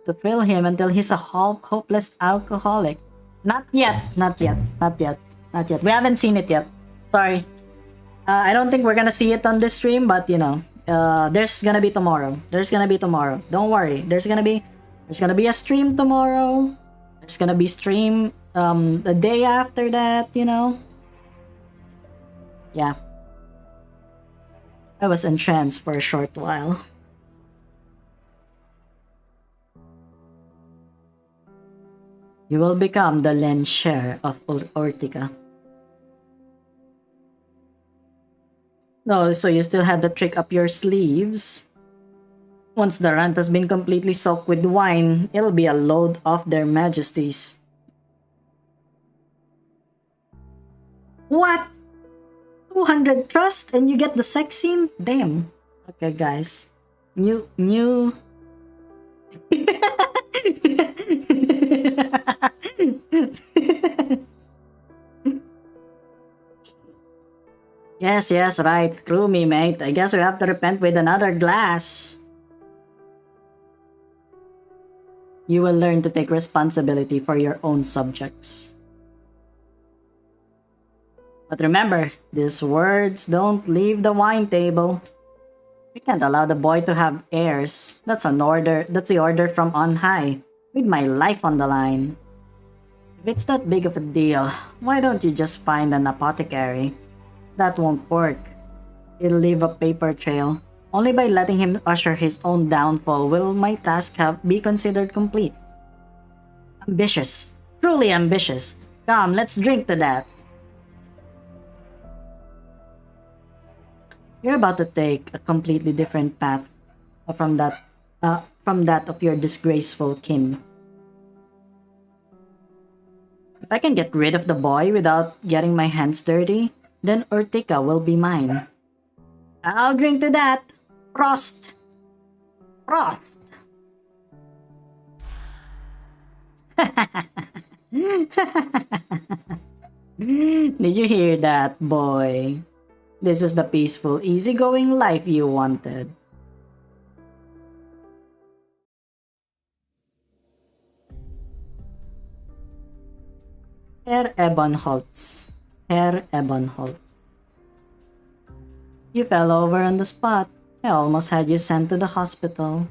To fill him until he's a hopeless alcoholic. Not yet. We haven't seen it yet. Sorry. I don't think we're gonna see it on this stream, but you know, there's gonna be tomorrow. Don't worry. There's gonna be There's gonna be a stream tomorrow. There's gonna be stream the day after that, you know? Yeah. I was entranced for a short while. You will become the lens share of Ortica. No, so you still have the trick up your sleeves. Once the rant has been completely soaked with wine, it'll be a load off their majesties. What? 200 trust and you get the sex scene? Damn. Okay, guys. New. Yes, right. Screw me, mate. I guess we have to repent with another glass. You will learn to take responsibility for your own subjects. But remember, these words don't leave the wine table. We can't allow the boy to have heirs. That's an order. That's the order from on high, with my life on the line. If it's that big of a deal, why don't you just find an apothecary? That won't work. It'll leave a paper trail. Only by letting him usher his own downfall will my task be considered complete. Ambitious. Truly ambitious. Come, let's drink to that. You're about to take a completely different path from that of your disgraceful kin. If I can get rid of the boy without getting my hands dirty, then Ortica will be mine. I'll drink to that. Prost! Prost! Did you hear that, boy? This is the peaceful, easygoing life you wanted. Herr Ebonholtz. Herr Ebonholtz. You fell over on the spot. I almost had you sent to the hospital.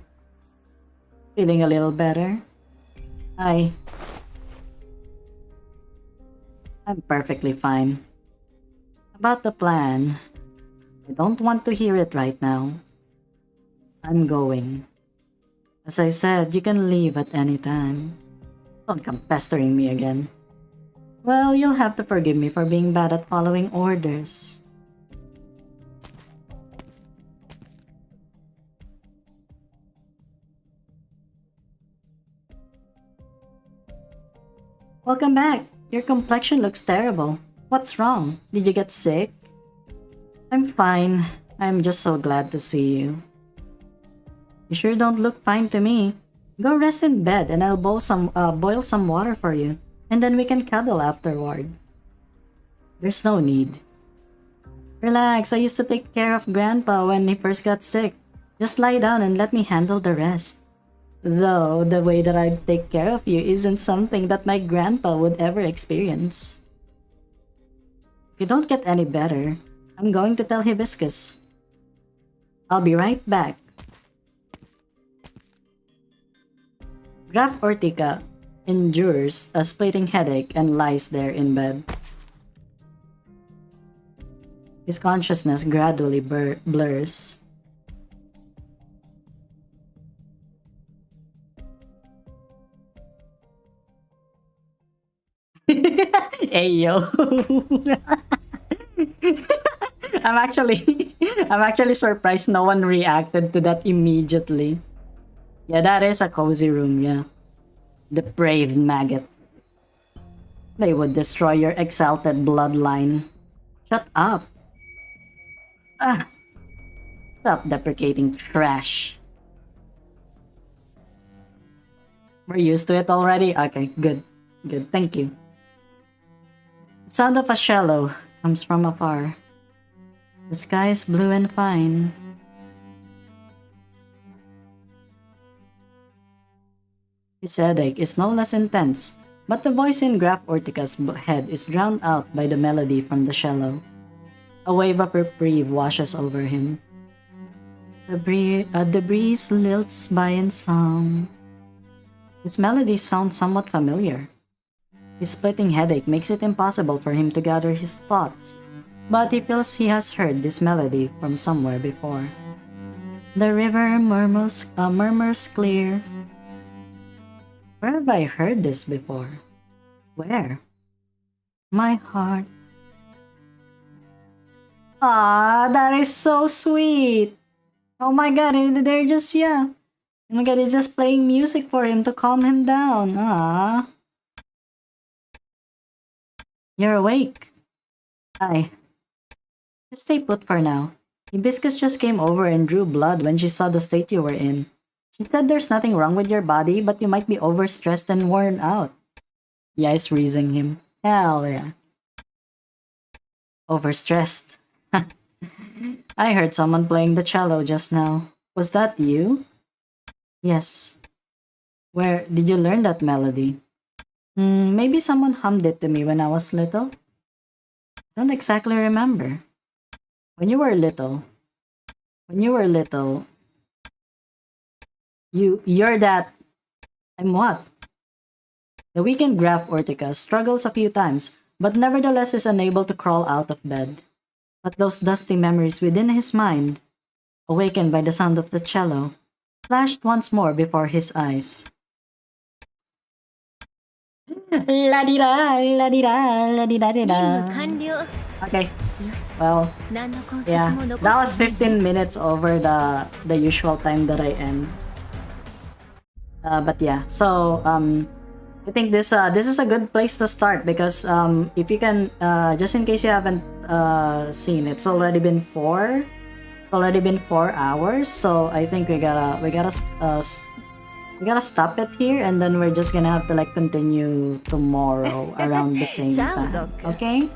Feeling a little better? I'm perfectly fine. About the plan, I don't want to hear it right now. I'm going. As I said, you can leave at any time. Don't come pestering me again. Well, you'll have to forgive me for being bad at following orders. Welcome back. Your complexion looks terrible. What's wrong? Did you get sick? I'm fine. I'm just so glad to see you. You sure don't look fine to me. Go rest in bed and I'll boil some water for you. And then we can cuddle afterward. There's no need. Relax, I used to take care of Grandpa when he first got sick. Just lie down and let me handle the rest. Though, the way that I take care of you isn't something that my grandpa would ever experience. If you don't get any better, I'm going to tell Hibiscus. I'll be right back. Graf Ortica endures a splitting headache and lies there in bed. His consciousness gradually blurs. Hey yo. I'm actually surprised no one reacted to that immediately. Yeah, that is a cozy room, yeah. Depraved maggots. They would destroy your exalted bloodline. Shut up. Stop deprecating trash. We're used to it already? Okay, good. Good, thank you. The sound of a shallow comes from afar. The sky is blue and fine. His headache is no less intense, but the voice in Graf Ortica's head is drowned out by the melody from the cello. A wave of reprieve washes over him. The breeze lilts by in song. This melody sounds somewhat familiar. His splitting headache makes it impossible for him to gather his thoughts, but he feels he has heard this melody from somewhere before. The river murmurs clear. Where have I heard this before? Where? My heart. Ah, that is so sweet. Oh my god, they're just, yeah. Oh my god, he's just playing music for him to calm him down. Ah. You're awake. Hi. Just stay put for now. Hibiscus just came over and drew blood when she saw the state you were in. She said there's nothing wrong with your body, but you might be overstressed and worn out. Yeah, it's freezing him. Hell yeah. Overstressed. I heard someone playing the cello just now. Was that you? Yes. Where did you learn that melody? Maybe someone hummed it to me when I was little. Don't exactly remember. When you were little, you're that. I'm what? The weakened Graf Ortica struggles a few times, but nevertheless is unable to crawl out of bed. But those dusty memories within his mind, awakened by the sound of the cello, flashed once more before his eyes. La-di-da, la-di-da, la-di-da-di-da. 完了。 Okay, よし。 well, 何の痕跡 yeah, も残 that was してない 15 minutes over the usual time that I end. But yeah, so I think this is a good place to start because if you can just in case you haven't seen, it's already been 4 hours, so I think we gotta stop it here, and then we're just gonna have to like continue tomorrow around the same time. Okay?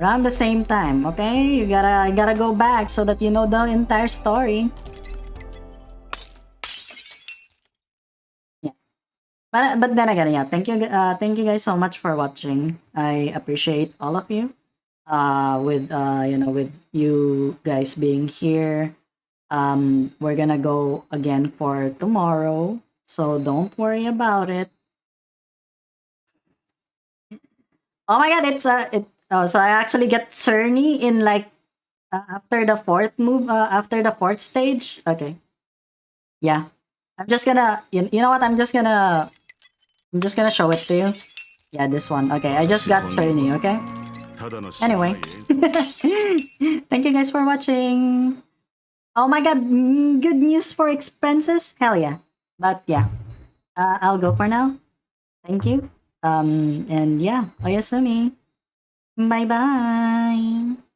Around the same time, okay? You gotta go back so that you know the entire story. Yeah. But then again, yeah, thank you guys so much for watching. I appreciate all of you. With with you guys being here. We're gonna go again for tomorrow, so don't worry about it. Oh my god, so I actually get Cerny in like after the fourth stage. Okay. Yeah. I'm just gonna you know what? I'm just gonna show it to you. Yeah, this one. Okay, I just got Cerny, okay? Anyway. Thank you guys for watching. Oh my god, good news for expenses? Hell yeah. But yeah. I'll go for now. Thank you. And yeah, oyasumi. Bye bye.